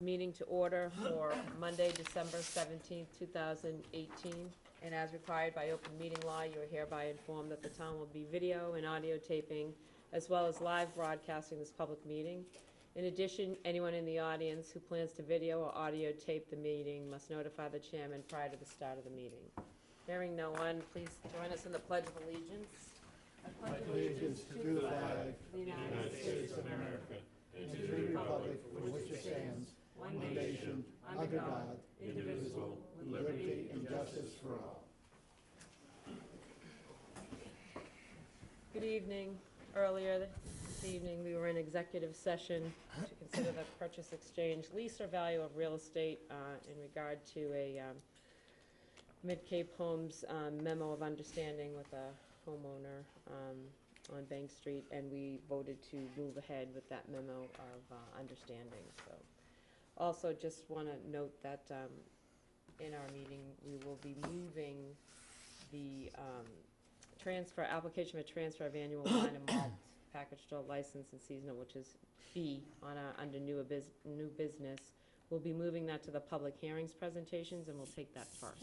Meeting to order for Monday, December 17th, 2018. And as required by open meeting law, you are hereby informed that the town will be video and audio taping as well as live broadcasting this public meeting. In addition, anyone in the audience who plans to video or audio tape the meeting must notify the chairman prior to the start of the meeting. Hearing no one, please join us in the Pledge of Allegiance. I pledge allegiance to the flag of the United States of America and to the republic for which it stands, one nation, under God, indivisible, with liberty and justice for all. Good evening. Earlier this evening, we were in executive session to consider the purchase, exchange, lease, or value of real estate in regard to a Mid-Cape Homes memo of understanding with a homeowner on Bank Street, and we voted to move ahead with that memo of understanding. So, also just want to note that in our meeting, we will be moving the application for transfer of annual wine and malt package store license and seasonal, which is B under new business. We'll be moving that to the public hearings presentations, and we'll take that first.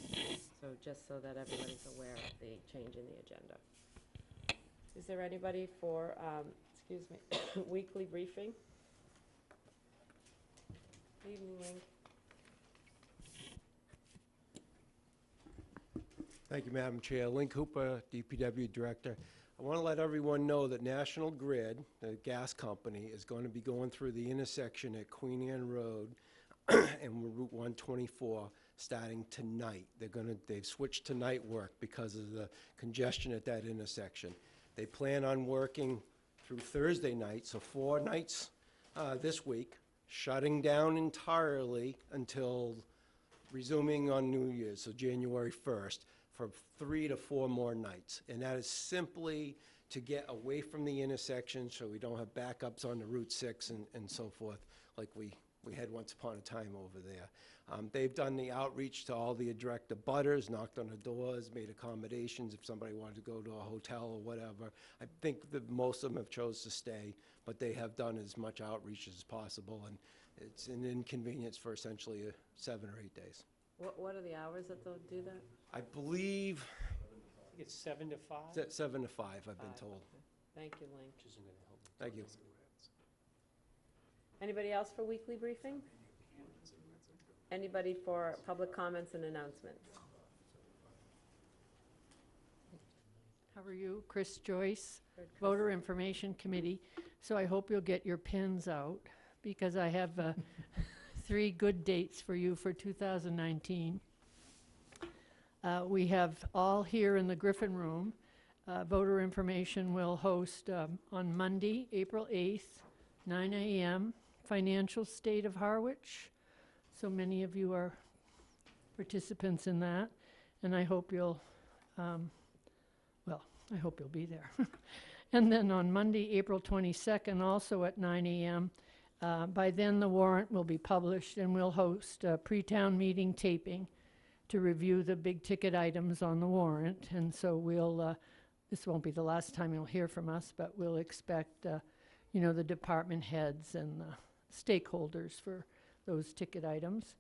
So just so that everybody's aware of the change in the agenda. Is there anybody for, weekly briefing? Good evening, Link. Thank you, Madam Chair. Link Hooper, DPW Director. I want to let everyone know that National Grid, the gas company, is going to be going through the intersection at Queen Anne Road and Route 124 starting tonight. They've switched to night work because of the congestion at that intersection. They plan on working through Thursday night, so 4 nights this week, shutting down entirely until resuming on New Year's, so January 1st, for 3 to 4 more nights. And that is simply to get away from the intersection so we don't have backups on the Route 6 and so forth like we had once upon a time over there. They've done the outreach to all the direct abutters, knocked on the doors, made accommodations if somebody wanted to go to a hotel or whatever. I think that most of them have chose to stay, but they have done as much outreach as possible, and it's an inconvenience for essentially 7 or 8 days. What are the hours that they'll do that? I believe It's 7 to 5? 7 to 5, I've been told. Thank you, Link. Thank you. Anybody else for weekly briefing? Anybody for public comments and announcements? How are you? Chris Joyce, Good, Chris. Voter Information Committee. So I hope you'll get your pins out because I have 3 good dates for you for 2019. We have all here in the Griffin Room. Voter Information will host on Monday, April 8th, 9 a.m., Financial State of Harwich. So many of you are participants in that, and I hope you'll, I hope you'll be there. And then on Monday, April 22nd, also at 9 a.m., by then the warrant will be published, and we'll host a pre-town meeting taping to review the big ticket items on the warrant. And so we'll, this won't be the last time you'll hear from us, but we'll expect, the department heads and the stakeholders for those ticket items.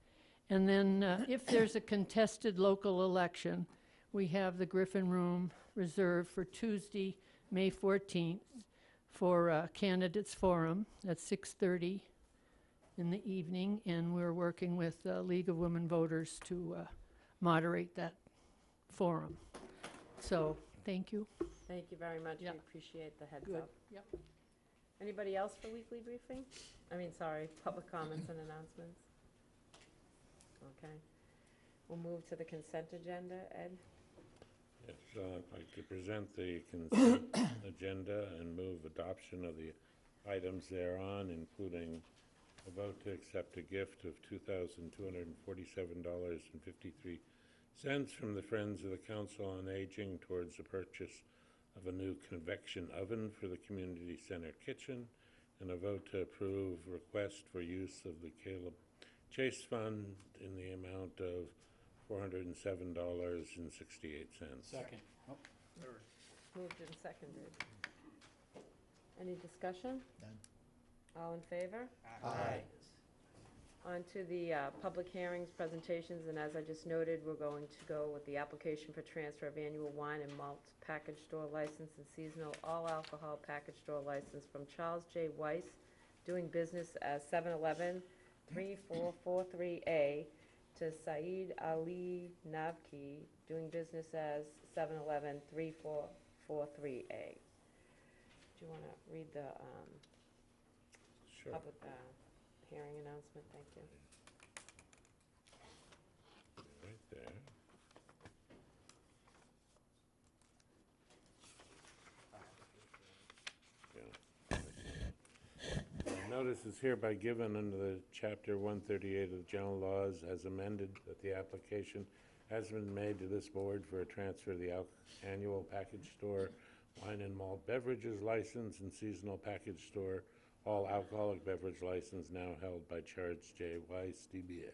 And then if there's a contested local election, we have the Griffin Room reserved for Tuesday, May 14th for Candidates Forum at 6:30 in the evening, and we're working with the League of Women Voters to moderate that forum. So, thank you. Thank you very much. Yep. We appreciate the heads Good. up. Yep. Anybody else for weekly briefing? Public comments and announcements? Okay. We'll move to the consent agenda. Ed? Yes, I'd like to present the consent agenda and move adoption of the items thereon, including a vote to accept a gift of $2,247.53 from the Friends of the Council on Aging towards the purchase of a new convection oven for the community center kitchen, and a vote to approve request for use of the Caleb Chase Fund in the amount of $407.68. Second. Oh, third. Moved and seconded. Any discussion? None. All in favor? Aye. On to the public hearings, presentations, and as I just noted, we're going to go with the application for transfer of annual wine and malt package store license and seasonal all alcohol package store license from Charles J. Weiss, doing business as 7-Eleven, 3443A, to Saeed Ali Navki, doing business as 7-Eleven, 3443A. Do you want to read the Sure. public hearing announcement? Thank you. Right there. Notice is hereby given under the Chapter 138 of the General Laws as amended that the application has been made to this board for a transfer of the annual package store wine and malt beverages license and seasonal package store all alcoholic beverage license now held by Charles J. Weiss, DBA.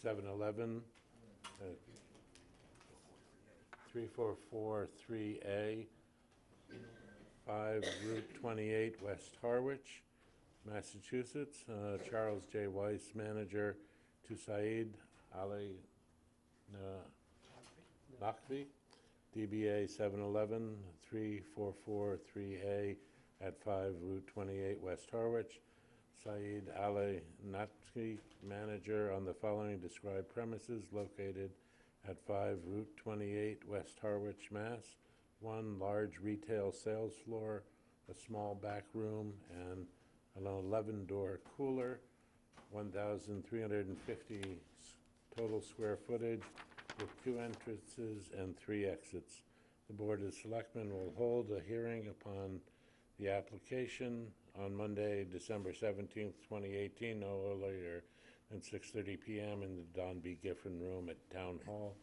7-Eleven, 3443A, 5 Route 28, West Harwich, Massachusetts. Charles J. Weiss, manager, to Saeed Ali Naqvi, DBA 7-Eleven, 3443A at 5 Route 28, West Harwich. Saeed Ali Naqvi, manager, on the following described premises located at 5 Route 28, West Harwich, Mass. 1 large retail sales floor, a small back room, and an 11-door cooler, 1,350 total square footage, with 2 entrances and 3 exits. The Board of Selectmen will hold a hearing upon the application on Monday, December 17th, 2018, no earlier than 6:30 p.m. in the Don B. Giffen Room at Town Hall,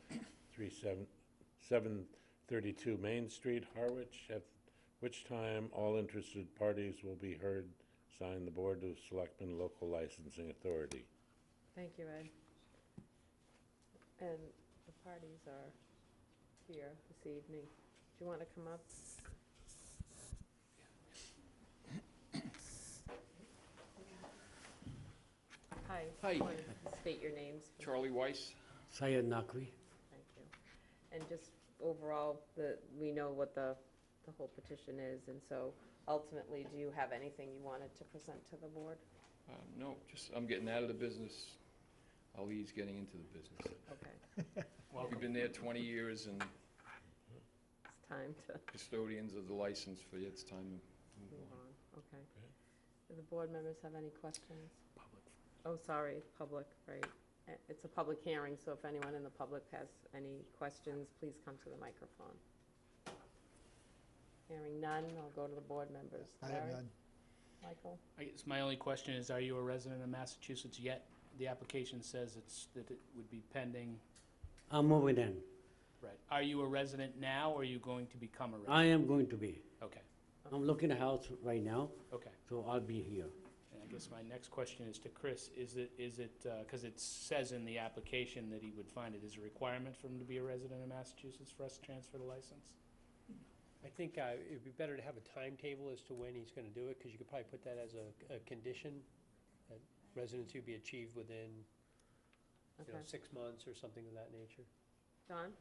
732 Main Street, Harwich, at which time all interested parties will be heard. Signed, the Board of Selectmen, Local Licensing Authority. Thank you, Ed. And the parties are here this evening. Do you want to come up? Hi. Hi. Want to state your names? Charlie Weiss. Syed Naqvi. Thank you. And just overall, we know what the whole petition is, and so ultimately, do you have anything you wanted to present to the board? No, just, I'm getting out of the business. Ali's getting into the business. Okay, We've been there 20 years and it's time to custodians of the license for you. It's time to move move on. on. Okay. Do the board members have any questions? Oh, sorry, public, right. It's a public hearing, so if anyone in the public has any questions, please come to the microphone. Hearing none, I'll go to the board members. I have Larry? none. Michael? I guess my only question is, are you a resident of Massachusetts yet? The application says that it would be pending. I'm moving in. Right. Are you a resident now, or are you going to become a resident? I am going to be. Okay, I'm looking at a house right now, okay. so I'll be here. And I guess my next question is to Chris. Is it, because it says in the application that he would find it as a requirement for him to be a resident of Massachusetts for us to transfer the license? I think it'd be better to have a timetable as to when he's gonna do it, because you could probably put that as a condition, that residency would be achieved within, you know, Okay. 6 months or something of that nature. Don?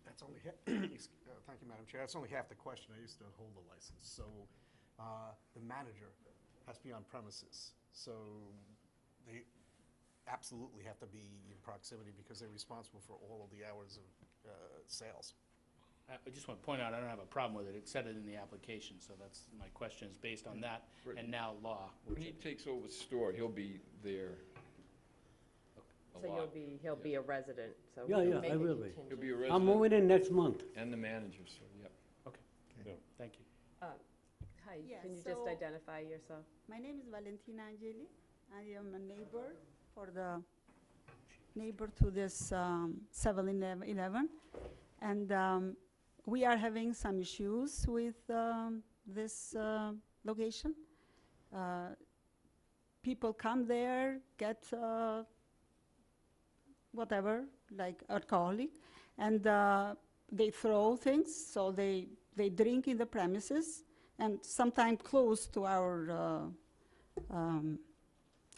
That's only, thank you, Madam Chair, that's only half the question. I used to hold the license. So the manager has to be on premises. So they absolutely have to be in proximity because they're responsible for all of the hours of sales. I just want to point out, I don't have a problem with it. It said it in the application, so that's, my question is based on that Right. and now law. When he takes over the store, he'll be there a So lot. he'll be a resident, so we Yeah, can yeah, make I a will be. He'll be a contingent. I'm resident moving in next month. and the manager, so, yep. Thank you. Hi, Yeah, can you just so- identify yourself? My name is Valentina Angeli. I am a neighbor to this 7-Eleven. And we are having some issues with this location. People come there, get whatever, like alcoholic, and they throw things, so they drink in the premises, and sometimes close to our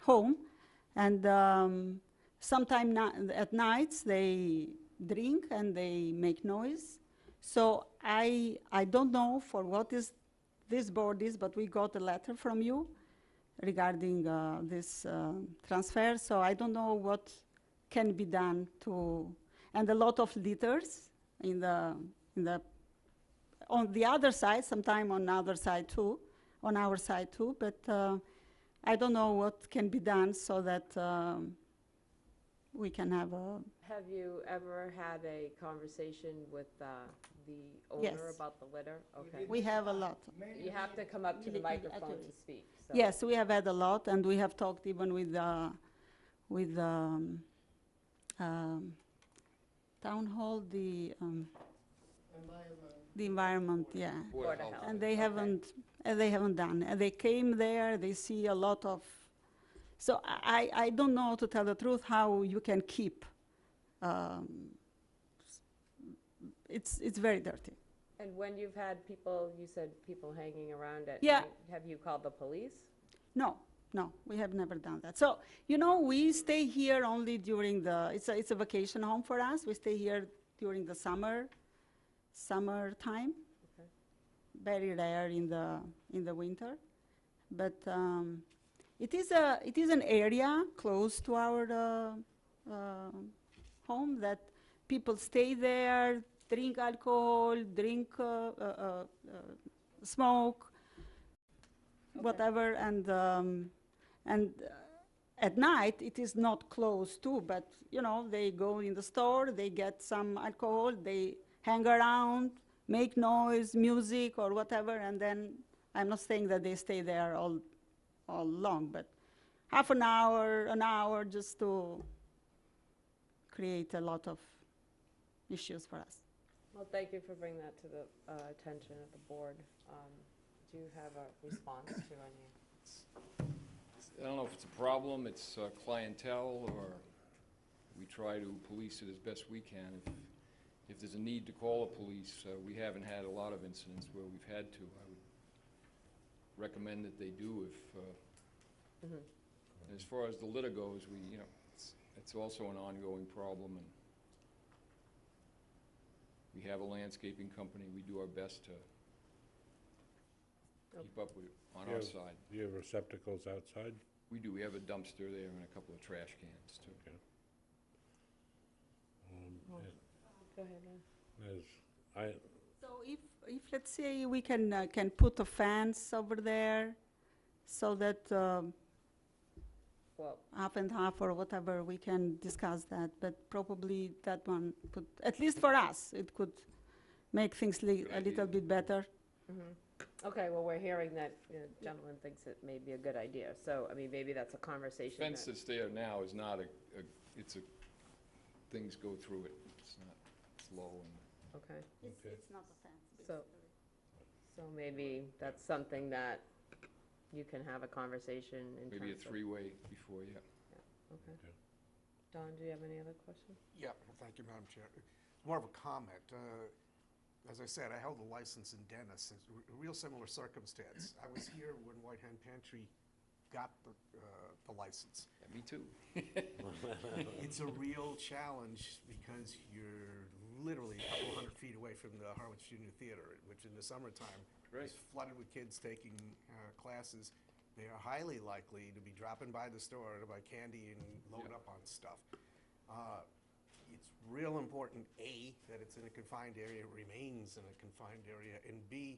home. And sometime at nights they drink and they make noise. So I don't know for what is this board is, but we got a letter from you regarding this transfer. So I don't know what can be done to, and a lot of litters in the on the other side, sometime on the other side too, on our side too. But I don't know what can be done so that we can have a. Have you ever had a conversation with the owner Yes. about the litter? Okay. We have a lot. You have to come up to the microphone to speak, so. Yes, we have had a lot, and we have talked even with town hall, the environment, yeah. Board of Health. And they Okay. haven't done. And they came there, they see a lot of, so I don't know, to tell the truth, how you can keep, it's very dirty. And when you've had people, you said people hanging around at Yeah. night, have you called the police? No, we have never done that. So, you know, we stay here only during it's a vacation home for us. We stay here during the summertime. Okay. Very rare in the winter. But it is an area close to our home that people stay there, drink alcohol, smoke, whatever, and at night it is not closed too, but you know, they go in the store, they get some alcohol, they hang around, make noise, music or whatever, and then I'm not saying that they stay there all long, but half an hour just to create a lot of issues for us. Well, thank you for bringing that to the attention of the board. Do you have a response to any? I don't know if it's a problem, it's clientele, or we try to police it as best we can. If there's a need to call the police, we haven't had a lot of incidents where we've had to. I would recommend that they do if, Mhm. and as far as the litter goes, it's also an ongoing problem, and we have a landscaping company. We do our best to keep up with it on our side. Do you have receptacles outside? We do. We have a dumpster there and a couple of trash cans, too. Okay. Go ahead, Lynn. So if let's say we can put a fence over there so that Well, half and half or whatever, we can discuss that, but probably that one could, at least for us, it could make things a little bit better. okay, well, we're hearing that, you know, the gentleman thinks it may be a good idea, so, I mean, maybe that's a conversation that. Fence that's there now is not things go through it. It's not, it's low and. Okay, It's not a fence. so maybe that's something that you can have a conversation in terms of. Maybe a three-way before, yeah. Okay. Don, do you have any other questions? Yeah, thank you, Madam Chair. More of a comment. As I said, I held a license in Dennis. It's a real similar circumstance. I was here when White Hen Pantry got the license. Yeah, me too. It's a real challenge because you're literally a couple hundred feet away from the Harwich Junior Theater, which in the summertime is flooded with kids taking classes. They are highly likely to be dropping by the store to buy candy and load up on stuff. It's real important, A, that it's in a confined area, remains in a confined area, and B,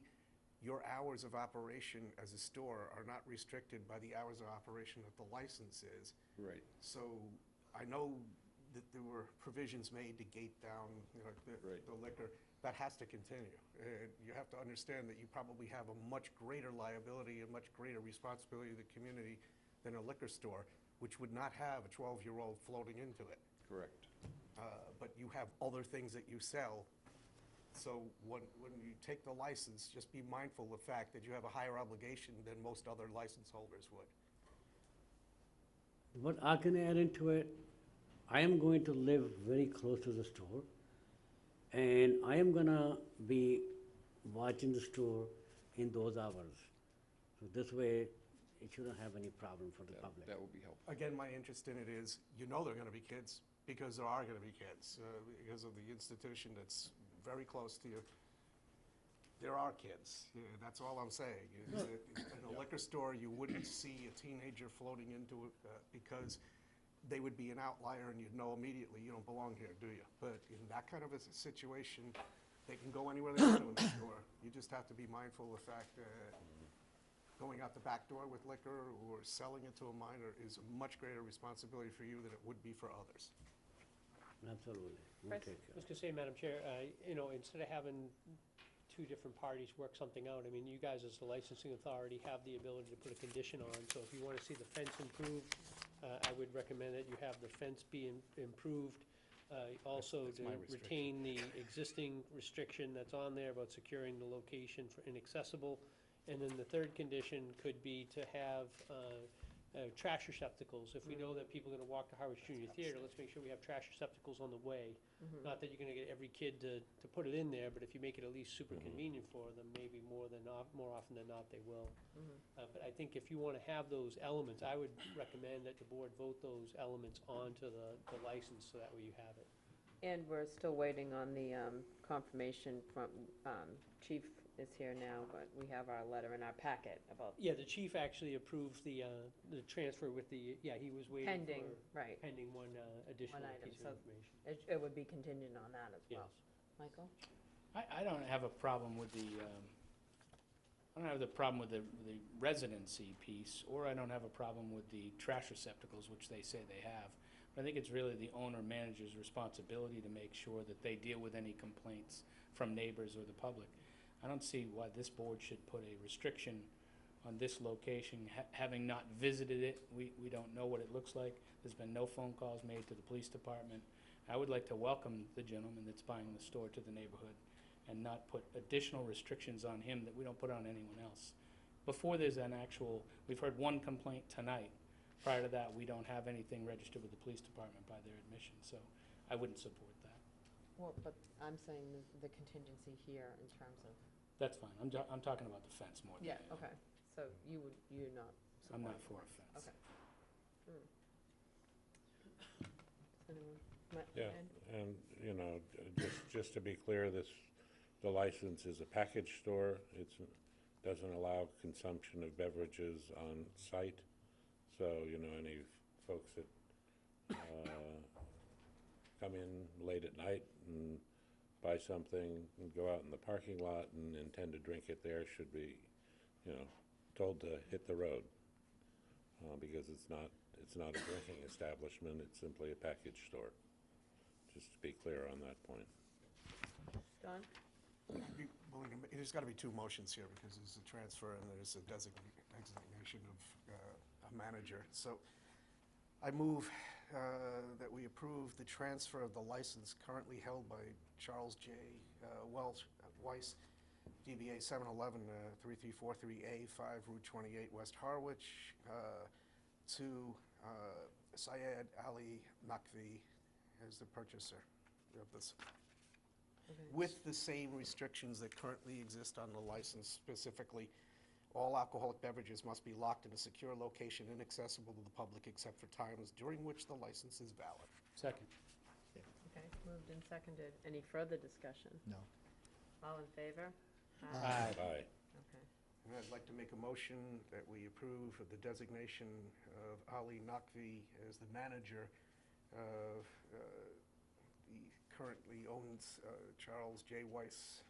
your hours of operation as a store are not restricted by the hours of operation that the license is. Right. So I know that there were provisions made to gate down, you know, the liquor. That has to continue. You have to understand that you probably have a much greater liability, a much greater responsibility to the community than a liquor store, which would not have a 12-year-old floating into it. Correct. But you have other things that you sell. So when you take the license, just be mindful of the fact that you have a higher obligation than most other license holders would. What I can add into it, I am going to live very close to the store, and I am gonna be watching the store in those hours. So this way, it shouldn't have any problem for the public. That would be helpful. Again, my interest in it is, you know they're gonna be kids, because there are gonna be kids, because of the institution that's very close to you. There are kids, yeah, that's all I'm saying. In a liquor store, you wouldn't see a teenager floating into it, because they would be an outlier and you'd know immediately, you don't belong here, do you? But in that kind of a situation, they can go anywhere they want to in the store. You just have to be mindful of the fact that going out the back door with liquor or selling it to a minor is a much greater responsibility for you than it would be for others. Absolutely. We'll Chris? take I care. was gonna say, Madam Chair, you know, instead of having two different parties work something out, I mean, you guys as the licensing authority have the ability to put a condition on, so if you wanna see the fence improved, I would recommend that you have the fence be improved. Also That's to my restriction. retain the existing restriction that's on there about securing the location for inaccessible. And then the third condition could be to have trash receptacles. If we know that people are gonna walk to Harwich Junior Theater, let's make sure we have trash receptacles on the way. Not that you're gonna get every kid to put it in there, but if you make it at least super convenient for them, maybe more often than not, they will. But I think if you wanna have those elements, I would recommend that the board vote those elements onto the license, so that way you have it. And we're still waiting on the confirmation from, Chief is here now, but we have our letter in our packet about Yeah, the chief actually approved the transfer with the, he was waiting for. pending, right. Pending one additional One item, piece so- of information. It would be contingent on that as well. Yes. Michael? I don't have a problem with the, I don't have the problem with the residency piece, or I don't have a problem with the trash receptacles, which they say they have. But I think it's really the owner-manager's responsibility to make sure that they deal with any complaints from neighbors or the public. I don't see why this board should put a restriction on this location, having not visited it. We don't know what it looks like. There's been no phone calls made to the police department. I would like to welcome the gentleman that's buying the store to the neighborhood and not put additional restrictions on him that we don't put on anyone else. Before there's an actual, we've heard one complaint tonight. Prior to that, we don't have anything registered with the police department by their admission, so I wouldn't support that. Well, but I'm saying the contingency here in terms of. That's fine. I'm talking about the fence more than Yeah, anything. okay. So you're not I'm not supporting for a it. fence. Okay. Anyone? Yeah, Ed? and, you know, just to be clear, the license is a package store. Doesn't allow consumption of beverages on site. So, you know, any folks that come in late at night and buy something and go out in the parking lot and intend to drink it there should be, you know, told to hit the road. Because it's not a drinking establishment, it's simply a package store. Just to be clear on that point. Don? There's got to be two motions here, because there's a transfer and there's a designation of a manager. So I move that we approve the transfer of the license currently held by Charles J. Weiss, DBA 711 3343A 5 Route 28 West Harwich, to Syed Ali Naqvi as the purchaser of this, with the same restrictions that currently exist on the license. Specifically, all alcoholic beverages must be locked in a secure location inaccessible to the public except for times during which the license is valid. Second. Okay, moved and seconded. Any further discussion? No. All in favor? Aye. Aye. Okay. And I'd like to make a motion that we approve of the designation of Ali Naqvi as the manager of the currently owns Charles J. Weiss,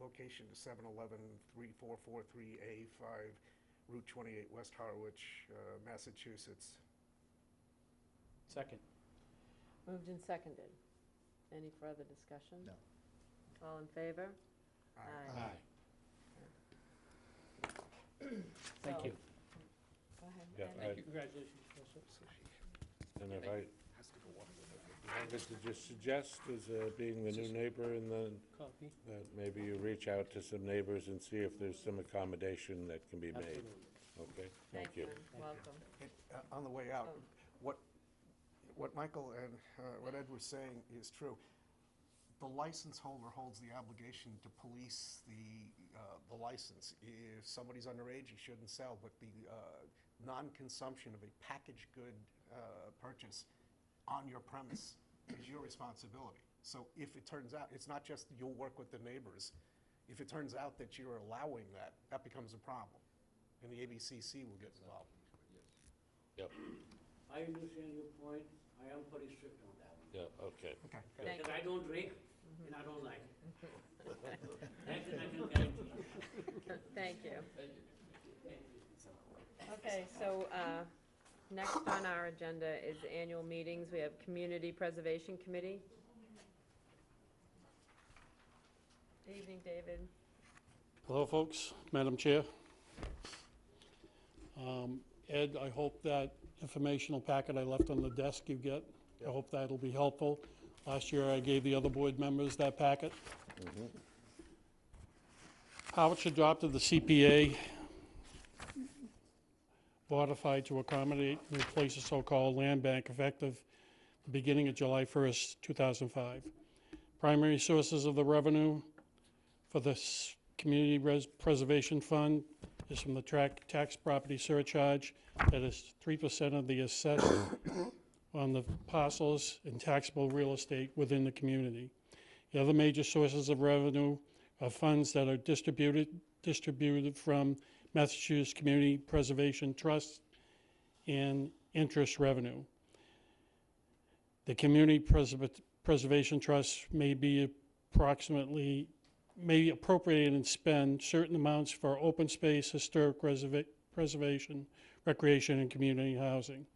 location to 711 3443A 5 Route 28 West Harwich, Massachusetts. Second. Moved and seconded. Any further discussion? No. All in favor? Aye. Aye. Thank So- you. Go ahead. Yeah, Ed. Thank you. Congratulations. And if I was to just suggest, as being the new neighbor, and then Copy. that maybe you reach out to some neighbors and see if there's some accommodation that can be made. Absolutely. Okay, thank you. Welcome. On the way out, Oh. what Michael and what Ed was saying is true. the license holder holds the obligation to police the license. If somebody's underage, he shouldn't sell, but the non-consumption of a packaged good purchase on your premise is your responsibility. So if it turns out, it's not just you'll work with the neighbors. If it turns out that you're allowing that, that becomes a problem, and the ABCC will get involved. Yep, I understand your point. I am pretty strict on that one. yeah, okay. Okay. Thank Because you. I don't drink and I don't like it. That I can guarantee you. Thank you. Okay, so next on our agenda is annual meetings. We have Community Preservation Committee. Evening, David. Hello, folks. Madam Chair. Ed, I hope that informational packet I left on the desk you get, I hope that'll be helpful. Last year, I gave the other board members that packet. Harwich adopted the CPA, modified to accommodate and replace the so-called land bank effective the beginning of July 1st, 2005. Primary sources of the revenue for the Community Preservation Fund is from the tax property surcharge that is 3% of the assessed on the parcels and taxable real estate within the community. The other major sources of revenue are funds that are distributed from Massachusetts Community Preservation Trust and interest revenue. The Community Preservation Trust may be appropriate and spend certain amounts for open space, historic preservation, recreation, and community housing.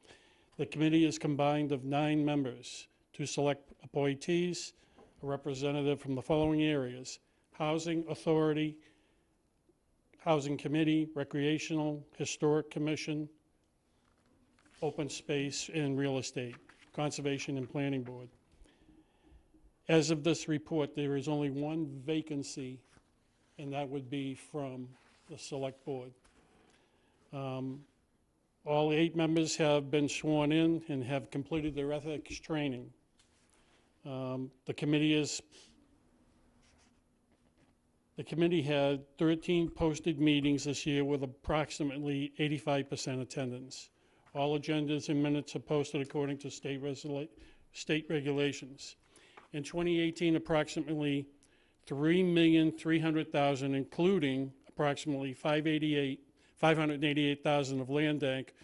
The committee is combined of 9 members to select appointees, a representative from the following areas: Housing Authority, Housing Committee, Recreational, Historic Commission, Open Space, and Real Estate, Conservation and Planning Board. As of this report, there is only one vacancy, and that would be from the Select Board. All 8 members have been sworn in and have completed their ethics training. The committee had 13 posted meetings this year with approximately 85% attendance. All agendas and minutes are posted according to state regulations. In 2018, approximately $3,300,000, including approximately $588,000 of land bank,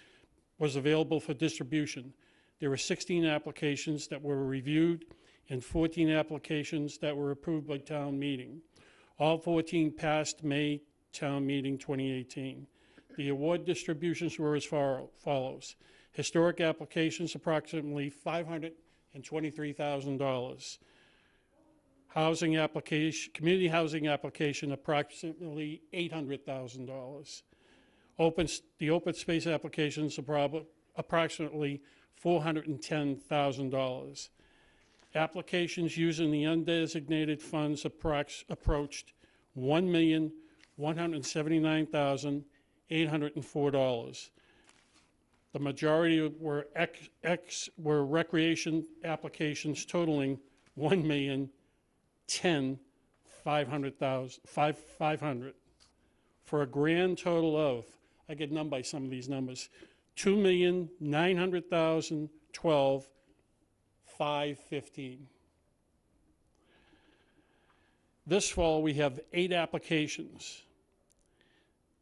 was available for distribution. There were 16 applications that were reviewed and 14 applications that were approved by town meeting. All 14 passed May town meeting 2018. The award distributions were as follows. Historic applications, approximately $523,000. Housing application, community housing application, approximately $800,000. The open space applications, approximately $410,000. Applications using the undesignated funds approached $1,179,804. The majority were recreation applications totaling $1,010,500 for a grand total of, I get numbed by some of these numbers, $2,900,012,515. This fall, we have 8 applications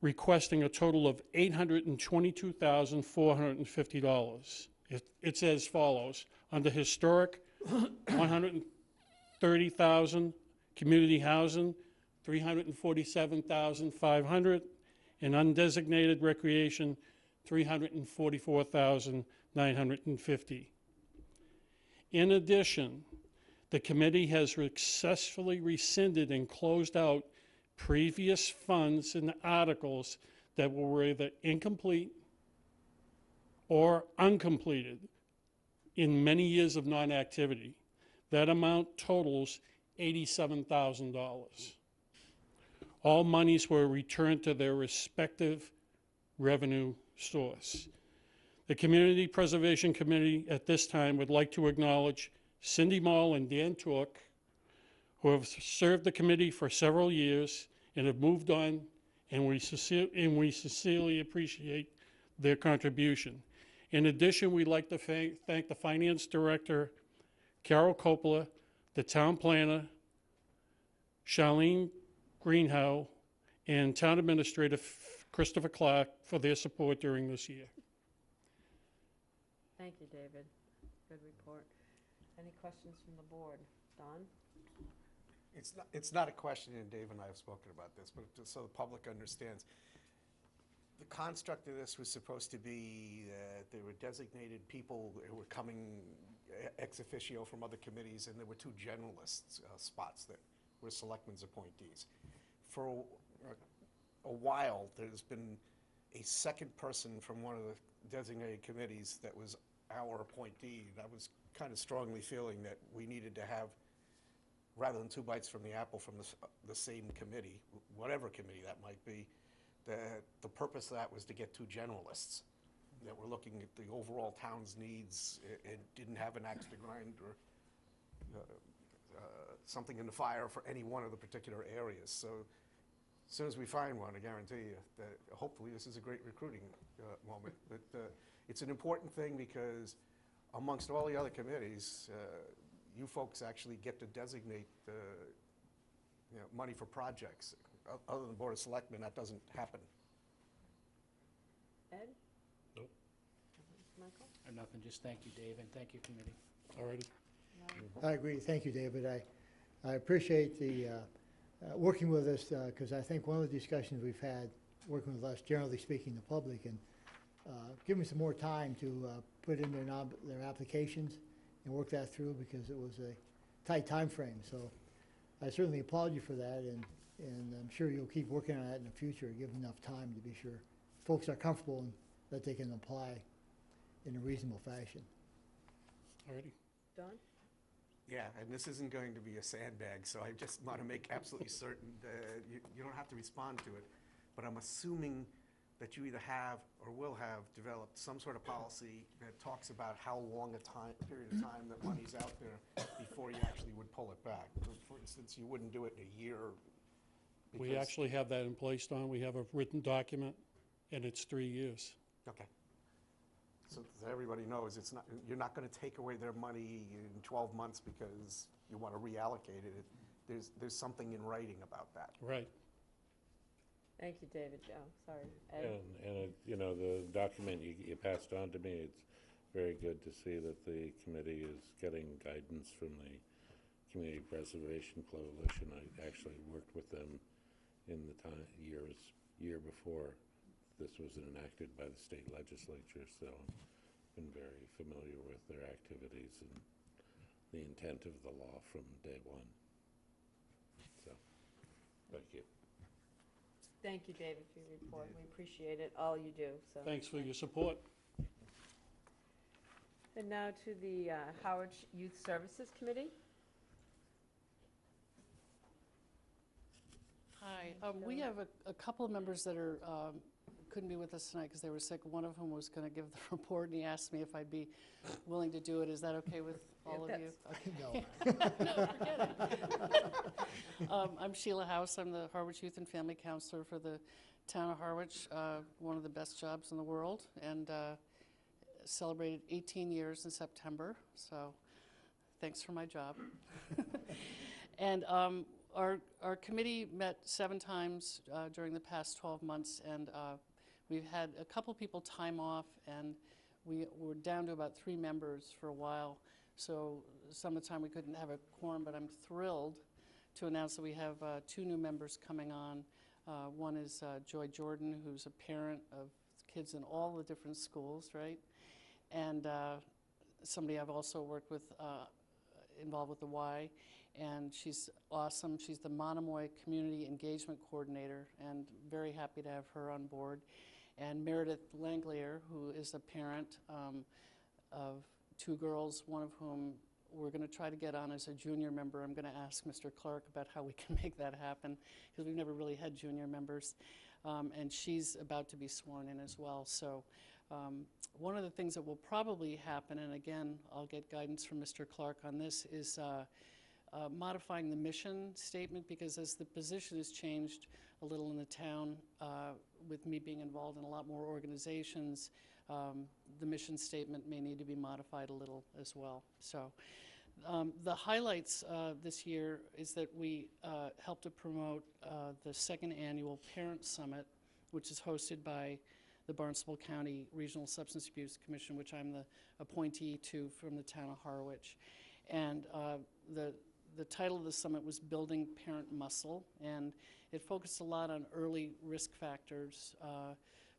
requesting a total of $822,450. It's as follows. Under historic, $130,000, community housing, $347,500, and undesignated recreation, $344,950. In addition, the committee has successfully rescinded and closed out previous funds and articles that were either incomplete or uncompleted in many years of non-activity. That amount totals $87,000. All monies were returned to their respective revenue source. The Community Preservation Committee at this time would like to acknowledge Cindy Mall and Dan Tork who have served the committee for several years and have moved on, and we sincerely appreciate their contribution. In addition, we'd like to thank the Finance Director, Carol Coppola, the Town Planner, Charlene Greenhow, and Town Administrator Christopher Clark for their support during this year. Thank you, David. Good report. Any questions from the board? Don? It's not a question, and Dave and I have spoken about this, but just so the public understands, the construct of this was supposed to be that there were designated people who were coming ex officio from other committees, and there were two generalist spots that were selectmen's appointees. For a while, there's been a second person from one of the designated committees that was our appointee. And I was kind of strongly feeling that we needed to have, rather than two bites from the apple from the same committee, whatever committee that might be, that the purpose of that was to get two generalists that were looking at the overall town's needs and didn't have an axe to grind or something in the fire for any one of the particular areas. So as soon as we find one, I guarantee you that hopefully this is a great recruiting moment. But it's an important thing because amongst all the other committees, you folks actually get to designate money for projects. Other than the Board of Selectmen, that doesn't happen. Ed? Nope. Michael? I have nothing, just thank you, Dave, and thank you, committee. All righty. I agree. Thank you, David. I appreciate the working with us, because I think one of the discussions we've had, working with us, generally speaking, the public, and giving some more time to put in their applications and work that through, because it was a tight time frame. So I certainly applaud you for that, and I'm sure you'll keep working on that in the future, give enough time to be sure folks are comfortable and that they can apply in a reasonable fashion. All righty. Don? Yeah, and this isn't going to be a sandbag, so I just want to make absolutely certain that you don't have to respond to it, but I'm assuming that you either have or will have developed some sort of policy that talks about how long a period of time that money's out there before you actually would pull it back. So for instance, you wouldn't do it in a year. We because- actually have that in place, Don. We have a written document, and it's 3 years. Okay. So that everybody knows, it's not, you're not going to take away their money in 12 months because you want to reallocate it. There's something in writing about that. Right. Thank you, David. Oh, sorry. Ed? And the document you passed on to me, it's very good to see that the committee is getting guidance from the Community Preservation Coalition. I actually worked with them in the year before this was enacted by the state legislature, so I've been very familiar with their activities and the intent of the law from day one. So, thank you. Thank you, David, for your report. We appreciate it, all you do, so. Thanks for your support. And now to the Harwich Youth Services Committee. Hi, we have a couple of members that are, couldn't be with us tonight because they were sick. One of whom was going to give the report, and he asked me if I'd be willing to do it. Is that okay with all of you? Okay. No, forget it. I'm Sheila House. I'm the Harwich Youth and Family Counselor for the town of Harwich, one of the best jobs in the world, and celebrated 18 years in September, so thanks for my job. And our committee met 7 times during the past 12 months, and we've had a couple people time off, and we were down to about 3 members for a while. So some of the time we couldn't have a quorum, but I'm thrilled to announce that we have 2 new members coming on. One is Joy Jordan, who's a parent of kids in all the different schools, right? And somebody I've also worked with, involved with the Y, and she's awesome. She's the Monomoy Community Engagement Coordinator, and very happy to have her on board. And Meredith Langlier, who is a parent of 2 girls, one of whom we're going to try to get on as a junior member. I'm going to ask Mr. Clark about how we can make that happen, because we've never really had junior members. And she's about to be sworn in as well. So one of the things that will probably happen, and again, I'll get guidance from Mr. Clark on this, is modifying the mission statement, because as the position has changed a little in the town, with me being involved in a lot more organizations, the mission statement may need to be modified a little as well. So the highlights this year is that we helped to promote the second annual Parent Summit, which is hosted by the Barnstable County Regional Substance Abuse Commission, which I'm the appointee to from the town of Harwich. And the title of the summit was Building Parent Muscle, and it focused a lot on early risk factors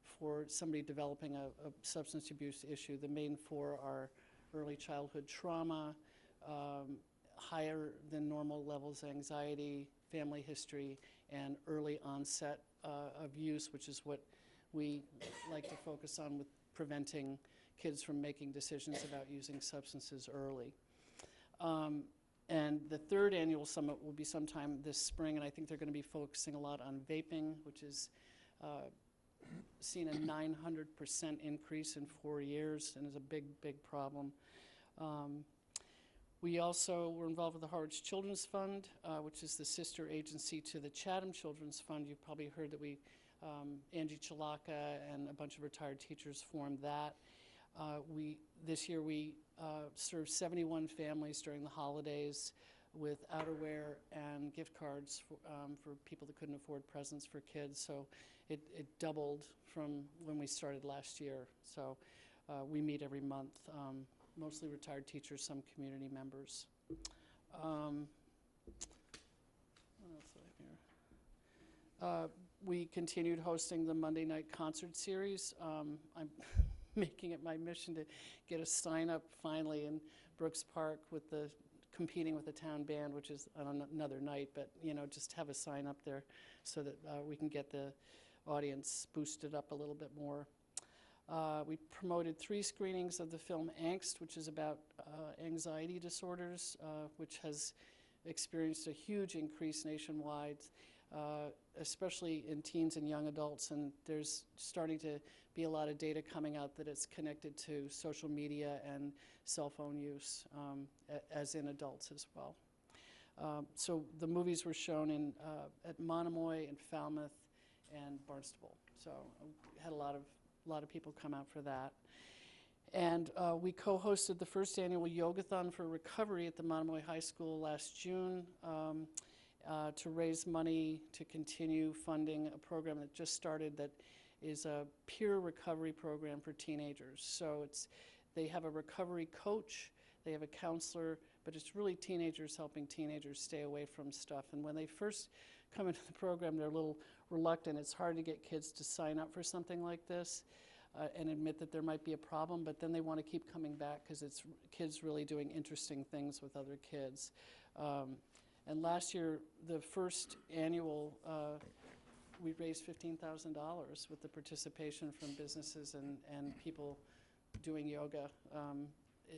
for somebody developing a substance abuse issue. The main four are early childhood trauma, higher than normal levels of anxiety, family history, and early onset of use, which is what we like to focus on with preventing kids from making decisions about using substances early. And the third annual summit will be sometime this spring, and I think they're going to be focusing a lot on vaping, which has seen a 900% increase in 4 years and is a big, big problem. We also were involved with the Harwich Children's Fund, which is the sister agency to the Chatham Children's Fund. You've probably heard that Angie Chalaka and a bunch of retired teachers formed that. This year we served 71 families during the holidays with outerwear and gift cards for people that couldn't afford presents for kids. So it doubled from when we started last year. So we meet every month, mostly retired teachers, some community members. What else do I have here? We continued hosting the Monday night concert series. I'm making it my mission to get a sign up finally in Brooks Park with competing with the town band, which is on another night, but just have a sign up there so that we can get the audience boosted up a little bit more. We promoted 3 screenings of the film Angst, which is about anxiety disorders, which has experienced a huge increase nationwide, especially in teens and young adults, and there's starting to be a lot of data coming out that it's connected to social media and cell phone use, as in adults as well. So the movies were shown at Monomoy and Falmouth and Barnstable. So we had a lot of people come out for that. And we co-hosted the first annual Yogathon for Recovery at the Monomoy High School last June to raise money to continue funding a program that just started that is a peer recovery program for teenagers. So they have a recovery coach, they have a counselor, but it's really teenagers helping teenagers stay away from stuff. And when they first come into the program, they're a little reluctant. It's hard to get kids to sign up for something like this and admit that there might be a problem, but then they want to keep coming back because it's kids really doing interesting things with other kids. And last year, the first annual, we raised $15,000 with the participation from businesses and people doing yoga.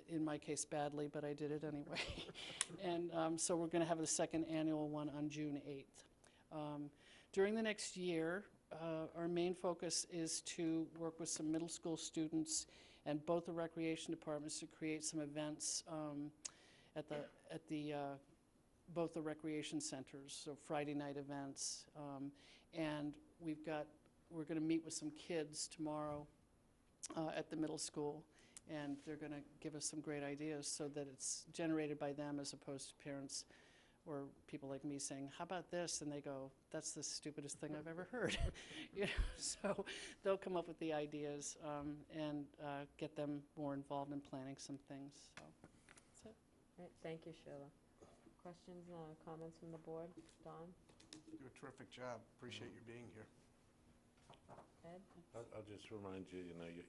In my case, badly, but I did it anyway. And so we're going to have the second annual one on June 8th. During the next year, our main focus is to work with some middle school students and both the recreation departments to create some events at both the recreation centers, so Friday night events. And we're going to meet with some kids tomorrow at the middle school, and they're going to give us some great ideas so that it's generated by them as opposed to parents or people like me saying, how about this? And they go, that's the stupidest thing I've ever heard. So they'll come up with the ideas and get them more involved in planning some things. So that's it. All right, thank you, Sheila. Questions, comments from the board? Don? You do a terrific job. Appreciate you being here. Ed? I'll just remind you,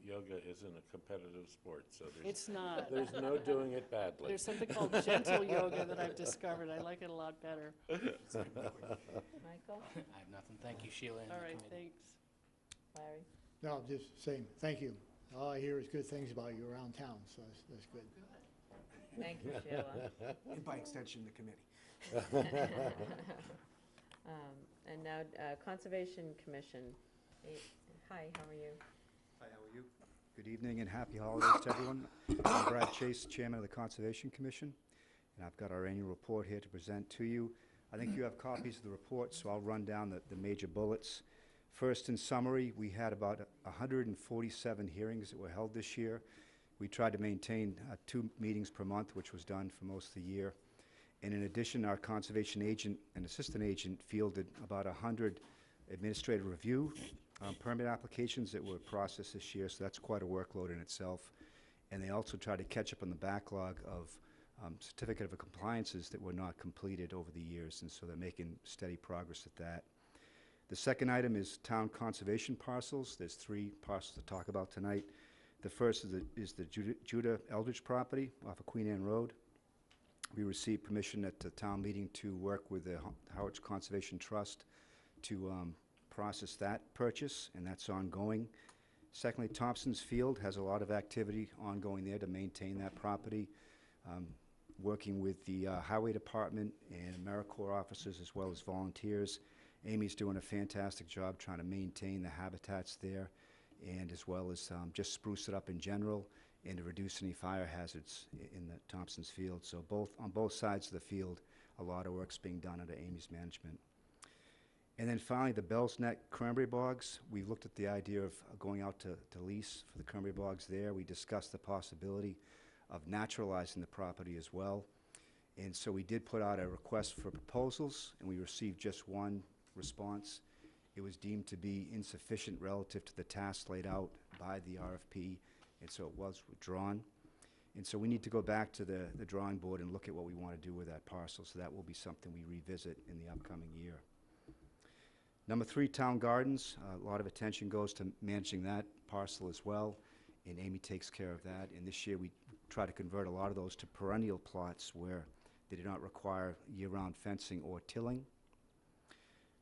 yoga isn't a competitive sport, so It's not. there's no doing it badly. There's something called gentle yoga that I've discovered. I like it a lot better. Michael? I have nothing. Thank you, Sheila, and All the right, committee. thanks. Larry? No, just saying, thank you. All I hear is good things about you around town, so that's good. Thank you, Sheila. And by extension, the committee. And now, Conservation Commission. Hi, how are you? Hi, how are you? Good evening and happy holidays to everyone. I'm Brad Chase, Chairman of the Conservation Commission. And I've got our annual report here to present to you. I think you have copies of the report, so I'll run down the major bullets. First, in summary, we had about 147 hearings that were held this year. We tried to maintain 2 meetings per month, which was done for most of the year. And in addition, our conservation agent and assistant agent fielded about 100 administrative review permit applications that were processed this year, so that's quite a workload in itself. And they also tried to catch up on the backlog of certificate of compliances that were not completed over the years, and so they're making steady progress at that. The second item is town conservation parcels. There's 3 parcels to talk about tonight. The first is the Judah Eldridge property off of Queen Anne Road. We received permission at the town meeting to work with the Harwich Conservation Trust to process that purchase, and that's ongoing. Secondly, Thompson's Field has a lot of activity ongoing there to maintain that property, working with the Highway Department and AmeriCorps officers as well as volunteers. Amy's doing a fantastic job trying to maintain the habitats there, and as well as just spruce it up in general and to reduce any fire hazards in the Thompson's Field. So on both sides of the field, a lot of work's being done under Amy's management. And then finally, the Bell's Neck Cranberry Bogs. We looked at the idea of going out to lease for the cranberry bogs there. We discussed the possibility of naturalizing the property as well. And so we did put out a request for proposals, and we received just one response. It was deemed to be insufficient relative to the tasks laid out by the RFP, and so it was withdrawn. And so we need to go back to the drawing board and look at what we want to do with that parcel, so that will be something we revisit in the upcoming year. Number 3, Town Gardens. A lot of attention goes to managing that parcel as well, and Amy takes care of that. And this year we try to convert a lot of those to perennial plots where they do not require year-round fencing or tilling.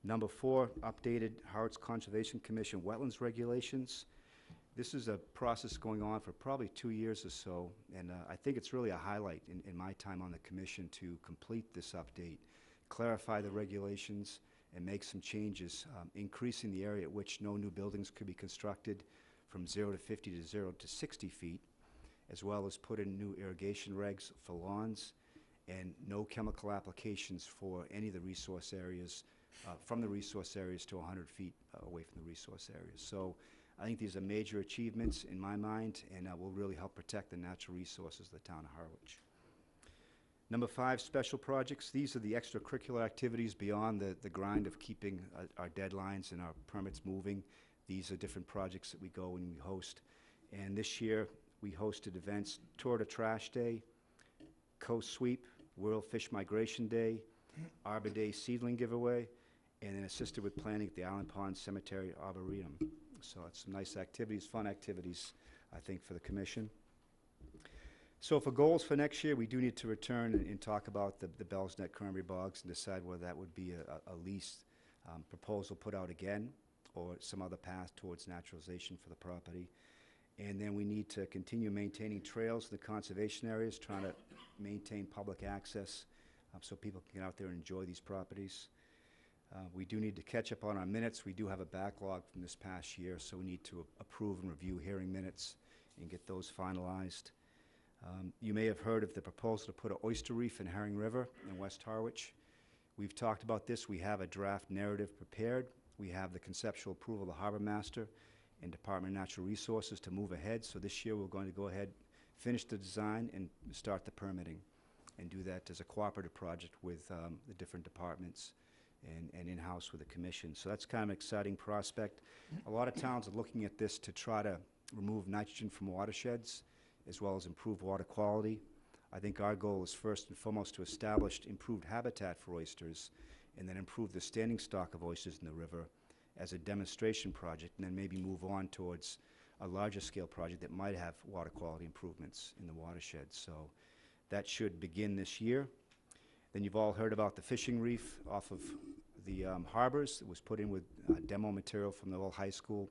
Number 4, updated Harwich Conservation Commission wetlands regulations. This is a process going on for probably 2 years or so, and I think it's really a highlight in my time on the commission to complete this update, clarify the regulations, and make some changes, increasing the area at which no new buildings could be constructed from 0 to 50 to 0 to 60 feet, as well as put in new irrigation regs for lawns and no chemical applications for any of the resource areas, from the resource areas to 100 feet away from the resource areas. So I think these are major achievements in my mind, and will really help protect the natural resources of the town of Harwich. Number 5, special projects. These are the extracurricular activities beyond the grind of keeping our deadlines and our permits moving. These are different projects that we go and we host. And this year, we hosted events, Tour to Trash Day, Coast Sweep, World Fish Migration Day, Arbor Day Seedling Giveaway, and then assisted with planning at the Island Pond Cemetery Arboretum. So it's some nice activities, fun activities, I think, for the commission. So for goals for next year, we do need to return and talk about the Bell's Neck Cranberry Bogs and decide whether that would be a lease proposal put out again or some other path towards naturalization for the property. And then we need to continue maintaining trails in the conservation areas, trying to maintain public access so people can get out there and enjoy these properties. We do need to catch up on our minutes. We do have a backlog from this past year, so we need to approve and review hearing minutes and get those finalized. You may have heard of the proposal to put an oyster reef in Herring River in West Harwich. We've talked about this. We have a draft narrative prepared. We have the conceptual approval of the Harbor Master and Department of Natural Resources to move ahead. So this year we're going to go ahead, finish the design, and start the permitting, and do that as a cooperative project with the different departments and in-house with the commission. So that's kind of an exciting prospect. A lot of towns are looking at this to try to remove nitrogen from watersheds, as well as improve water quality. I think our goal is first and foremost to establish improved habitat for oysters, and then improve the standing stock of oysters in the river as a demonstration project, and then maybe move on towards a larger scale project that might have water quality improvements in the watershed. So that should begin this year. Then you've all heard about the fishing reef off of the harbors. It was put in with demo material from the old high school.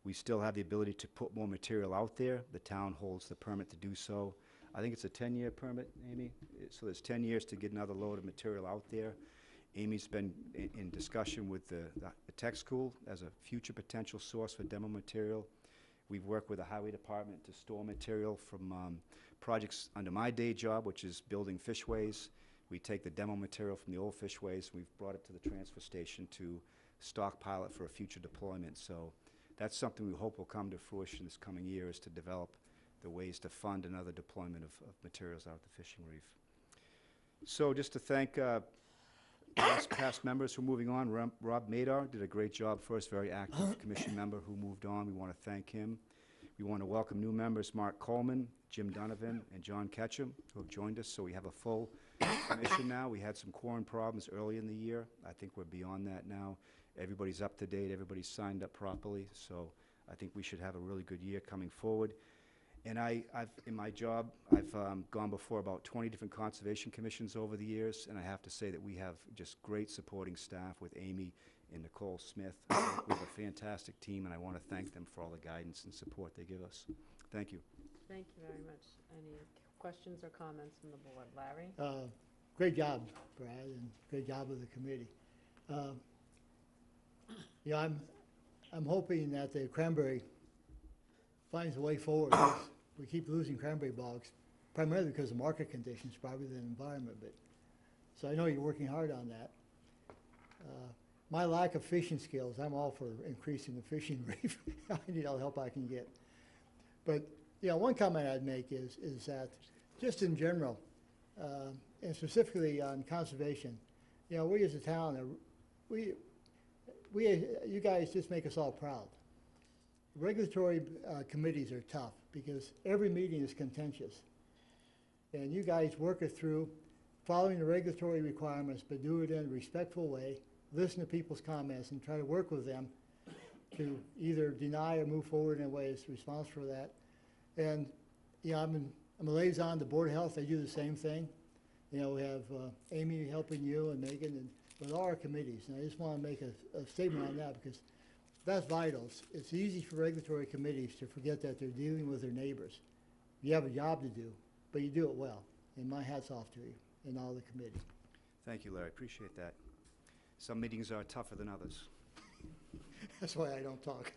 We still have the ability to put more material out there. The town holds the permit to do so. I think it's a 10-year permit, Amy? So there's 10 years to get another load of material out there. Amy's been in discussion with the tech school as a future potential source for demo material. We've worked with the highway department to store material from projects under my day job, which is building fishways. We take the demo material from the old fishways, we've brought it to the transfer station to stockpile it for a future deployment. So that's something we hope will come to fruition this coming year, is to develop the ways to fund another deployment of materials out at the fishing reef. So just to thank past members who are moving on. Rob Madar did a great job for us, very active commission member who moved on. We want to thank him. We want to welcome new members, Mark Coleman, Jim Donovan, and John Ketchum, who have joined us. So we have a full commission now. We had some quorum problems early in the year. I think we're beyond that now. Everybody's up to date. Everybody's signed up properly. So I think we should have a really good year coming forward. And in my job, I've gone before about 20 different conservation commissions over the years, and I have to say that we have just great supporting staff with Amy and Nicole Smith. We have a fantastic team, and I want to thank them for all the guidance and support they give us. Thank you. Thank you very much. Any questions or comments from the board? Larry? Great job, Brad, and great job of the committee. Yeah, I'm hoping that the cranberry finds a way forward. We keep losing cranberry bogs, primarily because of market conditions, probably the environment. But so I know you're working hard on that. My lack of fishing skills, I'm all for increasing the fishing reef. I need all the help I can get. But yeah, one comment I'd make is that just in general, and specifically on conservation, you know, we as a town, you guys just make us all proud. Regulatory committees are tough because every meeting is contentious. And you guys work it through, following the regulatory requirements, but do it in a respectful way, listen to people's comments, and try to work with them to either deny or move forward in a way that's responsible for that. And, you know, I'm a liaison to Board of Health. They do the same thing. You know, we have Amy helping you and Megan and with all our committees. And I just want to make a statement on that because that's vital. It's easy for regulatory committees to forget that they're dealing with their neighbors. You have a job to do, but you do it well. And my hat's off to you and all the committees. Thank you, Larry. Appreciate that. Some meetings are tougher than others. That's why I don't talk.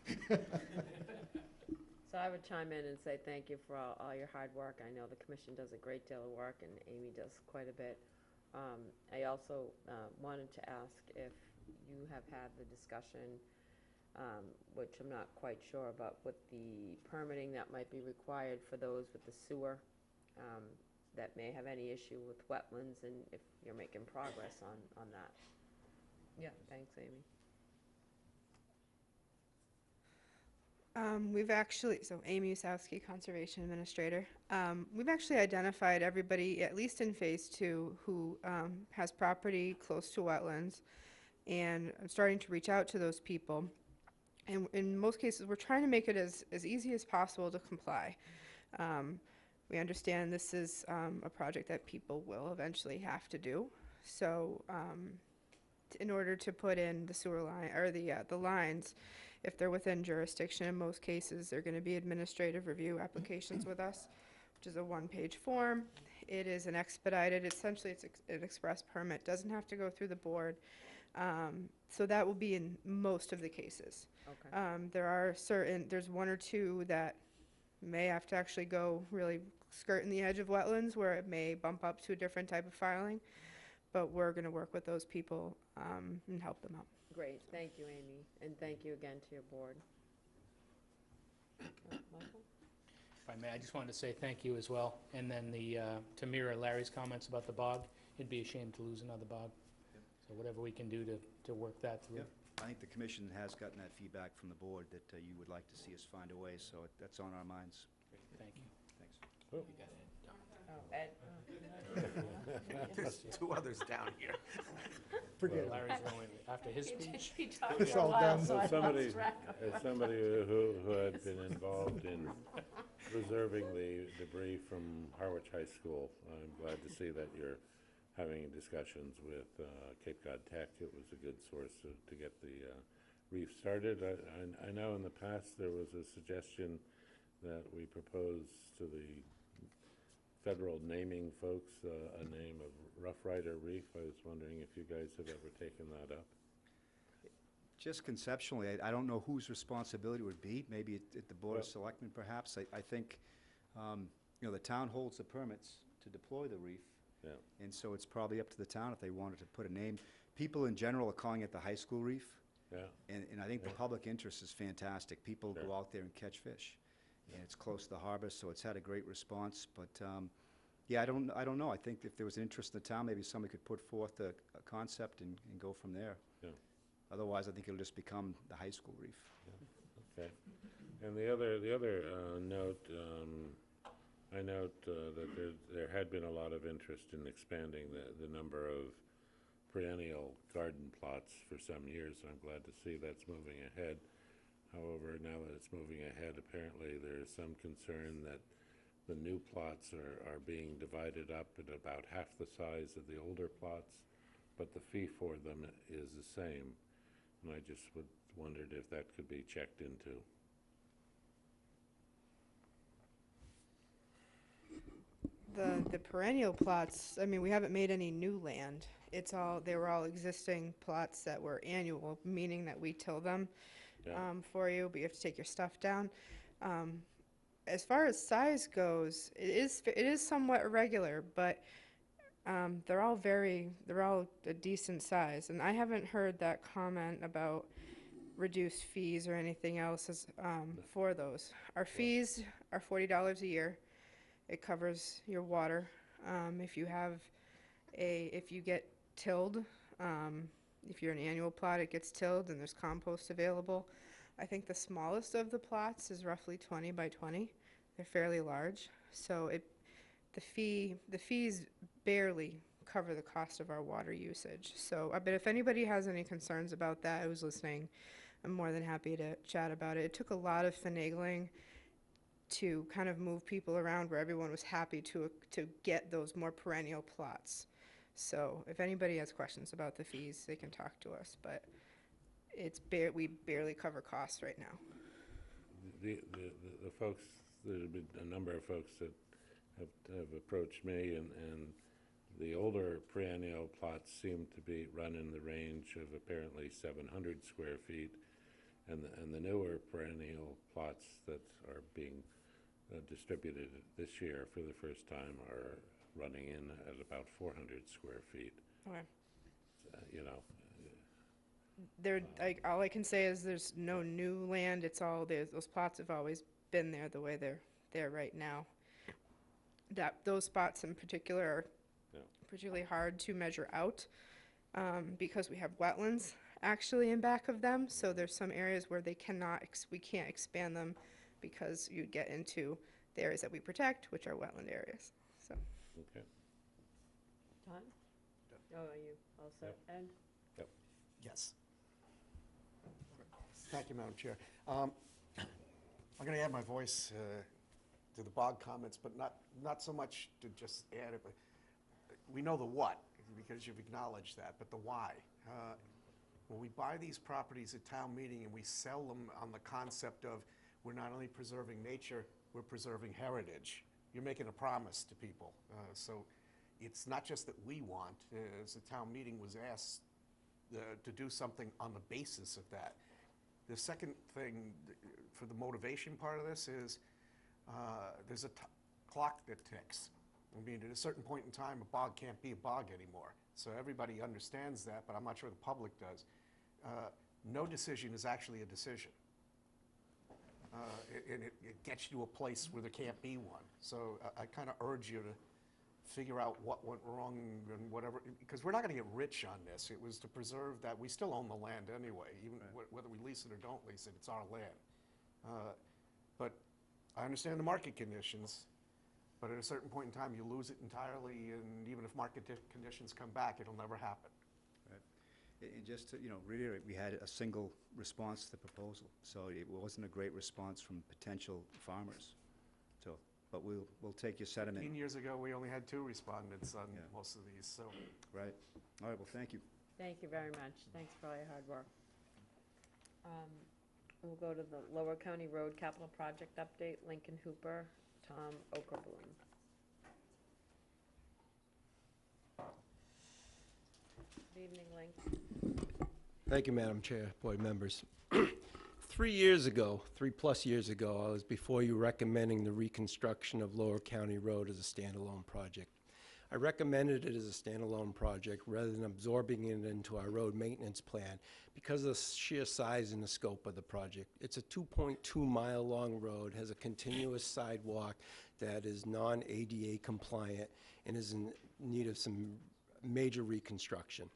So I would chime in and say thank you for all your hard work. I know the commission does a great deal of work, and Amy does quite a bit. I also wanted to ask if you have had the discussion, which I'm not quite sure about, with the permitting that might be required for those with the sewer that may have any issue with wetlands, and if you're making progress on that. Yeah, thanks, Amy. We've actually, so Amy Usowski, Conservation Administrator. We've actually identified everybody, at least in Phase 2, who has property close to wetlands, and I'm starting to reach out to those people. And in most cases, we're trying to make it as easy as possible to comply. We understand this is a project that people will eventually have to do. So in order to put in the sewer line, or the lines, if they're within jurisdiction, in most cases, they're going to be administrative review applications with us, which is a one-page form. It is an expedited, essentially it's an express permit, doesn't have to go through the board. So that will be in most of the cases. Okay. There's one or two that may have to actually go really skirting the edge of wetlands where it may bump up to a different type of filing, but we're going to work with those people and help them out. Great, thank you, Amy, and thank you again to your board. Michael? If I may, I just wanted to say thank you as well. And then to mirror Larry's comments about the bog, it'd be a shame to lose another bog. Yep. So whatever we can do to work that through. Yep. I think the commission has gotten that feedback from the board that you would like to see us find a way, so that's on our minds. Great, thank you. Thanks. You got it. Oh, Ed? There's two others down here. Forget it. Larry's going after his speech. He talked It's for a all while, done. so I As somebody, lost track of as somebody who had been involved in preserving the debris from Harwich High School, I'm glad to see that you're having discussions with Cape Cod Tech. It was a good source to get the reef started. I know in the past there was a suggestion that we proposed to the federal naming folks a name of Rough Rider Reef. I was wondering if you guys have ever taken that up. Just conceptually, I don't know whose responsibility it would be, maybe at the Board of Selectmen perhaps. I think, you know, the town holds the permits to deploy the reef. Yeah. And so it's probably up to the town if they wanted to put a name. People in general are calling it the high school reef. Yeah. And I think the public interest is fantastic. People Sure. go out there and catch fish. And it's close to the harbor, so it's had a great response. But, yeah, I don't know. I think if there was interest in the town, maybe somebody could put forth a concept and go from there. Yeah. Otherwise, I think it'll just become the high school reef. Okay. And the other note, I note that there had been a lot of interest in expanding the number of perennial garden plots for some years, and I'm glad to see that's moving ahead. However, now that it's moving ahead, apparently there is some concern that the new plots are being divided up at about half the size of the older plots, but the fee for them is the same. And I just wondered if that could be checked into. The perennial plots, I mean, we haven't made any new land. They were all existing plots that were annual, meaning that we till them for you, but you have to take your stuff down. As far as size goes, it is somewhat irregular, but they're all a decent size. And I haven't heard that comment about reduced fees or anything else for those. Our fees are $40 a year. It covers your water. If you get tilled, if you're an annual plot, it gets tilled and there's compost available. I think the smallest of the plots is roughly 20 by 20. They're fairly large. So the fees barely cover the cost of our water usage. So, but if anybody has any concerns about that, I was listening, I'm more than happy to chat about it. It took a lot of finagling to kind of move people around where everyone was happy to get those more perennial plots. So if anybody has questions about the fees, they can talk to us, but we barely cover costs right now. The folks, there have been a number of folks that have approached me, and the older perennial plots seem to be run in the range of apparently 700 square feet, and the newer perennial plots that are being distributed this year for the first time are running in at about 400 square feet. Okay. You know. All I can say is there's no new land. It's all those plots have always been there the way they're there right now. Those spots in particular are particularly hard to measure out because we have wetlands actually in back of them. So there's some areas where we can't expand them because you get into the areas that we protect, which are wetland areas. So. Okay. Don? Oh, are you all set, Ed? Yep. Yes. Thank you, Madam Chair. I'm going to add my voice to the bog comments, but not so much to just add it, but we know the what, because you've acknowledged that, but the why. When we buy these properties at town meeting and we sell them on the concept of we're not only preserving nature, we're preserving heritage, you're making a promise to people. So it's not just that we want, as the town meeting was asked to do something on the basis of that. The second thing for the motivation part of this is there's a clock that ticks. I mean, at a certain point in time, a bog can't be a bog anymore. So everybody understands that, but I'm not sure the public does. No decision is actually a decision. And it gets you to a place where there can't be one. So I kind of urge you to figure out what went wrong and whatever, because we're not going to get rich on this. It was to preserve that. We still own the land anyway, even whether we lease it or don't lease it, it's our land. But I understand the market conditions, but at a certain point in time, you lose it entirely, and even if market conditions come back, it'll never happen. And just to, reiterate, we had a single response to the proposal, so it wasn't a great response from potential farmers. So, but we'll take your sentiment. 15 years ago, we only had 2 respondents on most of these, so. Right. All right, well, thank you. Thank you very much. Thanks for all your hard work. We'll go to the Lower County Road Capital Project Update, Lincoln Hooper, Tom Okerboom. Good evening, Link. Thank you, Madam Chair, board members. 3 years ago, 3+ years ago, I was before you recommending the reconstruction of Lower County Road as a standalone project. I recommended it as a standalone project rather than absorbing it into our road maintenance plan because of the sheer size and the scope of the project. It's a 2.2-mile long road, has a continuous sidewalk that is non-ADA compliant and is in need of some major reconstruction.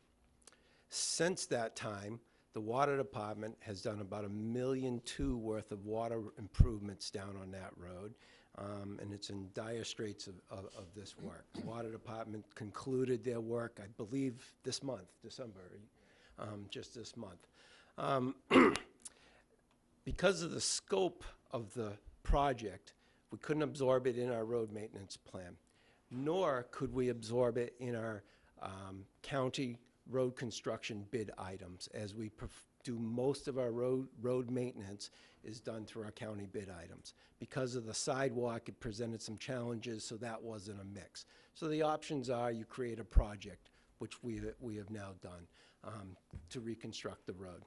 Since that time, the water department has done about $1.2 million worth of water improvements down on that road, and it's in dire straits of this work. The water department concluded their work, I believe, this month, December, just this month. Because of the scope of the project, we couldn't absorb it in our road maintenance plan, nor could we absorb it in our county road construction bid items, as we do most of our road maintenance is done through our county bid items. Because of the sidewalk, it presented some challenges, so that wasn't a mix. So the options are you create a project, which we have now done, to reconstruct the road.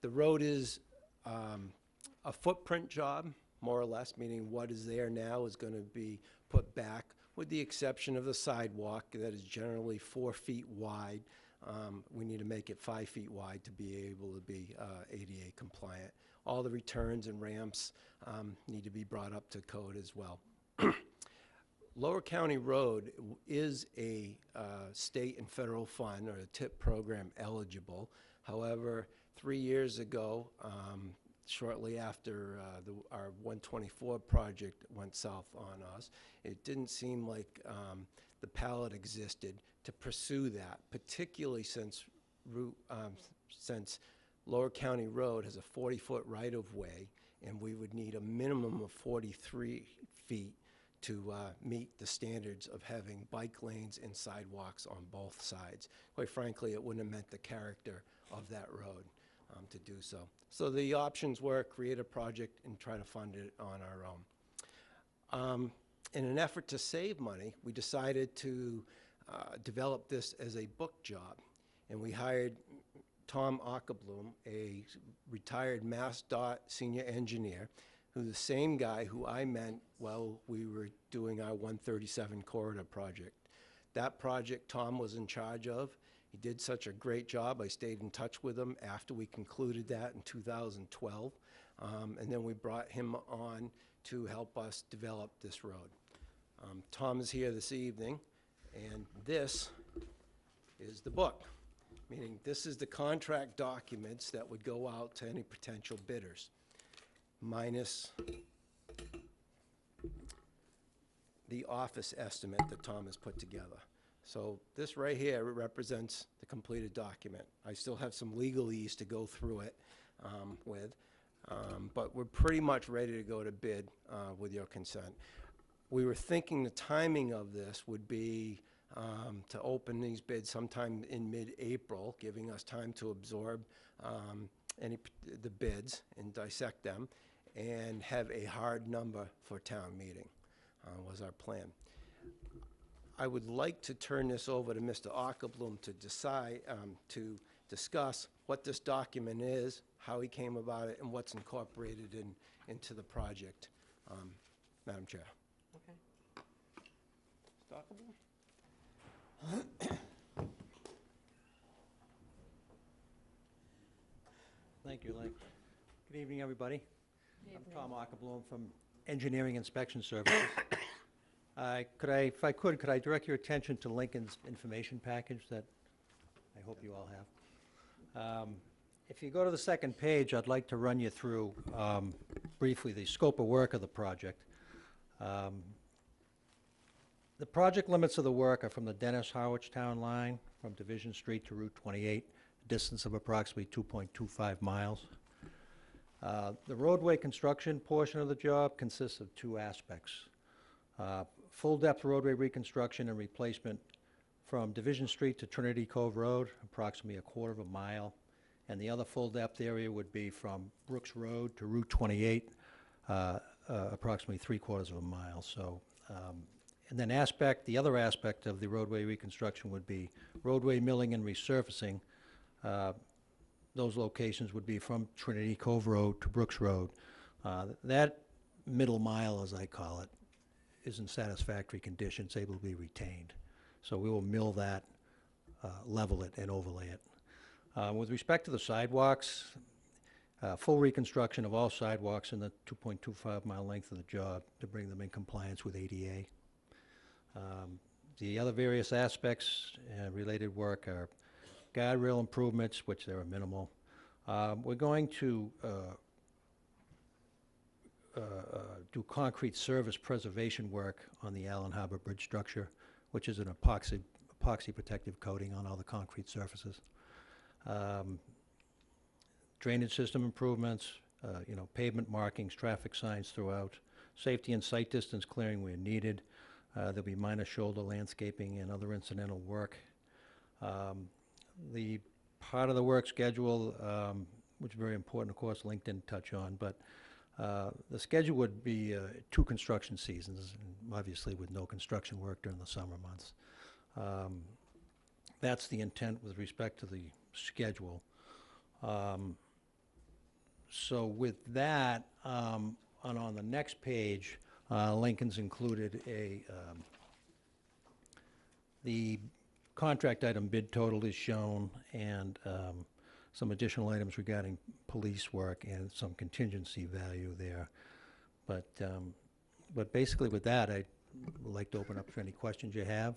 The road is a footprint job, more or less, meaning what is there now is going to be put back, with the exception of the sidewalk that is generally 4 feet wide. We need to make it 5 feet wide to be able to be ADA compliant. All the returns and ramps need to be brought up to code as well. Lower County Road is a state and federal fund, or a TIP program eligible. However, 3 years ago, shortly after our 124 project went south on us, it didn't seem like the palette existed to pursue that, particularly since Lower County Road has a 40-foot right-of-way, and we would need a minimum of 43 feet to meet the standards of having bike lanes and sidewalks on both sides. Quite frankly, it wouldn't have met the character of that road to do so. So the options were create a project and try to fund it on our own. In an effort to save money, we decided to develop this as a book job, and we hired Tom Ackerblum, a retired MassDOT senior engineer, who's the same guy who I met while we were doing our 137 corridor project. That project Tom was in charge of. He did such a great job. I stayed in touch with him after we concluded that in 2012, and then we brought him on to help us develop this road. Tom is here this evening, and this is the book, meaning this is the contract documents that would go out to any potential bidders, minus the office estimate that Tom has put together. So this right here represents the completed document. I still have some legalese to go through it with, but we're pretty much ready to go to bid with your consent. We were thinking the timing of this would be to open these bids sometime in mid-April, giving us time to absorb the bids and dissect them, and have a hard number for town meeting, was our plan. I would like to turn this over to Mr. Ackerblum to decide, to discuss what this document is, how he came about it, and what's incorporated into the project. Madam Chair. Okay. Mr. Ackerblum? Thank you, Link. Good evening, everybody. I'm Tom Ackerblum from Engineering Inspection Services. If I could I direct your attention to Lincoln's information package that I hope you all have. If you go to the second page, I'd like to run you through briefly the scope of work of the project. The project limits of the work are from the Dennis-Harwich Town line, from Division Street to Route 28, a distance of approximately 2.25 miles. The roadway construction portion of the job consists of two aspects. Full-depth roadway reconstruction and replacement from Division Street to Trinity Cove Road, approximately 1/4 mile, and the other full-depth area would be from Brooks Road to Route 28, approximately 3/4 mile. So, and then the other aspect of the roadway reconstruction would be roadway milling and resurfacing. those locations would be from Trinity Cove Road to Brooks Road. That middle mile, as I call it, is in satisfactory condition. It's able to be retained. So we will mill that, level it, and overlay it. With respect to the sidewalks, full reconstruction of all sidewalks in the 2.25 mile length of the job to bring them in compliance with ADA. The other various aspects related work are guardrail improvements, which there are minimal. We're going to do concrete service preservation work on the Allen Harbor Bridge structure, which is an epoxy protective coating on all the concrete surfaces. Drainage system improvements, pavement markings, traffic signs throughout, safety and sight distance clearing where needed. There'll be minor shoulder landscaping and other incidental work. The part of the work schedule, which is very important, of course, Link didn't touch on, but the schedule would be 2 construction seasons, and obviously with no construction work during the summer months. That's the intent with respect to the schedule. So with that, and on the next page, Lincoln's included the contract item bid total is shown, and some additional items regarding police work and some contingency value there. But basically with that, I'd like to open up for any questions you have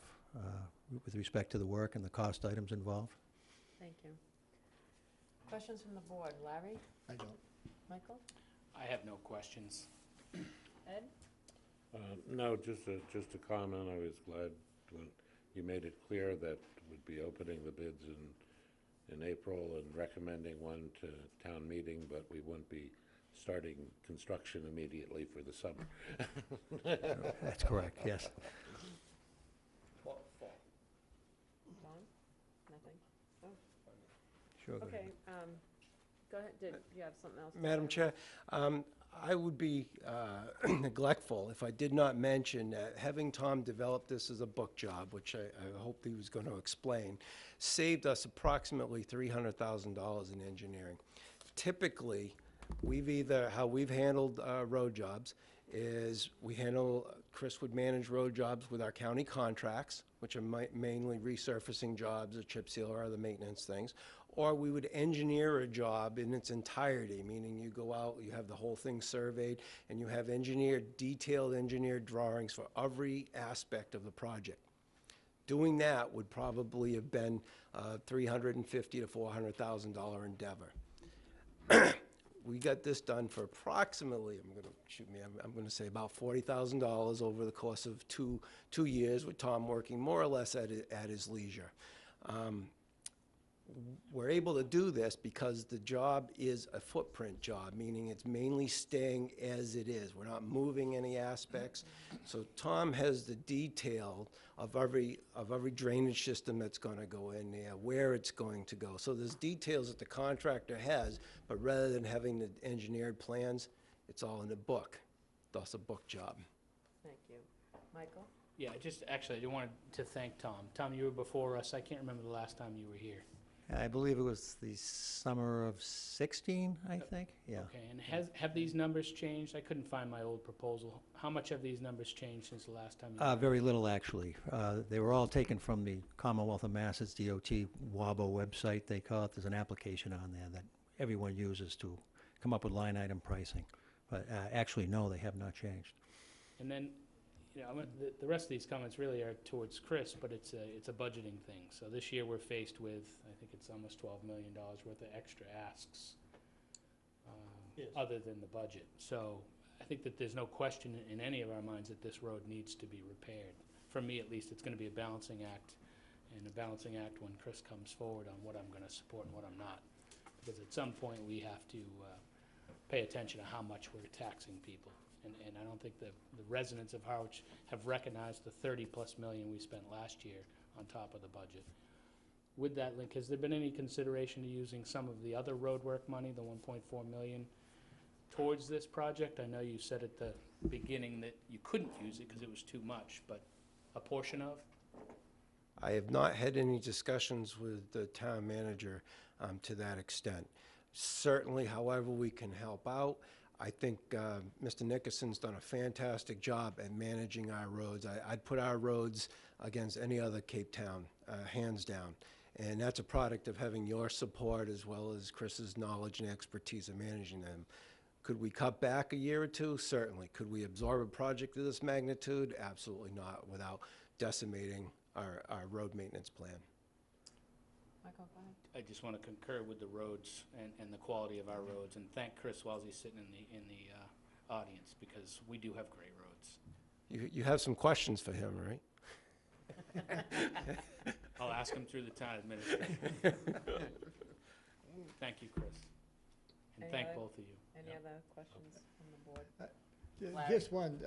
with respect to the work and the cost items involved. Thank you. Questions from the board? Larry? I don't. Michael? I have no questions. Ed? No, just a comment. I was glad when you made it clear that we'd be opening the bids in April and recommending one to town meeting, but we wouldn't be starting construction immediately for the summer. That's correct, yes. Don? Nothing? Oh, Sure. go ahead. okay, go ahead, did you have something else? to Madam add? Chair, I would be neglectful if I did not mention that having Tom develop this as a book job, which I hope he was going to explain, saved us approximately $300,000 in engineering. Typically, how we've handled road jobs is Chris would manage road jobs with our county contracts, which are mainly resurfacing jobs, or chip seal, or other maintenance things. Or we would engineer a job in its entirety, meaning you go out, you have the whole thing surveyed, and you have detailed engineered drawings for every aspect of the project. Doing that would probably have been a $350,000 to $400,000 endeavor. We got this done for approximately, I'm going to say about $40,000 over the course of two years, with Tom working more or less at his leisure. We're able to do this because the job is a footprint job, meaning it's mainly staying as it is. We're not moving any aspects. So Tom has the detail of every drainage system that's going to go in there, where it's going to go. So there's details that the contractor has, but rather than having the engineered plans, it's all in the book. Thus a book job. Thank you. Michael? Yeah, I wanted to thank Tom. Tom, you were before us. I can't remember the last time you were here. I believe it was the summer of 16, I think, yeah. Okay, and have these numbers changed? I couldn't find my old proposal. How much have these numbers changed since the last time you were here? Very little, actually. They were all taken from the Commonwealth of Massachusetts DOT WABO website, they call it. There's an application on there that everyone uses to come up with line item pricing. But actually, no, they have not changed. And then, the rest of these comments really are towards Chris, but it's a budgeting thing. So this year we're faced with, I think it's almost $12 million worth of extra asks, Yes. other than the budget. So I think that there's no question in any of our minds that this road needs to be repaired. For me, at least, it's going to be a balancing act, and a balancing act when Chris comes forward on what I'm going to support and what I'm not. Because at some point, we have to pay attention to how much we're taxing people. And I don't think the residents of Harwich have recognized the 30+ million we spent last year on top of the budget. With that, Link, has there been any consideration to using some of the other roadwork money, the $1.4 million, towards this project? I know you said at the beginning that you couldn't use it because it was too much, but a portion of? I have not had any discussions with the town manager. to that extent. Certainly, however we can help out. I think Mr. Nickerson's done a fantastic job at managing our roads. I'd put our roads against any other Cape Town, hands down. And that's a product of having your support as well as Chris's knowledge and expertise in managing them. Could we cut back a year or two? Certainly. Could we absorb a project of this magnitude? Absolutely not, without decimating our road maintenance plan. Michael, go ahead. I just want to concur with the roads and the quality of our roads, and thank Chris while he's sitting in the audience, because we do have great roads. You have some questions for him, right? I'll ask him through the town administrator. Thank you, Chris. And thank both of you. Any other questions from the board? Just one,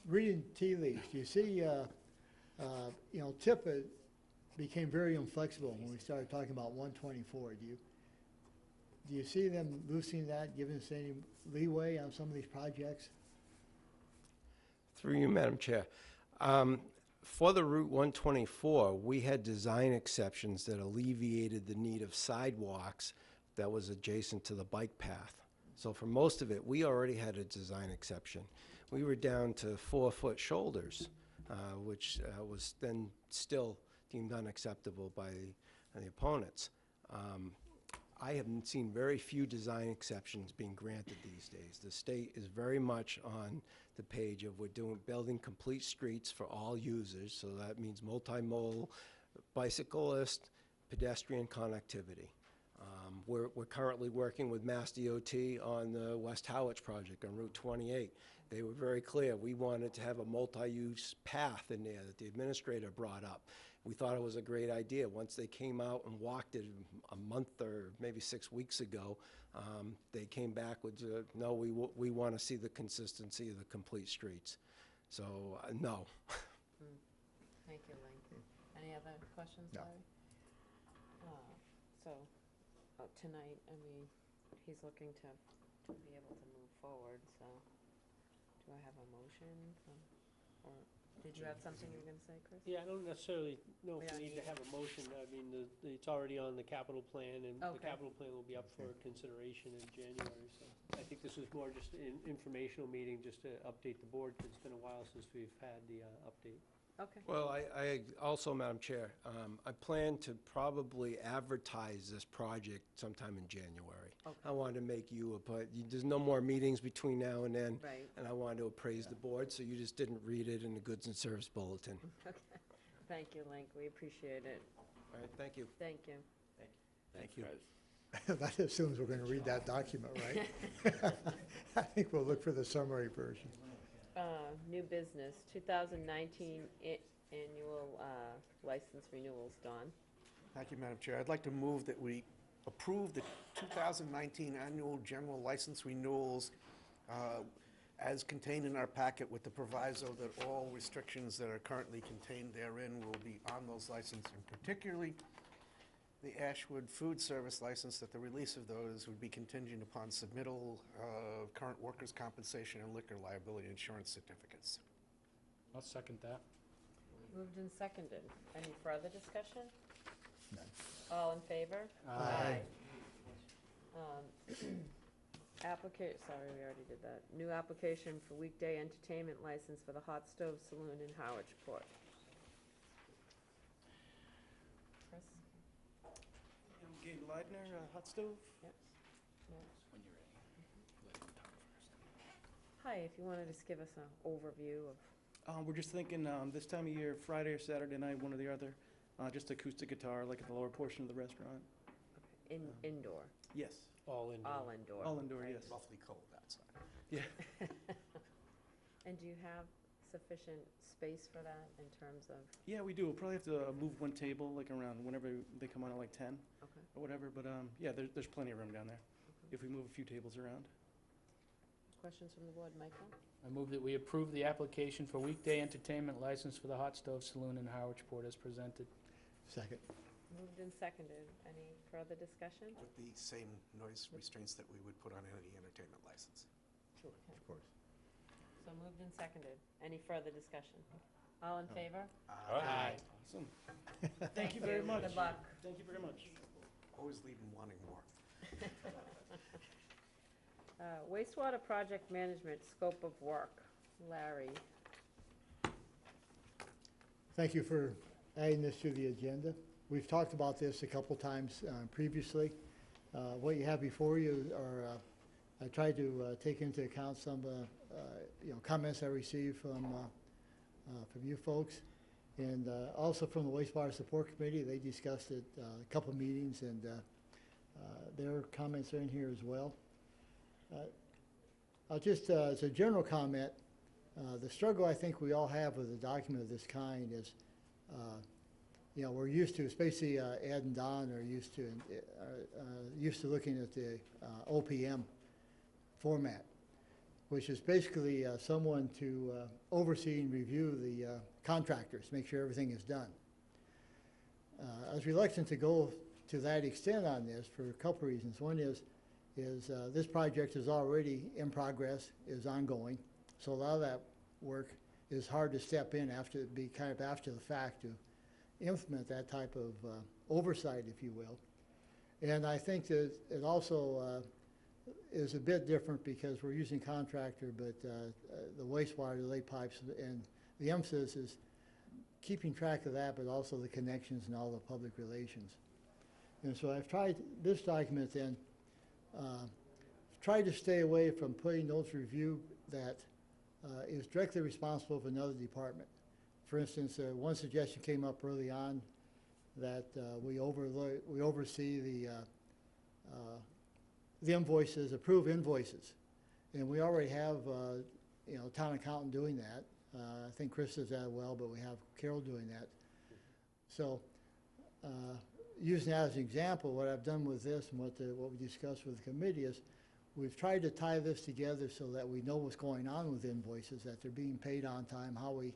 reading tea leaves, you see, you know, TIP became very inflexible when we started talking about 124. Do you see them loosening that, giving us any leeway on some of these projects? Through you, Madam Chair. For the Route 124, we had design exceptions that alleviated the need of sidewalks that was adjacent to the bike path. So for most of it, we already had a design exception. We were down to 4-foot shoulders, which was then still deemed unacceptable by the opponents. I have seen very few design exceptions being granted these days. The state is very much on the page of building complete streets for all users, so that means multimodal, bicyclist, pedestrian connectivity. We're currently working with Mass DOT on the West Harwich project on Route 28. They were very clear. We wanted to have a multi-use path in there that the administrator brought up. We thought it was a great idea. Once they came out and walked it a month or maybe 6 weeks ago, they came back with, no, we want to see the consistency of the complete streets. So, no. Thank you, Lee. Any other questions, No. Larry? So, tonight, I mean, he's looking to be able to move forward, so do I have a motion? Or did you have something you were going to say, Chris? Yeah, I don't necessarily know if Yeah. we need to have a motion. I mean, it's already on the capital plan, and the Okay. capital plan will be up for consideration in January, so I think this is more just an informational meeting, just to update the board, 'cause it's been a while since we've had the update. Okay. Well, I also, Madam Chair, I plan to probably advertise this project sometime in January. Okay. I wanted to make you, but there's no more meetings between now and then. Right. And I wanted to appraise the board, so you just didn't read it in the Goods and Service Bulletin. Okay. Thank you, Link. We appreciate it. All right, thank you. Thank you. Thank you. That assumes we're going to read that document, right? I think we'll look for the summary version. New business, 2019 annual license renewals. Don? Thank you, Madam Chair. I'd like to move that we approve the 2019 annual general license renewals as contained in our packet, with the proviso that all restrictions that are currently contained therein will be on those licenses, and particularly the Ashwood Food Service license, that the release of those would be contingent upon submittal of current workers' compensation and liquor liability insurance certificates. I'll second that. Moved and seconded. Any further discussion? None. All in favor? Aye. Sorry, we already did that. New application for weekday entertainment license for the Hot Stove Saloon in Harwich Port. Chris? I'm Gabe Leidner, Hot Stove. Yep. When you're ready. Let him talk first. Hi, if you wanted to just give us an overview of, We're just thinking this time of year, Friday or Saturday night, one or the other, just acoustic guitar, like at the lower portion of the restaurant. indoor, Yes, All indoor. all indoor. all indoor, yes. Roughly cold outside. Yeah. And do you have sufficient space for that in terms of, Yeah, we do. We'll probably have to move one table, like around whenever they come on at like 10 okay. or whatever, but yeah, there's plenty of room down there if we move a few tables around. Questions from the board, Michael? I move that we approve the application for weekday entertainment license for the Hot Stove Saloon in Harwich Port as presented. Second. Moved and seconded. Any further discussion? With the same noise restraints that we would put on any entertainment license. Sure. Of course. So moved and seconded. Any further discussion? All in favor? Awesome. Thank you very much. Good luck. Thank you very much. always leaving wanting more. Wastewater project management, scope of work. Larry. Thank you for adding this to the agenda. We've talked about this a couple times previously. What you have before you are, I tried to take into account some comments I received from you folks, and also from the Wastewater Support Committee. They discussed it a couple meetings, and their comments are in here as well. I'll just, as a general comment, the struggle I think we all have with a document of this kind is, we're used to, especially Ed and Don are used to looking at the OPM format, which is basically someone to oversee and review the contractors, make sure everything is done. I was reluctant to go to that extent on this for a couple reasons. One is this project is already in progress, is ongoing, so a lot of that work is hard to step in after the fact to implement that type of oversight, if you will. And I think that it also is a bit different because we're using contractor, but the wastewater, the lake pipes, and the emphasis is keeping track of that, but also the connections and all the public relations. And so I've tried, this document then, tried to stay away from putting those review that is directly responsible for another department. For instance, one suggestion came up early on that we oversee the invoices, approve invoices, and we already have town accountant doing that. I think Chris does that well, but we have Carol doing that. So using that as an example, what I've done with this and what we discussed with the committee is we've tried to tie this together so that we know what's going on with invoices, that they're being paid on time, how we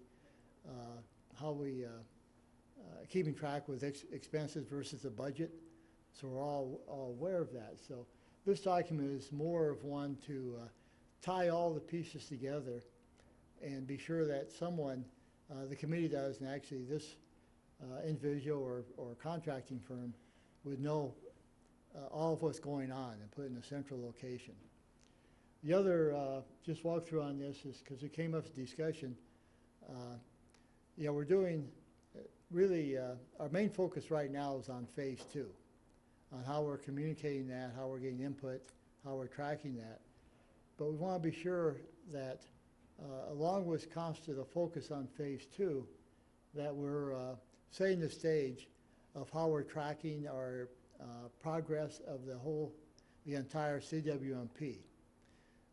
keeping track with expenses versus the budget. So we're all aware of that. So this document is more of one to tie all the pieces together and be sure that someone, the committee does, and actually this individual or contracting firm would know all of what's going on and put it in a central location. The other just walkthrough on this is because it came up for discussion. We're doing really, our main focus right now is on phase 2, on how we're communicating that, how we're getting input, how we're tracking that. But we want to be sure that along with constant a focus on phase 2, that we're setting the stage of how we're tracking our progress of the entire CWMP,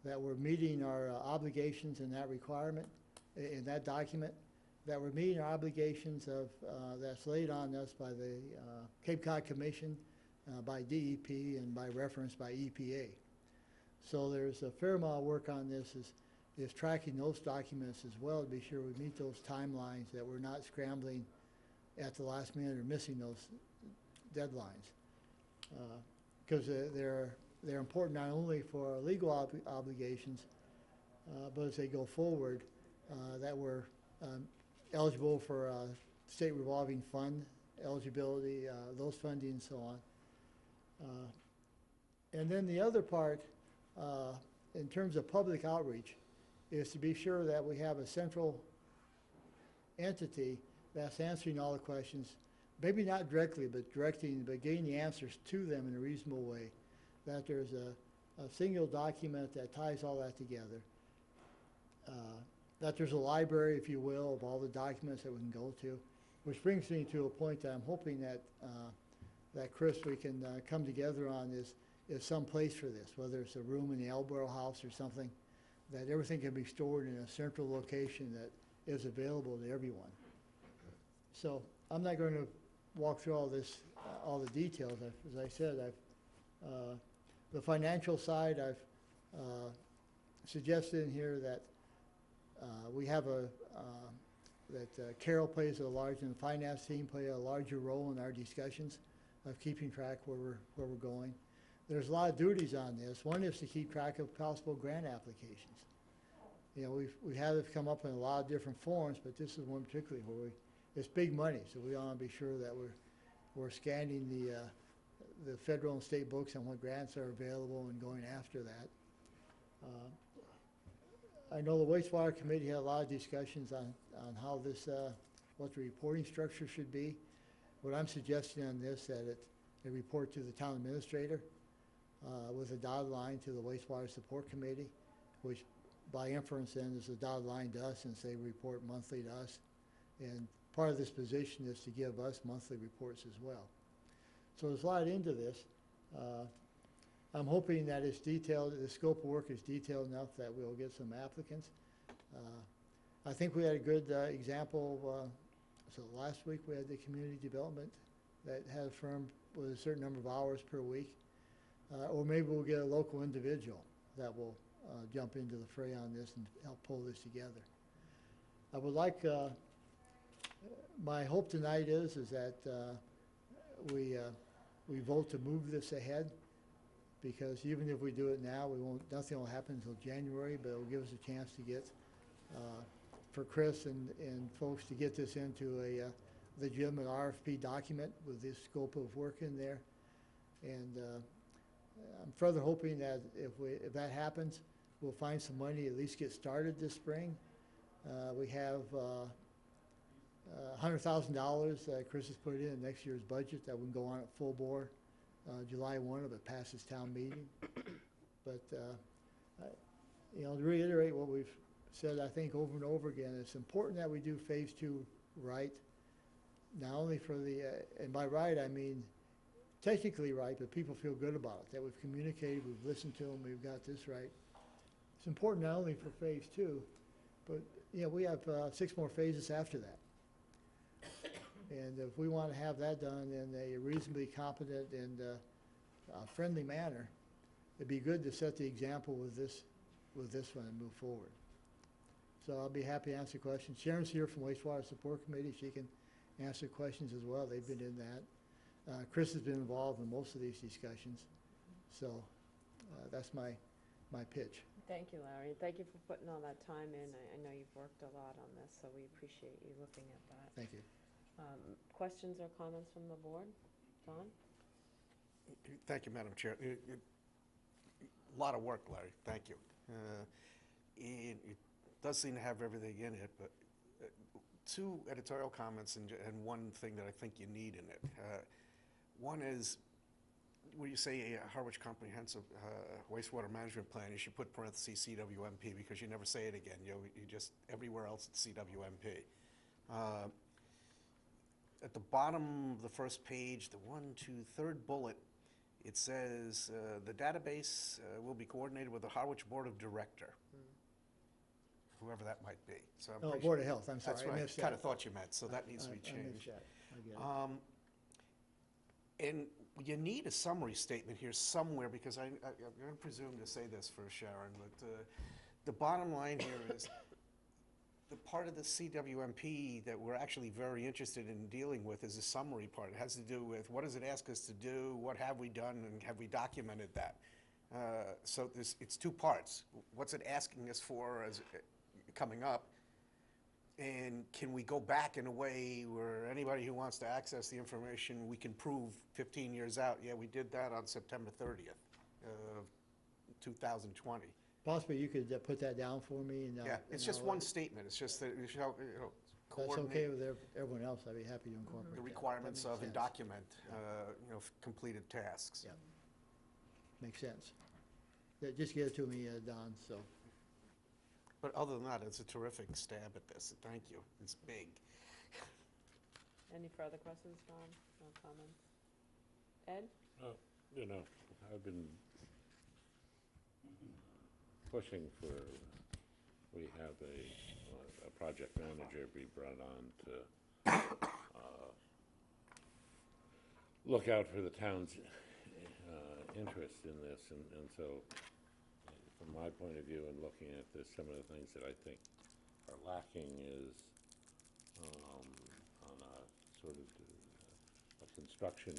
that we're meeting our obligations in that requirement, in that document, that we're meeting our obligations of that's laid on us by the Cape Cod Commission, by DEP, and by reference by EPA. So there's a fair amount of work on this is tracking those documents as well to be sure we meet those timelines, that we're not scrambling at the last minute or missing those deadlines. Because they're important not only for our legal obligations, but as they go forward, that we're eligible for state revolving fund eligibility, those funding and so on. And then the other part, in terms of public outreach, is to be sure that we have a central entity that's answering all the questions, maybe not directly, but getting the answers to them in a reasonable way, that there's a single document that ties all that together, that there's a library, if you will, of all the documents that we can go to, which brings me to a point that I'm hoping that Chris, we can come together on is some place for this, whether it's a room in the Elborough House or something, that everything can be stored in a central location that is available to everyone. So I'm not going to walk through all this, all the details. As I said, the financial side, I've suggested in here that we have that Carol plays and the finance team play a larger role in our discussions of keeping track where we're going. There's a lot of duties on this. One is to keep track of possible grant applications. We've had it come up in a lot of different forms, but this is one particularly where it's big money, so we want to be sure that we're scanning the federal and state books on what grants are available and going after that. I know the wastewater committee had a lot of discussions on how this, what the reporting structure should be. What I'm suggesting on this, that it report to the town administrator with a dotted line to the wastewater support committee, which by inference then is a dotted line to us, since they report monthly to us. And part of this position is to give us monthly reports as well. So there's a lot into this. I'm hoping that it's detailed, the scope of work is detailed enough that we'll get some applicants. I think we had a good example, so last week we had the community development that had a firm with a certain number of hours per week. Or maybe we'll get a local individual that will jump into the fray on this and help pull this together. I would like, my hope tonight is that we vote to move this ahead, because even if we do it now, nothing will happen until January, but it'll give us a chance to get, for Chris and folks to get this into a legitimate RFP document with this scope of work in there. And I'm further hoping that if that happens, we'll find some money, at least get started this spring. We have $100,000 that Chris has put in next year's budget that would go on at full bore July 1 if it passes town meeting. But you know, to reiterate what we've said, I think over and over again, it's important that we do phase 2 right. Not only for the, and by right I mean technically right, but people feel good about it, that we've communicated, we've listened to them, we've got this right. It's important not only for phase 2, but you know, we have 6 more phases after that. And if we want to have that done in a reasonably competent and friendly manner, it'd be good to set the example with this one and move forward. So I'll be happy to answer questions. Sharon's here from Wastewater Support Committee. She can answer questions as well. They've been in that. Chris has been involved in most of these discussions. So that's my pitch. Thank you, Larry. Thank you for putting all that time in. I know you've worked a lot on this, so we appreciate you looking at that. Thank you. Questions or comments from the board? John? Thank you, Madam Chair. A lot of work, Larry. Thank you. It does seem to have everything in it, but 2 editorial comments and one thing that I think you need in it. One is, when you say a Harwich Comprehensive Wastewater Management Plan, you should put parentheses CWMP, because you never say it again. You just, everywhere else it's CWMP. At the bottom of the first page, the 3rd bullet, it says the database will be coordinated with the Harwich Board of Director, whoever that might be. So I'm Board of Health, I'm sorry. That's what I kind of thought you meant, so that needs to be changed. I missed that. I get it. And you need a summary statement here somewhere, because I'm going to presume to say this for Sharon, but the bottom line here is the part of the CWMP that we're actually very interested in dealing with is the summary part. It has to do with what does it ask us to do, what have we done, and have we documented that? So it's 2 parts. What's it asking us for as coming up? And can we go back in a way where anybody who wants to access the information, we can prove 15 years out, yeah, we did that on September 30th of 2020. Possibly you could put that down for me. And yeah, it's just one statement. It's just that, you know, that's okay with everyone else. I'd be happy to incorporate the requirements of and document, you know, completed tasks. Yeah, makes sense. Yeah, just get it to me, Don. So. But other than that, it's a terrific stab at this. Thank you. It's big. Any further questions, John? No comments? Ed? You know, I've been pushing for, we have a project manager be brought on to look out for the town's interest in this, and so from my point of view and looking at this, some of the things that I think are lacking is on a sort of a construction,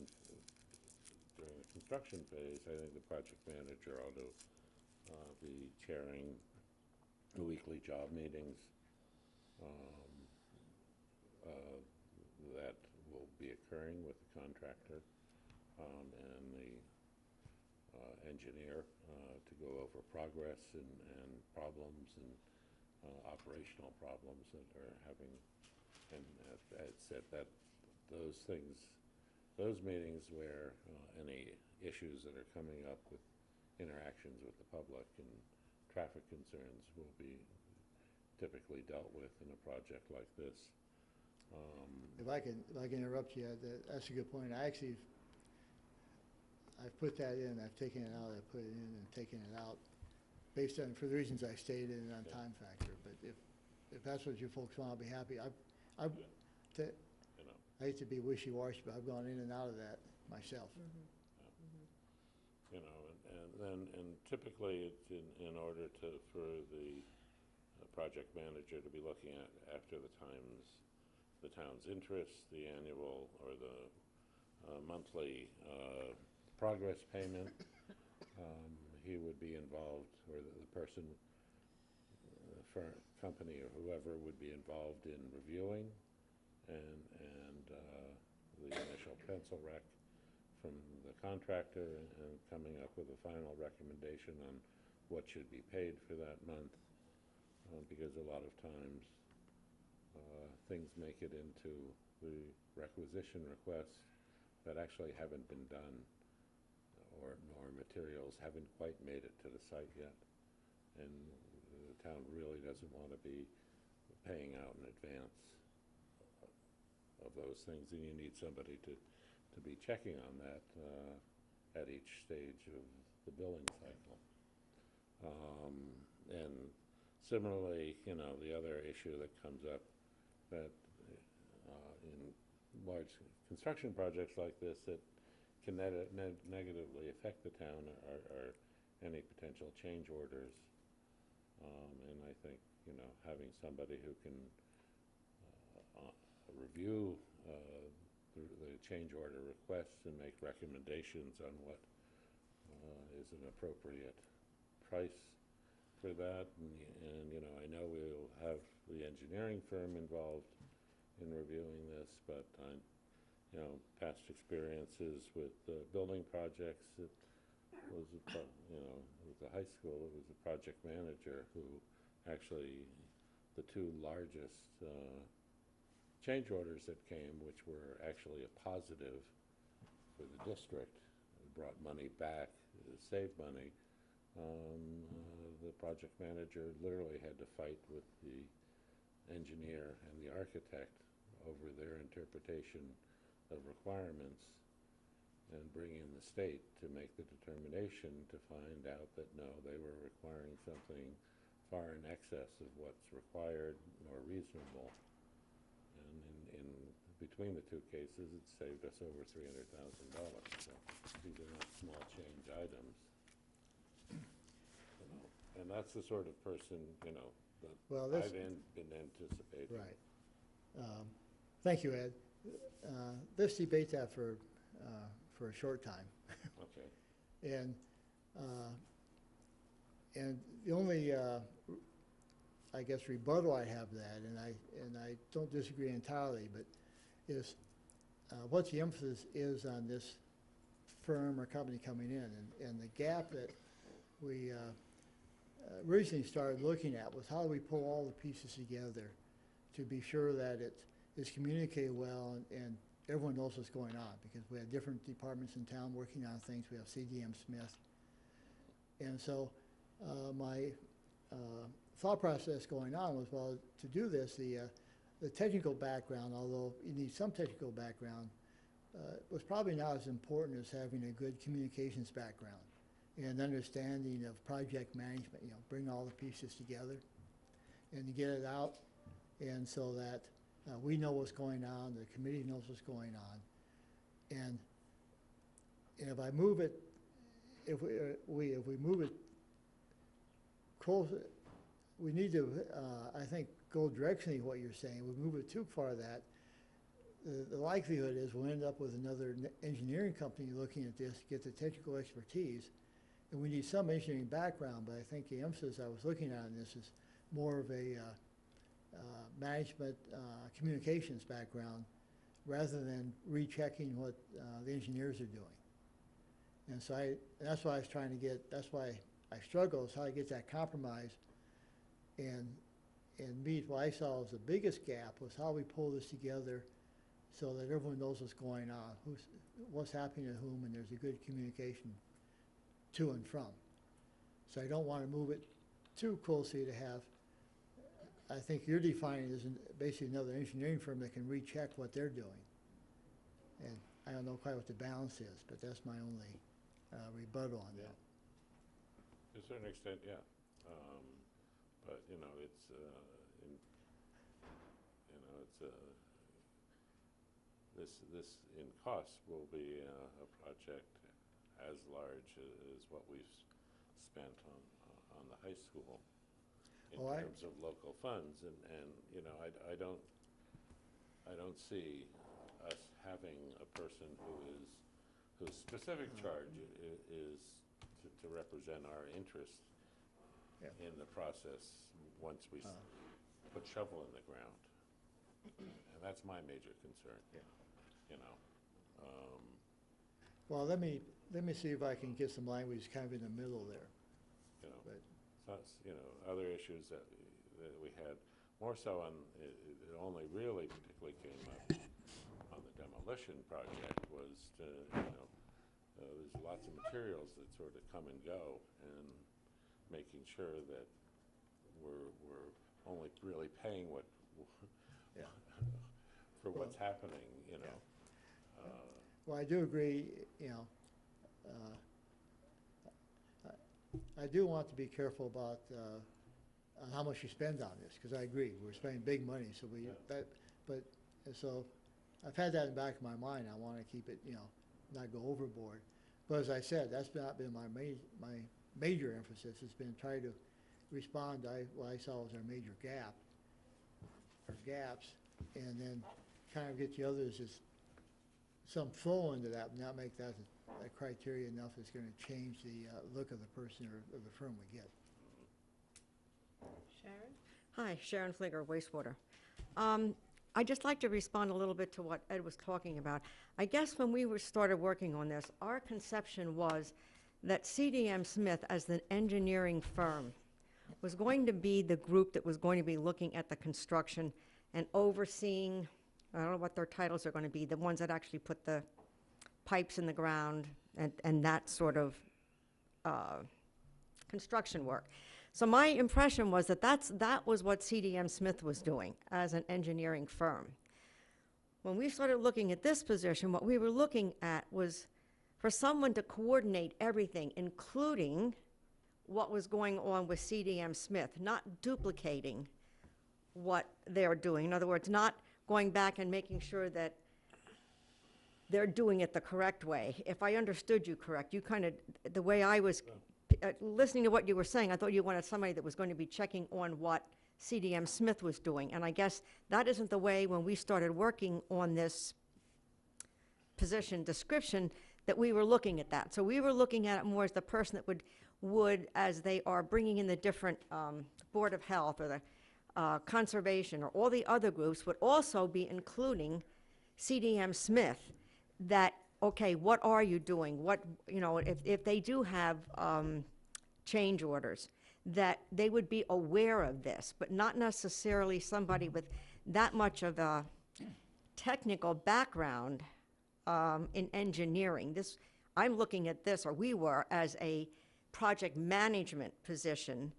during the construction phase, I think the project manager ought to be chairing the weekly job meetings that will be occurring with the contractor. and the engineer to go over progress and problems and operational problems that are having, and as said, that those things, those meetings where any issues that are coming up with interactions with the public and traffic concerns will be typically dealt with in a project like this. If I can interrupt you, that's a good point. I've put that in, I've taken it out, I've put it in and taken it out based on, for the reasons I stated and on time factor. But if that's what you folks want, I'll be happy. I hate to be wishy-washy, but I've gone in and out of that myself. You know, and typically it's in order for the project manager to be looking at after the town's interest, the annual or the monthly progress payment. He would be involved, or the person, for company or whoever would be involved in reviewing and the initial pencil rec from the contractor and coming up with a final recommendation on what should be paid for that month, because a lot of times things make it into the requisition requests that actually haven't been done, nor materials haven't quite made it to the site yet, and the town really doesn't want to be paying out in advance of those things, and you need somebody to be checking on that at each stage of the billing cycle. And similarly, you know, the other issue that comes up that in large construction projects like this that can negatively affect the town are any potential change orders. And I think, you know, having somebody who can review the change order requests and make recommendations on what is an appropriate price for that, and you know, I know we'll have the engineering firm involved in reviewing this, but you know, past experiences with building projects, it was you know, with the high school, it was the project manager who actually, the two largest change orders that came, which were actually a positive for the district, brought money back, saved money. The project manager literally had to fight with the engineer and the architect over their interpretation of requirements and bring in the state to make the determination to find out that no, they were requiring something far in excess of what's required or reasonable. And in between the two cases, it saved us over $300,000. So these are not small change items. You know, and that's the sort of person, you know, that I've been anticipating. Right. Thank you, Ed. Let's debate that for a short time. Okay. And the only, I guess, rebuttal I have that, and I don't disagree entirely, but is what the emphasis is on this firm or company coming in, and the gap that we originally started looking at was how do we pull all the pieces together to be sure that it is communicated well and everyone knows what's going on, because we have different departments in town working on things. We have CDM Smith. And so my thought process going on was, well, to do this, the technical background, although you need some technical background, was probably not as important as having a good communications background and understanding of project management, you know, bring all the pieces together and to get it out, and so that we know what's going on, the committee knows what's going on. And if I move it, if we move it closer, we need to, I think, go directionally what you're saying. We move it too far that the likelihood is we'll end up with another engineering company looking at this, get the technical expertise, and we need some engineering background, but I think the emphasis I was looking at on this is more of a management communications background rather than rechecking what the engineers are doing. And so that's why I was trying to get, that's why I struggle, is how to get that compromise. And me, what I saw as the biggest gap was how we pull this together so that everyone knows what's going on, what's happening to whom, and there's a good communication to and from. So I don't want to move it too closely to have, I think you're defining it as basically another engineering firm that can recheck what they're doing. And I don't know quite what the balance is, but that's my only rebuttal on that. To a certain extent, yeah. But, you know, it's, this in cost will be a project as large as what we've spent on the high school in terms of local funds, and you know, I don't see us having a person whose specific charge is to represent our interest in the process once we put shovel in the ground, and that's my major concern. You know. Well, let me see if I can get some language kind of in the middle there. You know, you know, other issues that we had, more so on, it only really particularly came up on the demolition project, was to, you know, there's lots of materials that sort of come and go, and making sure that we're only really paying what for what's happening, you know. Well, I do agree, you know, I do want to be careful about on how much you spend on this, because I agree, we're spending big money, so so I've had that in the back of my mind. I want to keep it, you know, not go overboard. But as I said, that's not been my major emphasis. It's been trying to respond to what I saw as our major gaps, and then kind of get the others as some flow into that, and not make that a criteria enough that's going to change the look of the person or of the firm we get. Sharon? Hi, Sharon Fligger, wastewater. I'd just like to respond a little bit to what Ed was talking about. I guess when we started working on this, our conception was that CDM Smith, as the engineering firm, was going to be the group that was going to be looking at the construction and overseeing, I don't know what their titles are going to be, the ones that actually put the pipes in the ground and that sort of construction work. So my impression was that was what CDM Smith was doing as an engineering firm. When we started looking at this position, what we were looking at was for someone to coordinate everything, including what was going on with CDM Smith, not duplicating what they're doing. In other words, not going back and making sure that they're doing it the correct way. If I understood you correct, you kind of, the way I was listening to what you were saying, I thought you wanted somebody that was going to be checking on what CDM Smith was doing. And I guess that isn't the way, when we started working on this position description, that we were looking at that. So we were looking at it more as the person that would as they are bringing in the different Board of Health or the conservation or all the other groups, would also be including CDM Smith, that, okay, what are you doing? What, you know, if they do have change orders, that they would be aware of this, but not necessarily somebody with that much of a technical background in engineering. This, I'm looking at this, or we were, as a project management position,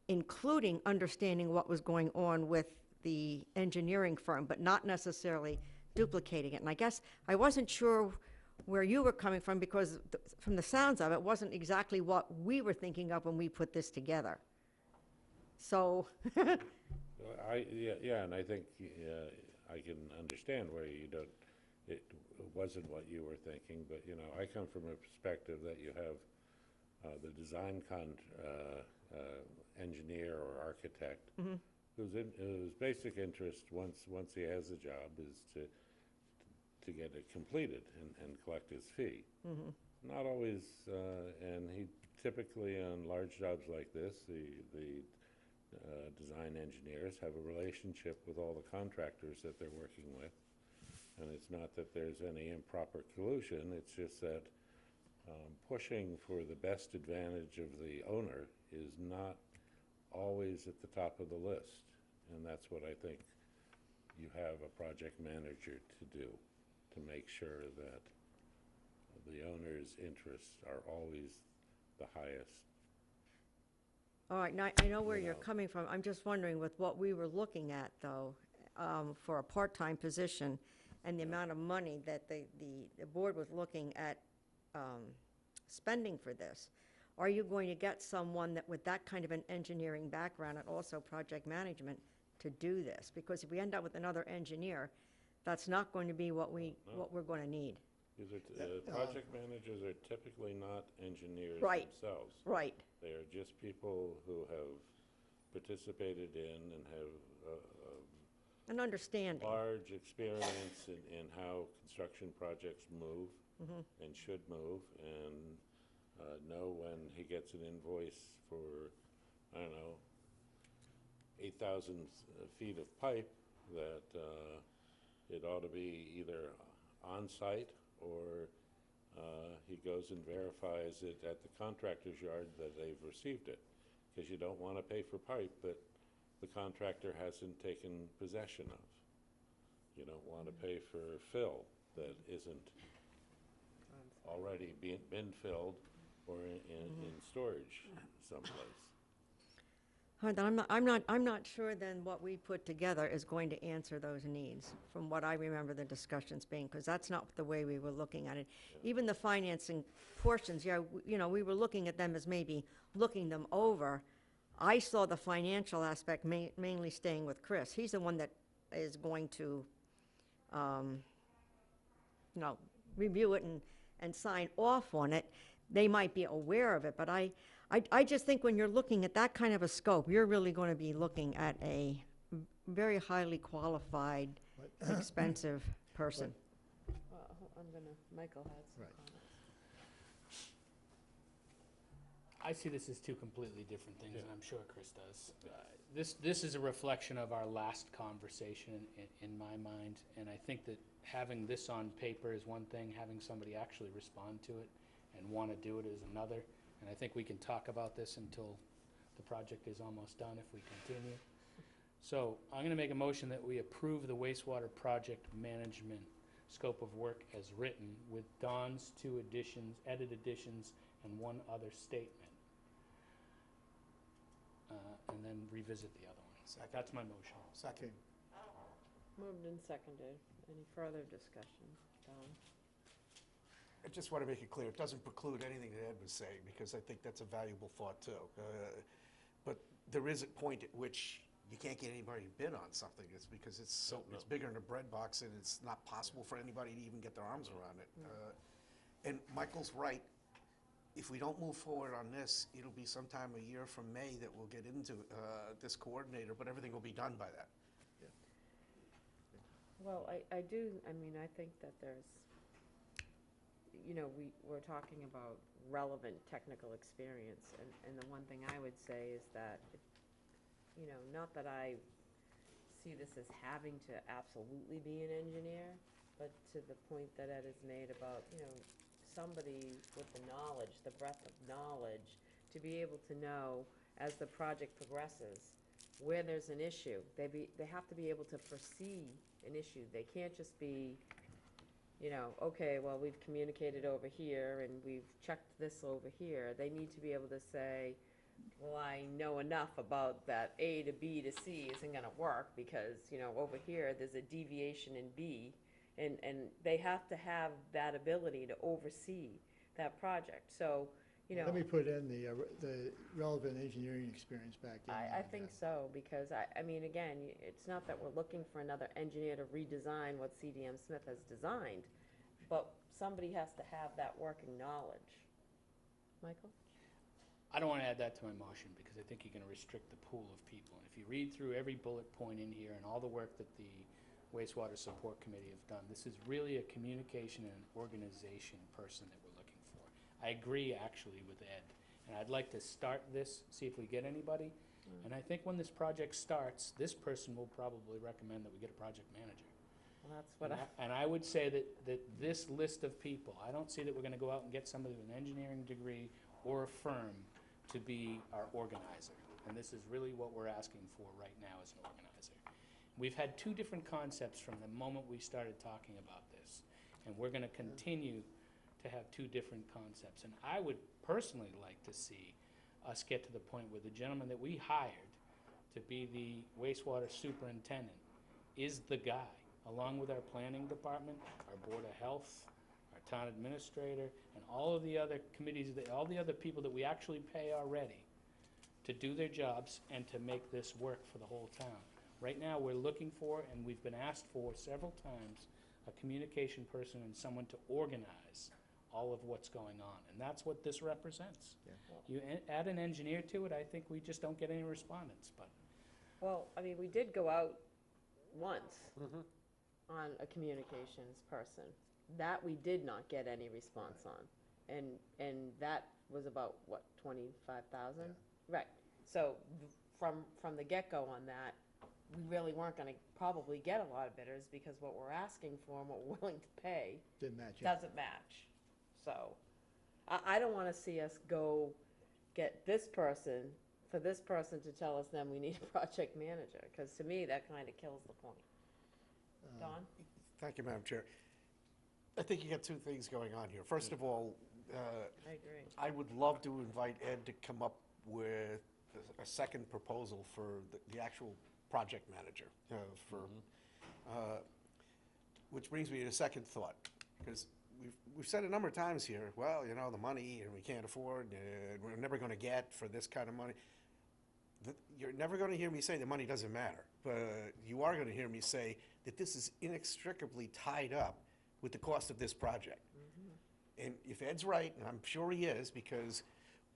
including understanding what was going on with the engineering firm, but not necessarily duplicating it. And I guess I wasn't sure where you were coming from, because from the sounds of it, wasn't exactly what we were thinking of when we put this together. So. Yeah, and I think I can understand where you don't, it wasn't what you were thinking, but you know, I come from a perspective that you have the design engineer or architect, Mm-hmm. whose basic interest once he has a job is to get it completed and collect his fee. Mm-hmm. Not always, and he typically on large jobs like this, the design engineers have a relationship with all the contractors that they're working with, and it's not that there's any improper collusion. It's just that pushing for the best advantage of the owner is not always at the top of the list. And that's what I think you have a project manager to do, to make sure that the owner's interests are always the highest. All right, now I know where you're coming from. I'm just wondering with what we were looking at, though, for a part-time position and the amount of money that the board was looking at spending for this, are you going to get someone that with that kind of an engineering background and also project management to do this? Because if we end up with another engineer, that's not going to be what we're going to need. Because project managers are typically not engineers Right. themselves. Right. They are just people who have participated in and have An understanding. large experience in how construction projects move Mhm. and should move, and know when he gets an invoice for, I don't know, 8,000 feet of pipe, that it ought to be either on-site or he goes and verifies it at the contractor's yard that they've received it. Because you don't want to pay for pipe that the contractor hasn't taken possession of. You don't want to pay for fill that isn't already been filled or in storage someplace. All right, then I'm not sure then what we put together is going to answer those needs, from what I remember the discussions being, because that's not the way we were looking at it. Even the financing portions, we were looking at them as maybe looking them over. I saw the financial aspect mainly staying with Chris. He's the one that is going to, review it and sign off on it. They might be aware of it, but I just think when you're looking at that kind of a scope, you're really going to be looking at a very highly qualified, expensive person. Michael had some Right. comments. I see this as two completely different things, and I'm sure Chris does. This is a reflection of our last conversation in my mind, and I think that having this on paper is one thing, having somebody actually respond to it and want to do it is another. And I think we can talk about this until the project is almost done if we continue. So I'm going to make a motion that we approve the wastewater project management scope of work as written with Don's 2 additions, edit additions, and 1 other statement. And then revisit the other one. Second. That's my motion. Second. Moved and seconded. Any further discussion? Don? I just want to make it clear, it doesn't preclude anything that Ed was saying, because I think that's a valuable thought, too. But there is a point at which you can't get anybody to bid on something. It's because it's bigger than a bread box, and it's not possible for anybody to even get their arms around it. And Michael's right. If we don't move forward on this, it'll be sometime a year from May that we'll get into this coordinator, but everything will be done by that. Well, I think that there's, we're talking about relevant technical experience, and the one thing I would say is that, not that I see this as having to absolutely be an engineer, but to the point that Ed has made about, somebody with the knowledge, the breadth of knowledge, to be able to know as the project progresses where there's an issue. They have to be able to foresee an issue. They can't just be, okay, well, we've communicated over here and we've checked this over here. They need to be able to say, well, I know enough about that A to B to C isn't gonna work because, over here, there's a deviation in B. And they have to have that ability to oversee that project. So, Let me put in the relevant engineering experience back in. I think so, because again, it's not that we're looking for another engineer to redesign what CDM Smith has designed, but somebody has to have that working knowledge. Michael? I don't want to add that to my motion because I think you're going to restrict the pool of people. And if you read through every bullet point in here and all the work that the Wastewater Support Committee have done, this is really a communication and organization person that we're looking for. I agree actually with Ed, and I'd like to start this, see if we get anybody. And I think when this project starts, this person will probably recommend that we get a project manager. Well, that's what I, And I would say that this list of people, I don't see that we're gonna go out and get somebody with an engineering degree or a firm to be our organizer. And this is really what we're asking for right now as an organizer. We've had two different concepts from the moment we started talking about this. And we're gonna continue to have two different concepts. And I would personally like to see us get to the point where the gentleman that we hired to be the wastewater superintendent is the guy, along with our planning department, our board of health, our town administrator, and all of the other committees, all the other people that we actually pay already to do their jobs and to make this work for the whole town. Right now, we're looking for, and we've been asked for several times, a communication person and someone to organize all of what's going on, and that's what this represents. You add an engineer to it, I think we just don't get any respondents, but. well, I mean, we did go out once on a communications person. That we did not get any response on. And that was about, what, 25,000? Right. So from the get-go on that, we really weren't gonna probably get a lot of bidders because what we're asking for and what we're willing to pay Didn't match it. doesn't match. So I don't wanna see us go get this person, for this person to tell us then we need a project manager, because to me, that kinda kills the point. Don? Thank you, Madam Chair. I think you got two things going on here. First of all, I agree. I would love to invite Ed to come up with a second proposal for the actual project manager, which brings me to a second thought, because we've said a number of times here, well, you know, the money, and we can't afford, and we're never gonna get for this kind of money. You're never gonna hear me say the money doesn't matter, but you are gonna hear me say that this is inextricably tied up with the cost of this project. And if Ed's right, and I'm sure he is, because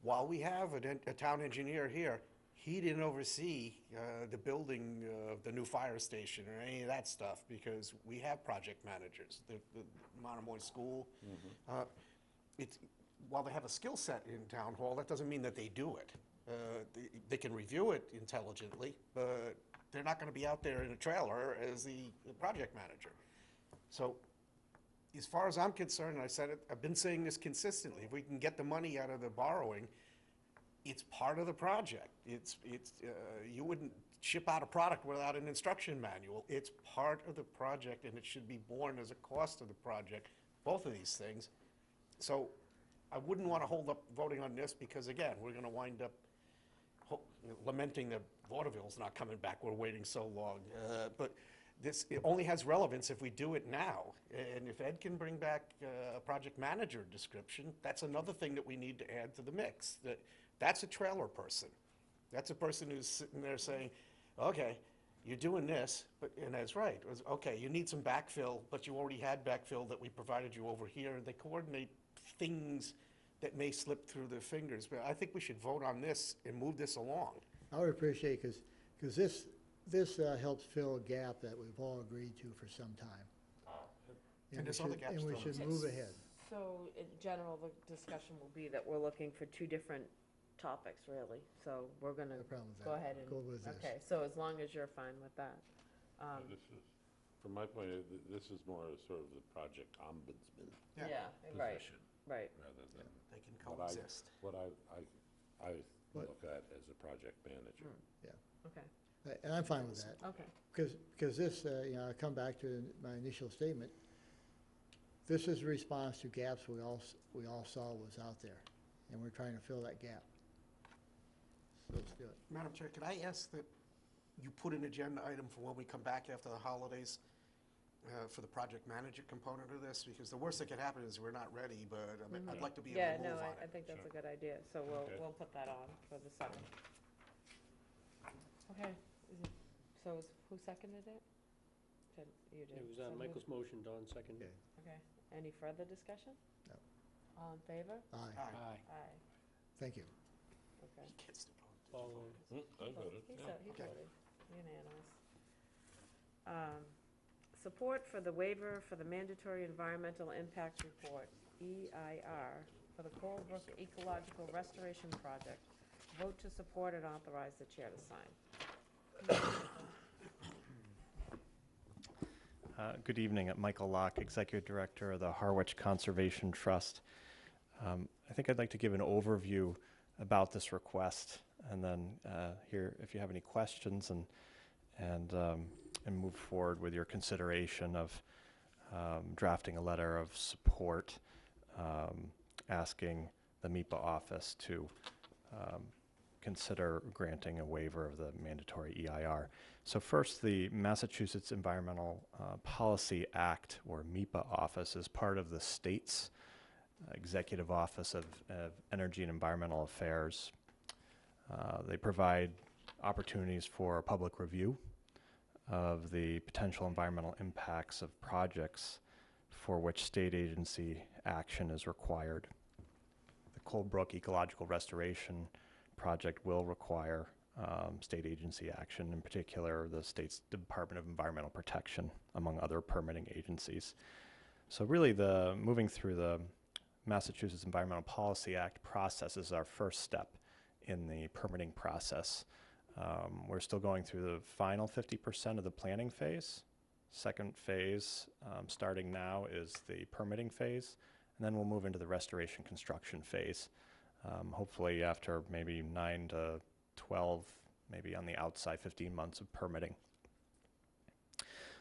while we have a town engineer here, he didn't oversee the building of the new fire station or any of that stuff, because we have project managers. The Monomoy School, while they have a skill set in town hall, that doesn't mean that they do it. They can review it intelligently, but they're not going to be out there in a trailer as the project manager. So as far as I'm concerned, and I said it, I've been saying this consistently, if we can get the money out of the borrowing, it's part of the project. You wouldn't ship out a product without an instruction manual. It's part of the project, and it should be borne as a cost of the project, both of these things. So I wouldn't want to hold up voting on this, because again, we're going to wind up lamenting that vaudeville's not coming back, we're waiting so long. But it only has relevance if we do it now. And if Ed can bring back a project manager description, that's another thing that we need to add to the mix. That's a trailer person. That's a person who's sitting there saying, okay, you're doing this, and that's right. Okay, you need some backfill, but you already had backfill that we provided you over here. They coordinate things that may slip through their fingers. But I think we should vote on this and move this along. I would appreciate, because this helps fill a gap that we've all agreed to for some time. And there's other gaps And we still. should move ahead. So in general, the discussion will be that we're looking for two different topics, really. So we're gonna No problem with go that. ahead and. Go with this. Okay, so as long as you're fine with that. This is, from my point of view, this is more of sort of the project ombudsman Yeah, right, position, right. rather than They can what I, coexist. what I look at as a project manager. Okay, And I'm fine with that. okay. Because this, I come back to my initial statement. This is a response to gaps we all saw was out there, and we're trying to fill that gap. So let's do it. Madam Chair, could I ask that you put an agenda item for when we come back after the holidays for the project manager component of this? Because the worst that could happen is we're not ready, but I'd like to be able to move on it. I think that's a good idea, so we'll put that on for the 7th. Okay, who seconded it? You did. It was So Michael's motion, Don seconded. Okay, any further discussion? No. All in favor? Aye. Aye. Aye, Thank you. okay. He gets to vote. All in. I voted, He yeah. voted, unanimous. Support for the waiver for the mandatory environmental impact report, EIR, for the Coldbrook Ecological Restoration Project. Vote to support and authorize the chair to sign. Good evening. Michael Locke, Executive Director of the Harwich Conservation Trust. I think I'd like to give an overview about this request, and then hear if you have any questions, and move forward with your consideration of drafting a letter of support, asking the MIPA office to consider granting a waiver of the mandatory EIR. So first, the Massachusetts Environmental Policy Act, or MIPA office, is part of the state's Executive Office of Energy and Environmental Affairs. They provide opportunities for public review of the potential environmental impacts of projects for which state agency action is required. The Cold Brook Ecological Restoration Project will require state agency action, in particular the state's Department of Environmental Protection, among other permitting agencies. So really, moving through the Massachusetts Environmental Policy Act process is our first step in the permitting process. We're still going through the final 50% of the planning phase. Second phase, starting now, is the permitting phase, and then we'll move into the restoration construction phase. Hopefully after maybe 9 to 12, maybe on the outside 15 months of permitting.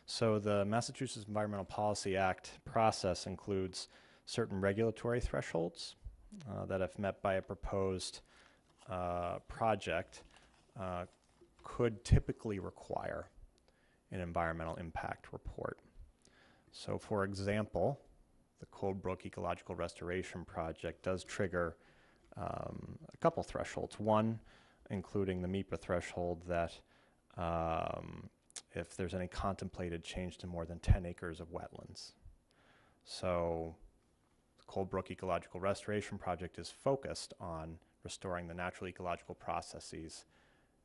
So the Massachusetts Environmental Policy Act process includes certain regulatory thresholds that, if met by a proposed project, could typically require an environmental impact report. So for example, the Cold Brook Ecological Restoration Project does trigger a couple thresholds. One, including the MIPA threshold, that if there's any contemplated change to more than 10 acres of wetlands. So the Cold Brook Ecological Restoration Project is focused on restoring the natural ecological processes,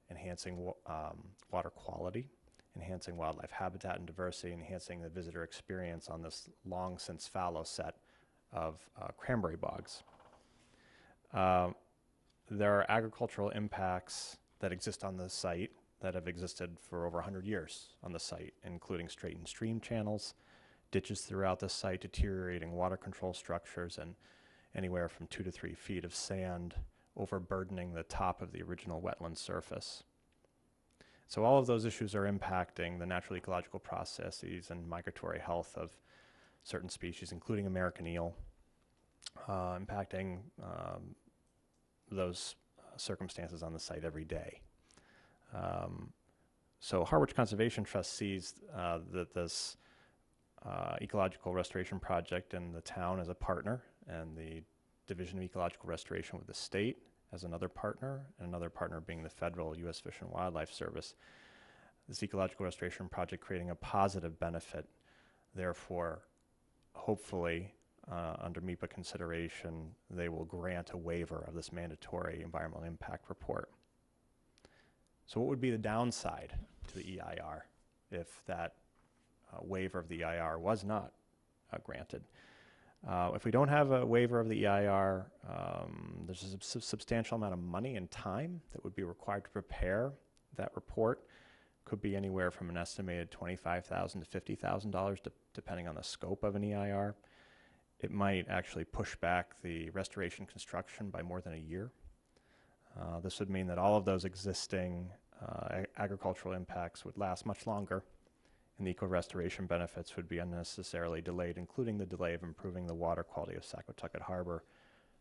enhancing water quality, enhancing wildlife habitat and diversity, enhancing the visitor experience on this long since fallow set of cranberry bogs. There are agricultural impacts that exist on the site that have existed for over 100 years on the site, including straightened stream channels, ditches throughout the site, deteriorating water control structures, and anywhere from 2 to 3 feet of sand overburdening the top of the original wetland surface. So all of those issues are impacting the natural ecological processes and migratory health of certain species, including American eel, impacting those circumstances on the site every day. So Harwich Conservation Trust sees that this ecological restoration project and the town as a partner, and the Division of Ecological Restoration with the state as another partner, and another partner being the federal U.S. Fish and Wildlife Service. This ecological restoration project creating a positive benefit. Therefore, hopefully, under MIPA consideration, they will grant a waiver of this mandatory environmental impact report. So what would be the downside to the EIR if that waiver of the EIR was not granted? If we don't have a waiver of the EIR, there's a substantial amount of money and time that would be required to prepare that report. Could be anywhere from an estimated $25,000 to $50,000, depending on the scope of an EIR. It might actually push back the restoration construction by more than a year. This would mean that all of those existing agricultural impacts would last much longer, and the eco-restoration benefits would be unnecessarily delayed, including the delay of improving the water quality of Saquotucket Harbor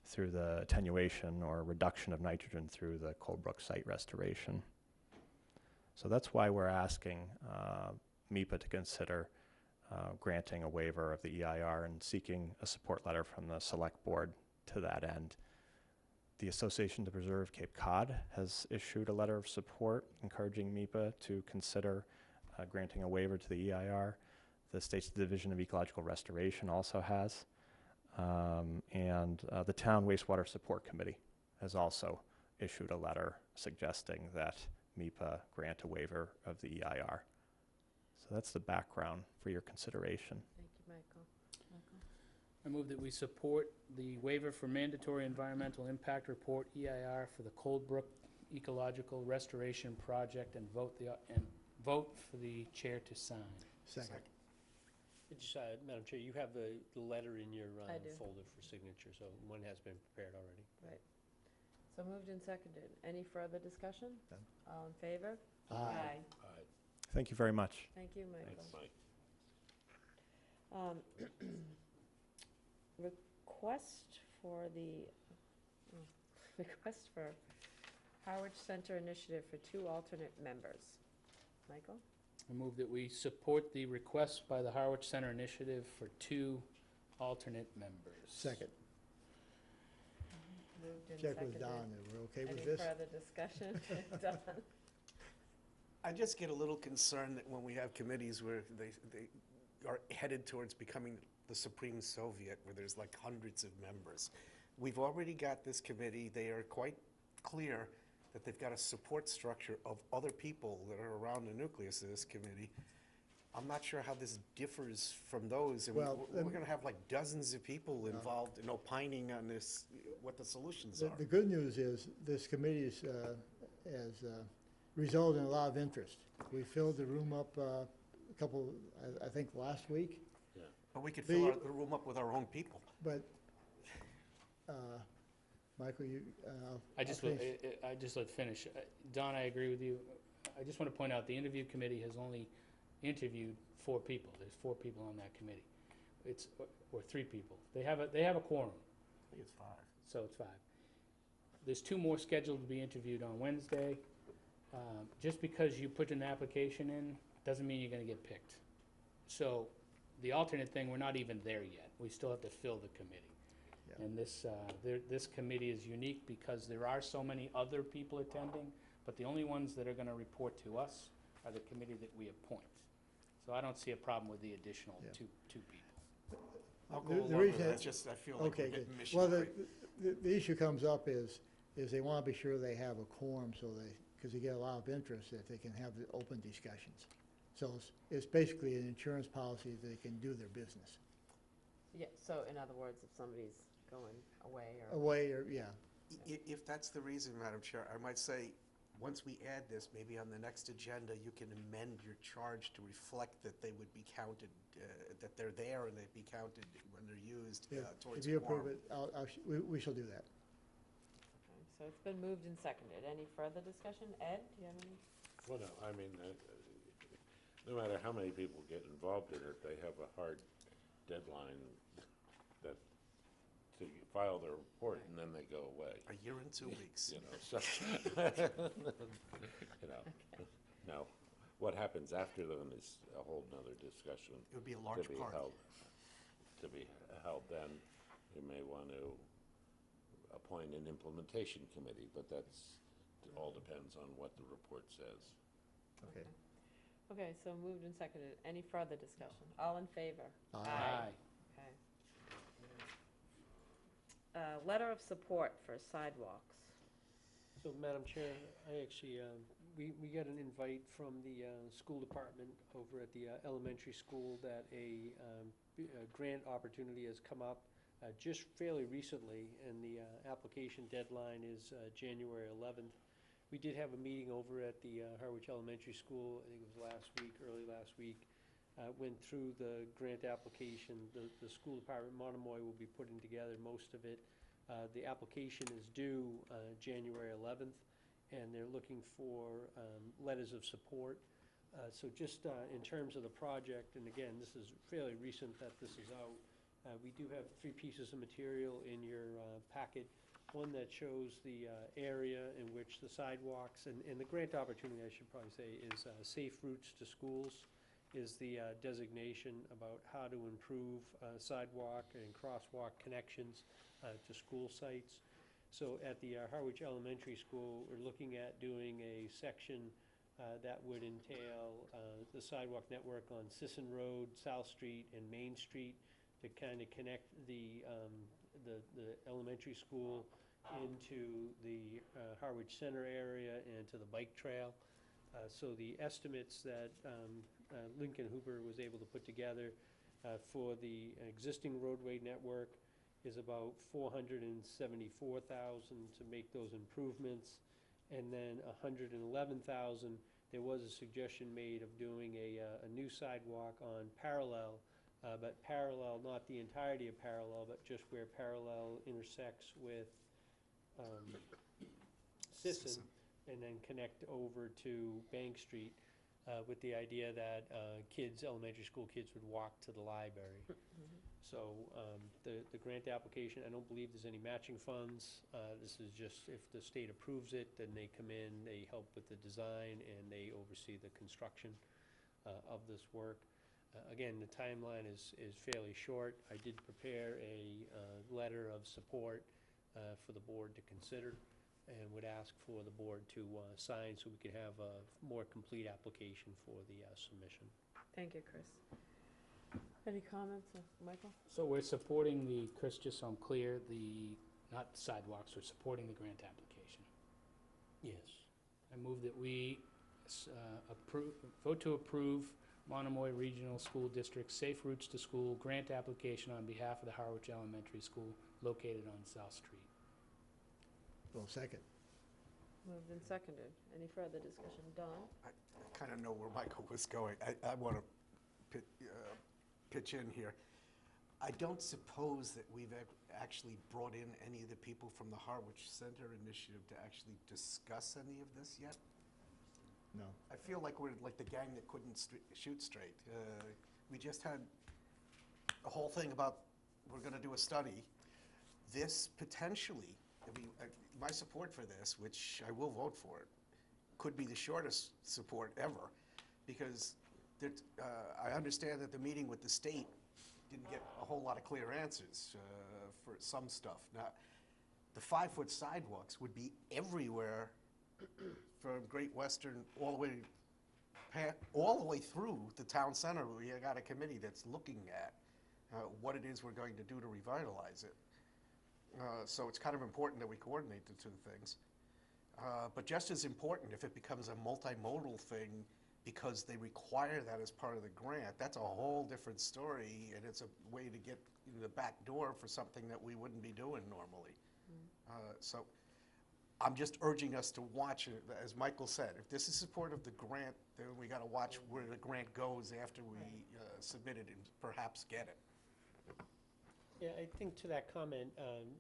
through the attenuation or reduction of nitrogen through the Cold Brook site restoration. So that's why we're asking MIPA to consider granting a waiver of the EIR and seeking a support letter from the Select Board to that end. The Association to Preserve Cape Cod has issued a letter of support encouraging MIPA to consider granting a waiver to the EIR. The state's Division of Ecological Restoration also has. And the Town Wastewater Support Committee has also issued a letter suggesting that MIPA grant a waiver of the EIR. So that's the background for your consideration. Thank you, Michael. I move that we support the waiver for mandatory environmental impact report, EIR, for the Cold Brook Ecological Restoration Project, and vote for the chair to sign. Second. Just, Madam Chair, you have the letter in your I do. folder for signature, so one has been prepared already. Right. So moved and seconded. Any further discussion? None. All in favor? Aye. Thank you very much. Thank you, Michael. Thanks, Mike. Request for the, request for Harwich Center Initiative for 2 alternate members. Michael? I move that we support the request by the Harwich Center Initiative for 2 alternate members. Second. Moved and Check with seconded. Don, that we're okay with Any this? further discussion? Don? I just get a little concerned that when we have committees where they are headed towards becoming the Supreme Soviet, where there's like hundreds of members. We've already got this committee. They are quite clear that they've got a support structure of other people that are around the nucleus of this committee. I'm not sure how this differs from those. And Well, we're going to have like dozens of people involved in opining on this, what the solutions are. The good news is, this committee has resulted in a lot of interest. We filled the room up a couple, I think last week, But we could fill the room up with our own people. but, Michael, you, I just let finish. Don, I agree with you. I just want to point out, the interview committee has only interviewed 4 people. There's 4 people on that committee. Or 3 people. They have a quorum. I think it's 5. So it's 5. There's 2 more scheduled to be interviewed on Wednesday. Just because you put an application in, doesn't mean you're gonna get picked. So, the alternate thing, we're not even there yet. We still have to fill the committee. Yeah. And this committee is unique because there are so many other people attending, but the only ones that are gonna report to us are the committee that we appoint. So I don't see a problem with the additional Yeah. two people. I'll go The along with reason- that. It's just, I feel like we're okay, getting good. mission Well, creep. the issue comes up is they want to be sure they have a quorum, so because they get a lot of interest, that they can have the open discussions. So it's basically an insurance policy that they can do their business. Yeah, so in other words, if somebody's going away or. Away, or, yeah. If that's the reason, Madam Chair, I might say, once we add this, maybe on the next agenda, you can amend your charge to reflect that they would be counted, that they're there and they'd be counted when they're used towards If you approve quorum. it, we shall do that. Okay, so it's been moved and seconded. Any further discussion? Ed, do you have any? Well, no, I mean, no matter how many people get involved in it, they have a hard deadline that to file their report, and then they go away. A year and 2 weeks. You know, so, you know, now, what happens after them is a whole nother discussion. It would be a large party. To be held then, you may want to appoint an implementation committee, but that's, it all depends on what the report says. Okay. Okay, so moved and seconded. Any further discussion? All in favor? Aye. Okay. Letter of support for sidewalks. So, Madam Chair, I actually, we got an invite from the school department over at the elementary school that a grant opportunity has come up just fairly recently, and the application deadline is January 11th. We did have a meeting over at the Harwich Elementary School, I think it was early last week. Went through the grant application. The school department, Monomoy, will be putting together most of it. The application is due January 11th, and they're looking for letters of support. So just in terms of the project, and again, this is fairly recent that this is out, we do have 3 pieces of material in your packet. One that shows the area in which the sidewalks, and the grant opportunity, I should probably say, is Safe Routes to Schools, is the designation about how to improve sidewalk and crosswalk connections to school sites. So at the Harwich Elementary School, we're looking at doing a section that would entail the sidewalk network on Sisson Road, South Street, and Main Street to kind of connect the elementary school into the Harwich Center area and to the bike trail. So the estimates that Lincoln Hooper was able to put together for the existing roadway network is about $474,000 to make those improvements, and then $111,000. There was a suggestion made of doing a new sidewalk on parallel but parallel, not the entirety of parallel, but just where parallel intersects with Sisson, and then connect over to Bank Street, with the idea that kids, elementary school kids would walk to the library. So the grant application, I don't believe there's any matching funds. This is just if the state approves it, then they come in, they help with the design, and they oversee the construction of this work. Again, the timeline is fairly short. I did prepare a letter of support for the board to consider, and would ask for the board to sign so we could have a more complete application for the submission. Thank you, Chris. Any comments, Michael? So we're supporting the, Chris, just so I'm clear, not sidewalks, we're supporting the grant application. Yes. I move that we vote to approve Monomoy Regional School District Safe Routes to School grant application on behalf of the Harwich Elementary School located on South Street. Well, second. Moved and seconded. Any further discussion? Don? I kind of know where Michael was going. I want to pitch in here. I don't suppose that we've actually brought in any of the people from the Harwich Center Initiative to actually discuss any of this yet. No. I feel like we're like the gang that couldn't shoot straight. We just had a whole thing about we're going to do a study. This potentially, I mean, my support for this, which I will vote for it, could be the shortest support ever, because I understand that the meeting with the state didn't get a whole lot of clear answers for some stuff. Now, the 5-foot sidewalks would be everywhere from Great Western all the way through the town center. We got a committee that's looking at what it is we're going to do to revitalize it. So it's kind of important that we coordinate the two things. But just as important, if it becomes a multimodal thing because they require that as part of the grant, that's a whole different story, and it's a way to get in the back door for something that we wouldn't be doing normally. So I'm just urging us to watch, as Michael said, if this is support of the grant, then we got to watch where the grant goes after we submit it and perhaps get it. Yeah, I think to that comment,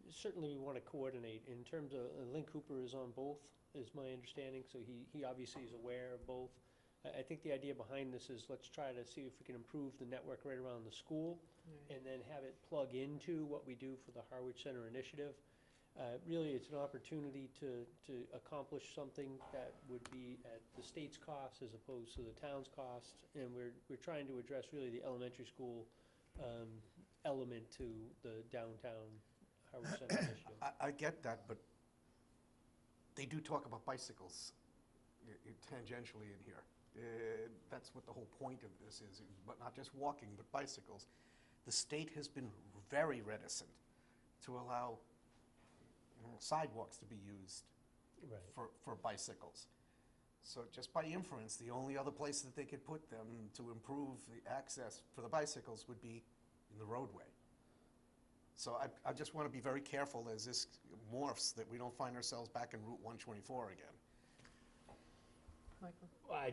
certainly we want to coordinate. In terms of, Lynn Cooper is on both, is my understanding, so he obviously is aware of both. I think the idea behind this is let's try to see if we can improve the network right around the school, and then have it plug into what we do for the Harwich Center Initiative. Really, it's an opportunity to accomplish something that would be at the state's cost as opposed to the town's cost, and we're trying to address really the elementary school element to the downtown Harwich Center Initiative. I get that, but they do talk about bicycles tangentially in here. That's what the whole point of this is, but not just walking, but bicycles. The state has been very reticent to allow sidewalks to be used for bicycles. So just by inference, the only other place that they could put them to improve the access for the bicycles would be in the roadway. So I just want to be very careful as this morphs that we don't find ourselves back in Route 124 again. Michael? I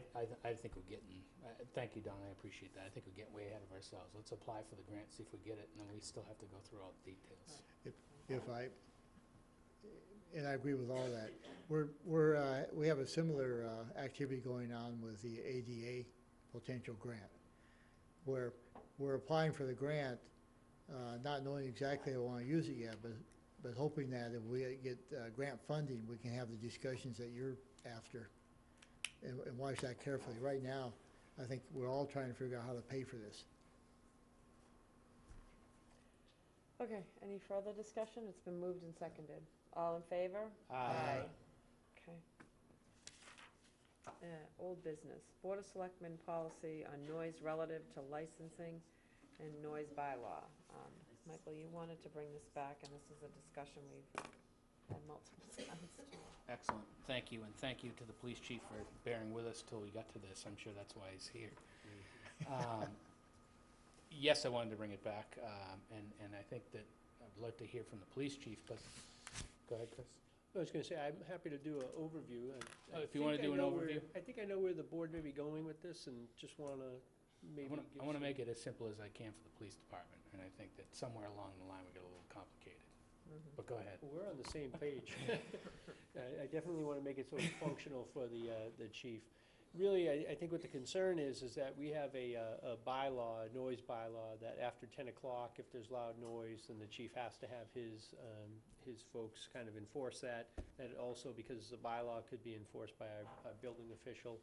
think we're getting, thank you, Don, I appreciate that. I think we're getting way ahead of ourselves. Let's apply for the grant, see if we get it, and then we still have to go through all the details. And I agree with all that. We have a similar activity going on with the ADA potential grant, where we're applying for the grant, not knowing exactly how we want to use it yet, but hoping that if we get grant funding, we can have the discussions that you're after, and watch that carefully. Right now, I think we're all trying to figure out how to pay for this. Okay, any further discussion? It's been moved and seconded. All in favor? Aye. Okay. Old business, Board of Selectmen policy on noise relative to licensing and noise bylaw. Michael, you wanted to bring this back, and this is a discussion we've had multiple times. Excellent, thank you, and thank you to the police chief for bearing with us till we got to this. I'm sure that's why he's here. Yes, I wanted to bring it back, and I think that I'd like to hear from the police chief, but go ahead, Chris. I was going to say, I'm happy to do an overview. If you want to do an overview? I think I know where the board may be going with this, and just want to maybe I give want to some- make it as simple as I can for the police department, and I think that somewhere along the line we got a little complicated. But go ahead. We're on the same page. I definitely want to make it sort of functional for the chief. Really, I think what the concern is that we have a bylaw, a noise bylaw, that after 10 o'clock, if there's loud noise, then the chief has to have his folks kind of enforce that. That also, because the bylaw could be enforced by a building official.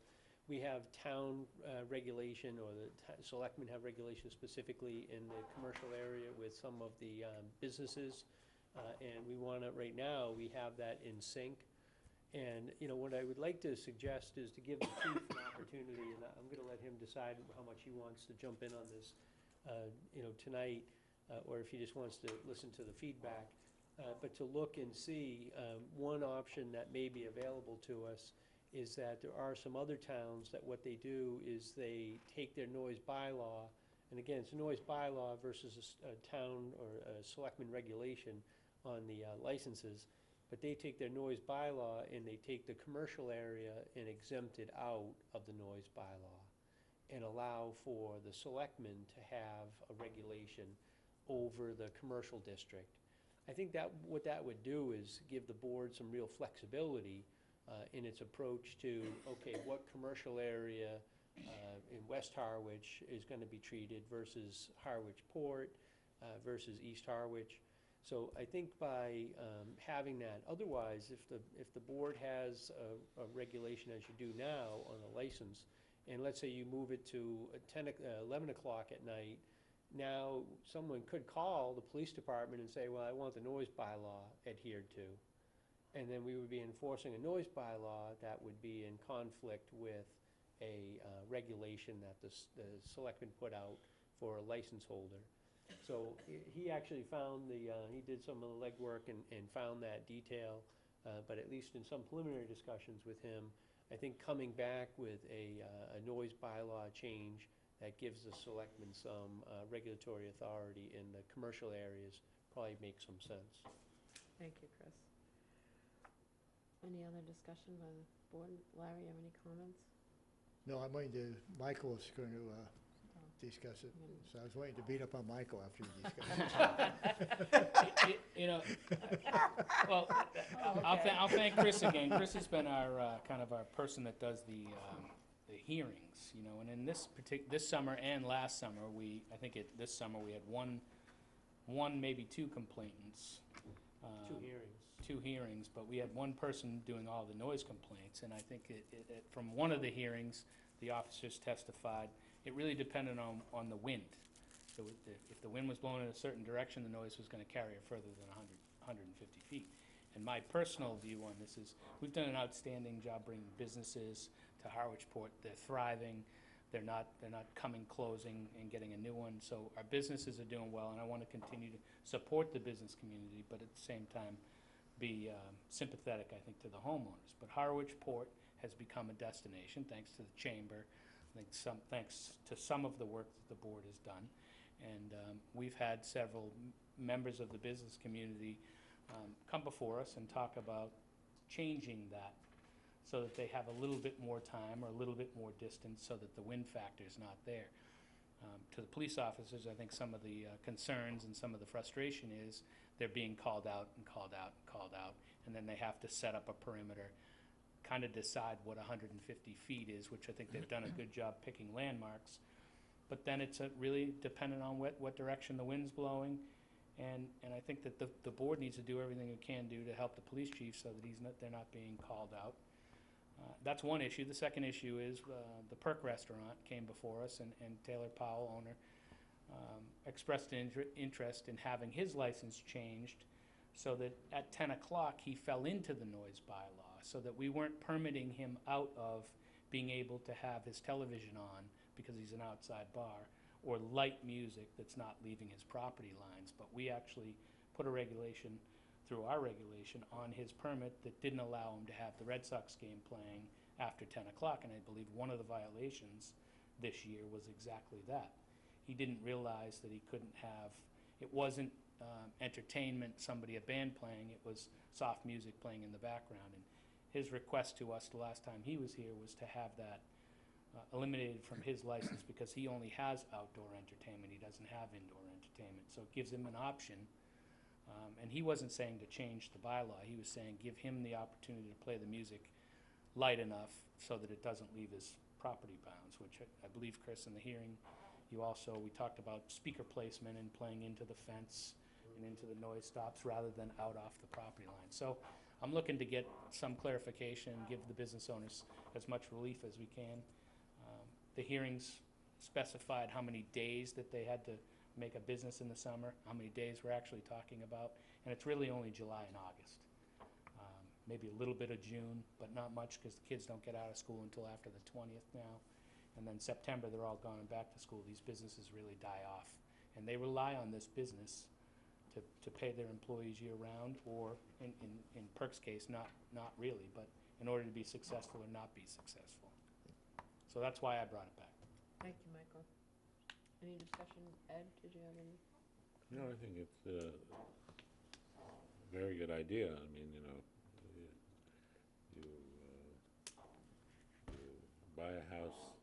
We have town regulation, or the selectmen have regulation specifically in the commercial area with some of the businesses. And we want to, right now, we have that in sync. And, you know, what I would like to suggest is to give the chief an opportunity, and I'm going to let him decide how much he wants to jump in on this, you know, tonight, or if he just wants to listen to the feedback. But to look and see, one option that may be available to us is that there are some other towns that what they do is they take their noise bylaw, and again, it's a noise bylaw versus a town or a selectman regulation on the licenses, but they take their noise bylaw and they take the commercial area and exempt it out of the noise bylaw and allow for the selectmen to have a regulation over the commercial district. I think that what that would do is give the board some real flexibility in its approach to, okay, what commercial area in West Harwich is going to be treated versus Harwich Port versus East Harwich. So I think by having that, otherwise, if the board has a regulation as you do now on a license, and let's say you move it to 11 o'clock at night, now someone could call the police department and say, well, I want the noise bylaw adhered to. And then we would be enforcing a noise bylaw that would be in conflict with a regulation that the selectmen put out for a license holder. So he actually found he did some of the legwork and found that detail, but at least in some preliminary discussions with him, I think coming back with a noise bylaw change that gives the selectmen some regulatory authority in the commercial areas probably makes some sense. Thank you, Chris. Any other discussion by the board? Larry, you have any comments? No, I'm waiting to, Michael is going to discuss it, so I was waiting to beat up on Michael after you discuss it. You know, well, I'll thank Chris again. Chris has been our, kind of our person that does the hearings, you know, and in this summer and last summer, this summer we had one, maybe two complainants. Two hearings, but we had one person doing all the noise complaints, and I think from one of the hearings, the officers testified, it really depended on the wind. So if the wind was blowing in a certain direction, the noise was going to carry it further than 150 feet. And my personal view on this is, we've done an outstanding job bringing businesses to Harwich Port. They're thriving. They're not closing and getting a new one. So our businesses are doing well, and I want to continue to support the business community, but at the same time, be sympathetic, I think, to the homeowners. But Harwich Port has become a destination, thanks to the chamber, thanks to some of the work that the board has done. And we've had several members of the business community come before us and talk about changing that so that they have a little bit more time or a little bit more distance so that the wind factor is not there. To the police officers, I think some of the concerns and some of the frustration is they're being called out and called out and called out, and then they have to set up a perimeter, kind of decide what 150 feet is, which I think they've done a good job picking landmarks. But then it's really dependent on what direction the wind's blowing, and I think that the board needs to do everything it can do to help the police chief so that they're not being called out. That's one issue. The second issue is the Perk Restaurant came before us, and Taylor Powell, owner, expressed an interest in having his license changed so that at 10 o'clock he fell into the noise bylaw, so that we weren't permitting him out of being able to have his television on because he's an outside bar, or light music that's not leaving his property lines. But we actually put a regulation through our regulation on his permit that didn't allow him to have the Red Sox game playing after 10 o'clock, and I believe one of the violations this year was exactly that. He didn't realize that he couldn't have, it wasn't entertainment, a band playing, it was soft music playing in the background. And his request to us the last time he was here was to have that eliminated from his license because he only has outdoor entertainment, he doesn't have indoor entertainment. So it gives him an option. And he wasn't saying to change the bylaw, he was saying give him the opportunity to play the music light enough so that it doesn't leave his property bounds, which I believe, Chris, in the hearing, we talked about speaker placement and playing into the fence and into the noise stops rather than out off the property line. So I'm looking to get some clarification, give the business owners as much relief as we can. The hearings specified how many days that they had to make a business in the summer, how many days we're actually talking about, and it's really only July and August. Maybe a little bit of June, but not much because the kids don't get out of school until after the 20th now. And then September, they're all gone back to school. These businesses really die off. And they rely on this business to pay their employees year-round, or in Perk's case, not really, but in order to be successful or not be successful. So that's why I brought it back. Thank you, Michael. Any discussion? Ed, did you have any? No, I think it's a very good idea. I mean, you buy a house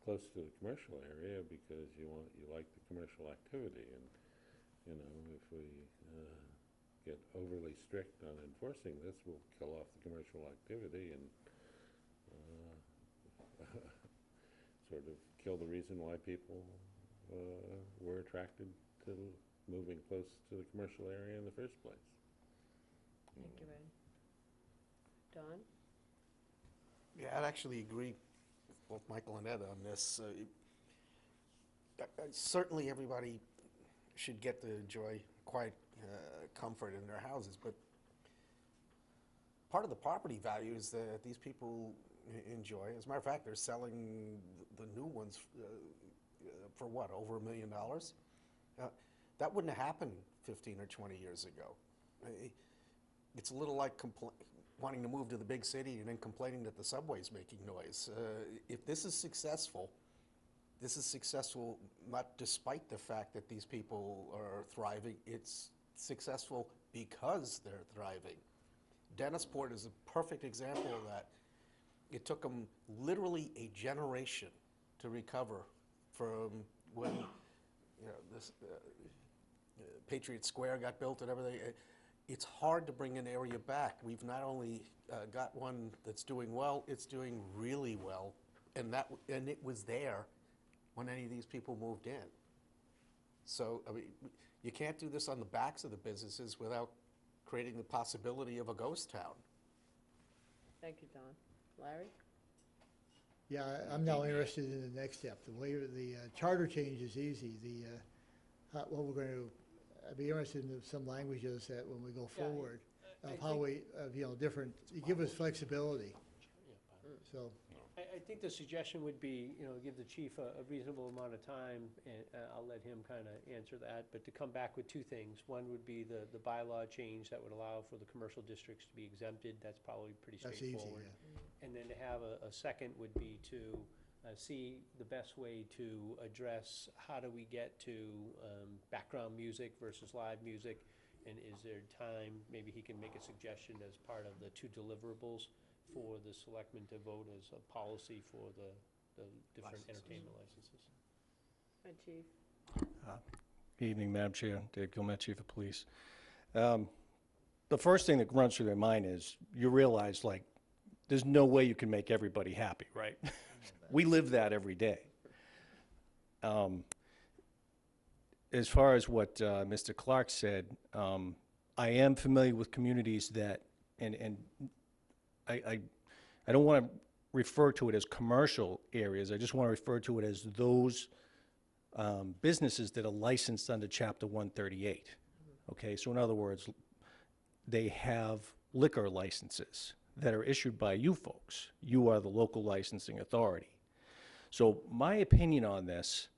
close to the commercial area because you like the commercial activity, and if we get overly strict on enforcing this, we'll kill off the commercial activity and sort of kill the reason why people were attracted to moving close to the commercial area in the first place. Thank you, Ed. Don? Yeah, I'd actually agree with both Michael and Ed on this. Certainly everybody should get to enjoy quiet comfort in their houses, but part of the property values that these people enjoy, as a matter of fact, they're selling the new ones for what, over $1 million? That wouldn't have happened 15 or 20 years ago. It's a little like wanting to move to the big city and then complaining that the subway's making noise. If this is successful not despite the fact that these people are thriving, it's successful because they're thriving. Dennisport is a perfect example of that. It took them literally a generation to recover from when this Patriot Square got built and everything. It's hard to bring an area back. We've not only got one that's doing well, it's doing really well, and it was there when any of these people moved in. So, I mean, you can't do this on the backs of the businesses without creating the possibility of a ghost town. Thank you, Don. Larry? Yeah, I'm now interested in the next step. The way the charter change is easy. What we're going to, I'd be interested in some languages that when we go forward, of how we, different, you give us flexibility. So. I think the suggestion would be, give the chief a reasonable amount of time, and I'll let him kind of answer that, but to come back with two things. One would be the bylaw change that would allow for the commercial districts to be exempted. That's probably pretty straightforward. That's easy, yeah. And then to have a second would be to see the best way to address how do we get to background music versus live music, and is there time, maybe he can make a suggestion as part of the two deliverables for the selectmen to vote as a policy for the different entertainment licenses. Hi, Chief. Good evening, Madam Chair. Dave Gilmet, Chief of Police. The first thing that runs through my mind is you realize, there's no way you can make everybody happy, right? We live that every day. As far as what Mr. Clark said, I am familiar with communities that, and I don't want to refer to it as commercial areas. I just want to refer to it as those businesses that are licensed under Chapter 138. Okay, so in other words, they have liquor licenses that are issued by you folks. You are the local licensing authority. So my opinion on this,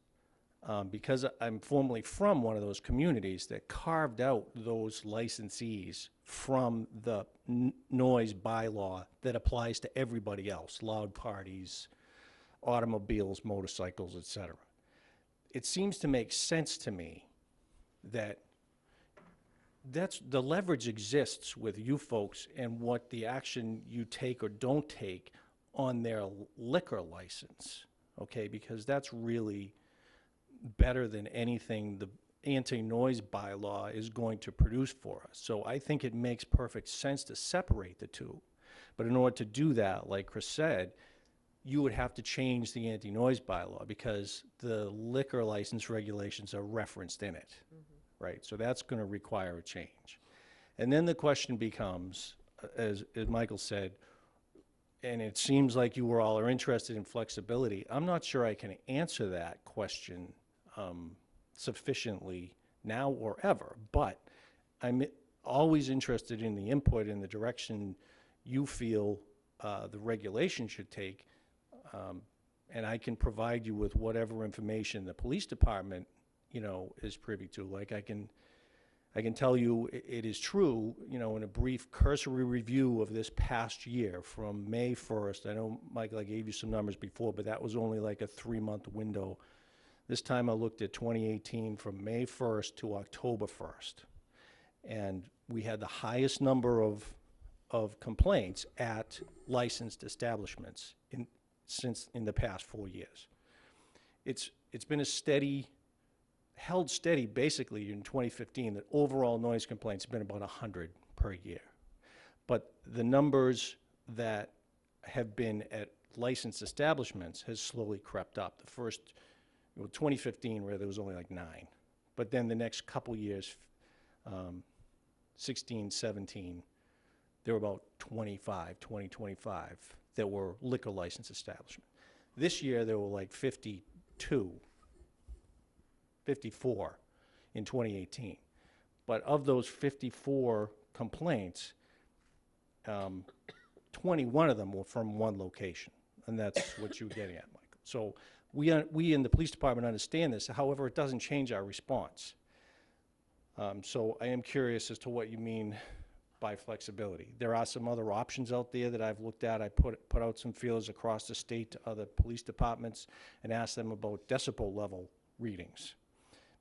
because I'm formerly from one of those communities that carved out those licensees from the noise bylaw that applies to everybody else, loud parties, automobiles, motorcycles, etc. It seems to make sense to me that the leverage exists with you folks and what the action you take or don't take on their liquor license, okay? Because that's really better than anything the anti-noise bylaw is going to produce for us. So I think it makes perfect sense to separate the two. But in order to do that, like Chris said, you would have to change the anti-noise bylaw because the liquor license regulations are referenced in it, right? So that's going to require a change. And then the question becomes, as Michael said, and it seems like you all are interested in flexibility. I'm not sure I can answer that question sufficiently now or ever, but I'm always interested in the input and the direction you feel the regulation should take, and I can provide you with whatever information the police department, you know, is privy to. Like I can tell you it is true, you know, in a brief cursory review of this past year from May 1st, I know, Michael, I gave you some numbers before, but that was only like a 3-month window. This time I looked at 2018 from May 1st to October 1st. And we had the highest number of complaints at licensed establishments since in the past 4 years. It's been a steady, held steady basically in 2015 that overall noise complaints have been about 100 per year. But the numbers that have been at licensed establishments has slowly crept up. The first, 2015, where there was only like 9. But then the next couple years, 16, 17, there were about 25 that were liquor license establishments. This year, there were like 54 in 2018. But of those 54 complaints, 21 of them were from one location, and that's what you were getting at, Michael. So we in the police department understand this. However, it doesn't change our response. So I am curious as to what you mean by flexibility. There are some other options out there that I've looked at. I put out some feelers across the state to other police departments and asked them about decibel level readings.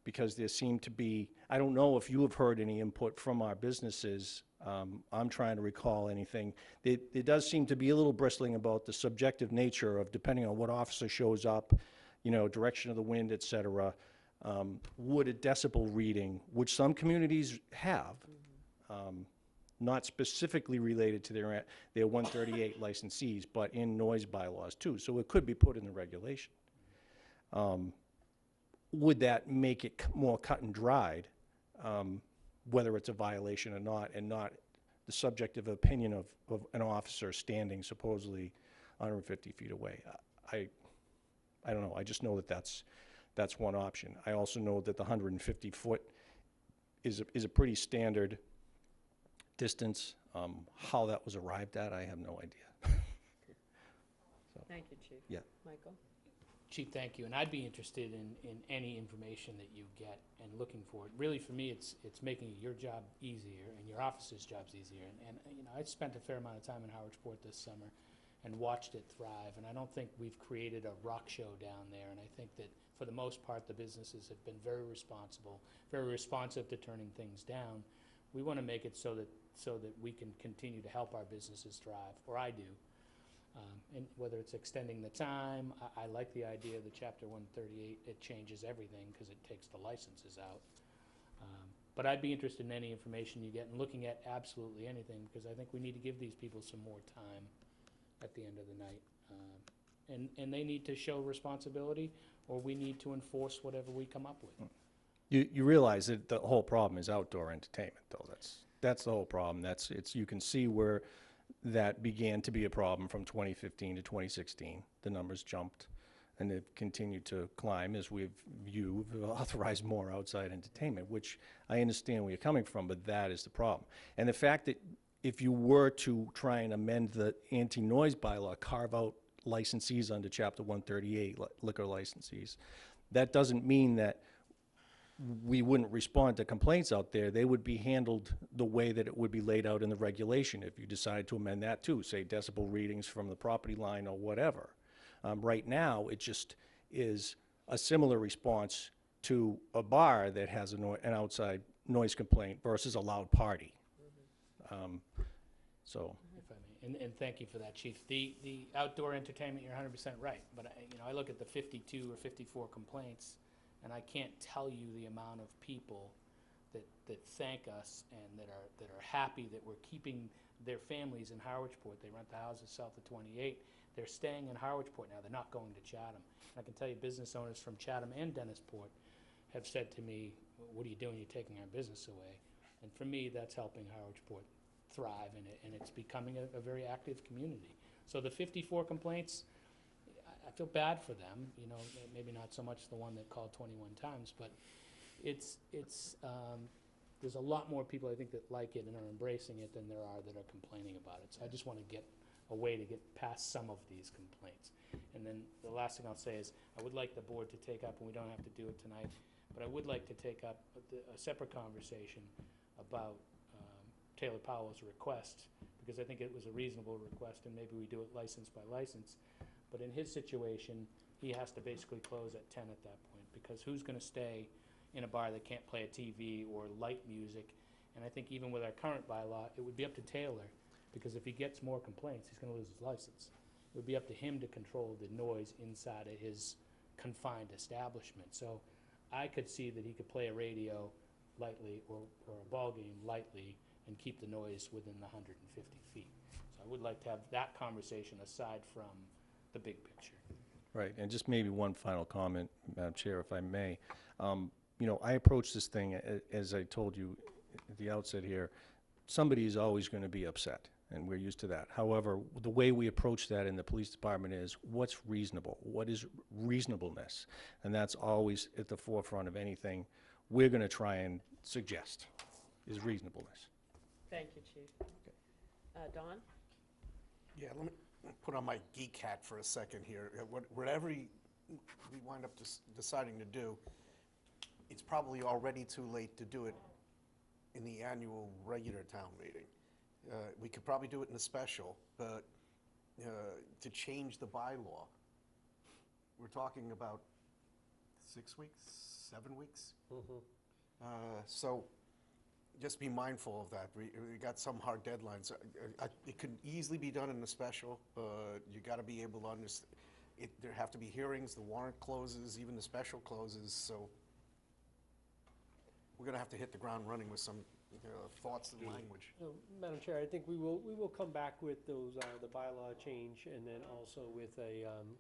Because there seem to be, I don't know if you have heard any input from our businesses. I'm trying to recall anything. There does seem to be a little bristling about the subjective nature of, depending on what officer shows up, you know, direction of the wind, et cetera, would a decibel reading, which some communities have, not specifically related to their 138 licensees, but in noise bylaws too. So it could be put in the regulation. Would that make it more cut and dried, whether it's a violation or not, and not the subjective opinion of an officer standing supposedly 150 feet away? I don't know. I just know that that's one option. I also know that the 150 foot is a pretty standard distance. How that was arrived at, I have no idea. So, Thank you, Chief. yeah. Michael? Chief, thank you, and I'd be interested in any information that you get and looking for it. Really, for me, it's making your job easier and your office's jobs easier. And you know, I spent a fair amount of time in Harwich Board this summer and watched it thrive, and I don't think we've created a rock show down there, and I think that for the most part, the businesses have been very responsible, very responsive to turning things down. We want to make it so that we can continue to help our businesses thrive, or I do. And whether it's extending the time, I like the idea of the Chapter 138. It changes everything because it takes the licenses out. But I'd be interested in any information you get and looking at absolutely anything, because I think we need to give these people some more time at the end of the night. And they need to show responsibility, or we need to enforce whatever we come up with. You realize that the whole problem is outdoor entertainment, though. That's the whole problem. You can see where that began to be a problem from 2015 to 2016. The numbers jumped, and they've continued to climb as you've authorized more outside entertainment, which I understand where you're coming from, but that is the problem. And the fact that if you were to try and amend the anti-noise bylaw, carve out licensees under Chapter 138, liquor licensees, that doesn't mean that we wouldn't respond to complaints out there. They would be handled the way that it would be laid out in the regulation if you decide to amend that too, say decibel readings from the property line or whatever. Right now, it just is a similar response to a bar that has an outside noise complaint versus a loud party. So, If I may, and thank you for that, Chief. The outdoor entertainment, you're 100% right, but I look at the 52 or 54 complaints, and I can't tell you the amount of people that thank us and that are happy that we're keeping their families in Harwichport. They rent the houses south of 28. They're staying in Harwichport now. They're not going to Chatham. And I can tell you, business owners from Chatham and Dennisport have said to me, "What are you doing? You're taking our business away." And for me, that's helping Harwichport thrive, and it's becoming a very active community. So the 54 complaints, I feel bad for them, you know, maybe not so much the one that called 21 times, but it's there's a lot more people, I think, that like it and are embracing it than there are that are complaining about it. So I just want to get a way to get past some of these complaints. And then the last thing I'll say is, I would like the board to take up, and we don't have to do it tonight, but I would like to take up a separate conversation about Taylor Powell's request, because I think it was a reasonable request, and maybe we do it license by license. But in his situation, he has to basically close at 10 at that point, because who's going to stay in a bar that can't play a TV or light music? And I think even with our current bylaw, it would be up to Taylor, because if he gets more complaints, he's going to lose his license. It would be up to him to control the noise inside of his confined establishment. So I could see that he could play a radio lightly or a ball game lightly and keep the noise within the 150 feet. So I would like to have that conversation aside from the big picture. right, and just maybe one final comment, Madam Chair, if I may. You know, I approach this thing, as I told you at the outset here, somebody is always going to be upset, and we're used to that. However, the way we approach that in the police department is, what's reasonable? What is reasonableness? And that's always at the forefront of anything we're going to try and suggest, is reasonableness. Thank you, Chief. Don? Yeah, let me put on my geek hat for a second here. Whatever we wind up deciding to do, it's probably already too late to do it in the annual regular town meeting. We could probably do it in a special, but to change the bylaw, we're talking about 6 weeks, 7 weeks? So just be mindful of that. We got some hard deadlines. It could easily be done in a special, but you got to be able to understand. There have to be hearings, the warrant closes, even the special closes, so we're going to have to hit the ground running with some thoughts and language. So, Madam Chair, I think we will come back with those, the bylaw change, and then also with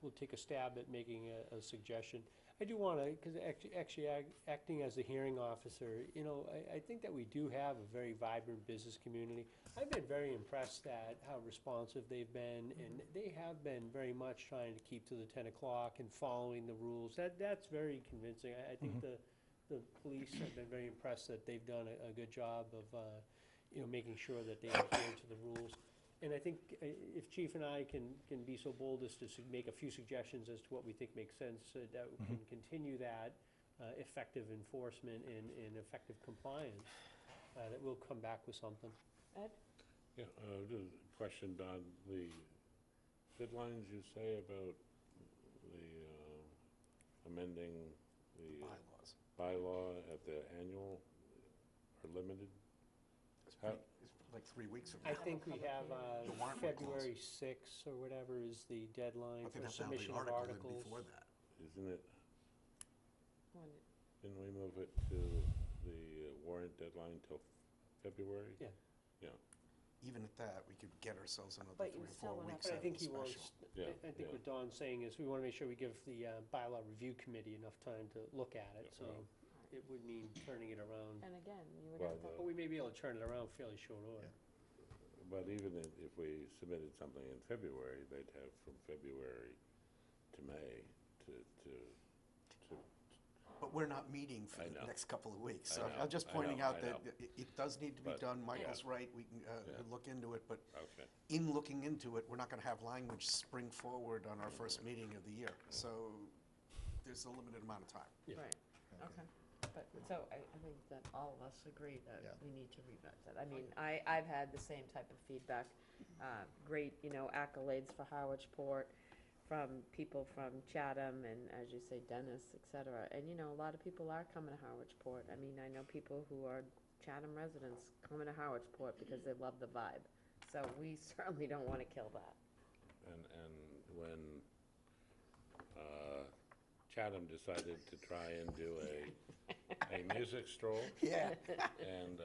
we'll take a stab at making a suggestion. I do want to, because actually acting as the hearing officer, you know, I think that we do have a very vibrant business community. I've been very impressed at how responsive they've been, and they have been very much trying to keep to the 10 o'clock and following the rules. That's very convincing. I think the police have been very impressed that they've done a good job of, you know, making sure that they adhere to the rules. And I think if Chief and I can be so bold as to make a few suggestions as to what we think makes sense, that we can continue that effective enforcement and effective compliance, that we'll come back with something. Ed? Yeah, just a question, Don. The deadlines you say about the amending the bylaw at the annual are limited? It's like 3 weeks from now. I think we have The warrant might close. February 6th or whatever is the deadline But they'd for have to have the submission of article in articles. before that. Isn't it? When- Didn't we move it to the warrant deadline till February? Yeah. Yeah. Even at that, we could get ourselves another But 3 you or still 4 would have weeks But I out think of he the was, special. Yeah, I think yeah. what Don's saying is we want to make sure we give the bylaw review committee enough time to look at it, Yeah, so right. it would mean turning it around. And again, you would Well, have to, But we may be able to turn it around fairly short order. But even if we submitted something in February, they'd have from February to May to But we're not meeting for I the know. next couple of weeks. I So know, I'm just I pointing know, out I that know. it does need to be But, done. Michael's right, we can Yeah. look into it, but okay. in looking into it, we're not going to have language spring forward on our first meeting of the year. So there's a limited amount of time. right, okay. But, so I think that all of us agree that we need to revisit. I mean, I've had the same type of feedback, great, you know, accolades for Harwichport from people from Chatham and, as you say, Dennis, et cetera. And, you know, a lot of people are coming to Harwichport. I mean, I know people who are Chatham residents coming to Harwichport because they love the vibe. So we certainly don't want to kill that. And when Chatham decided to try and do a music stroll. Yeah. And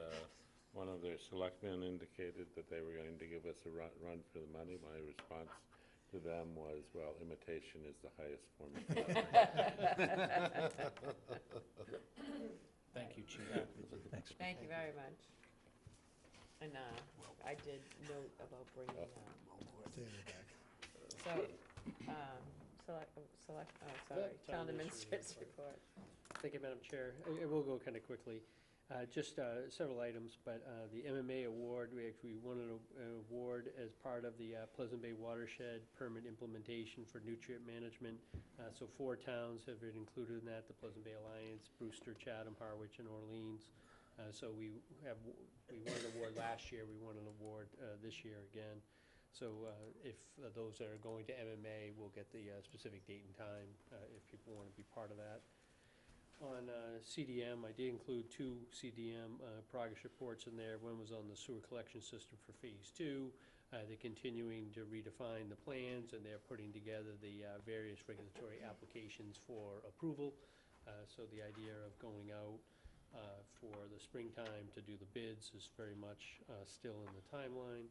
one of their selectmen indicated that they were going to give us a run for the money. My response to them was, well, imitation is the highest form of flattery. Thank you, Chief. Thanks. Thank you very much. And I did note about bringing, so, town administrator's report. Thank you, Madam Chair. I will go kind of quickly. Just several items, but the MMA award, we actually won an award as part of the Pleasant Bay Watershed Permit Implementation for Nutrient Management. So 4 towns have been included in that, the Pleasant Bay Alliance, Brewster, Chatham, Harwich, and Orleans. So we won an award last year, we won an award this year again. So if those that are going to MMA, we'll get the specific date and time if people want to be part of that. On CDM, I did include 2 CDM progress reports in there. One was on the sewer collection system for Phase 2. They're continuing to redefine the plans, and they're putting together the various regulatory applications for approval. So the idea of going out for the springtime to do the bids is very much still in the timeline.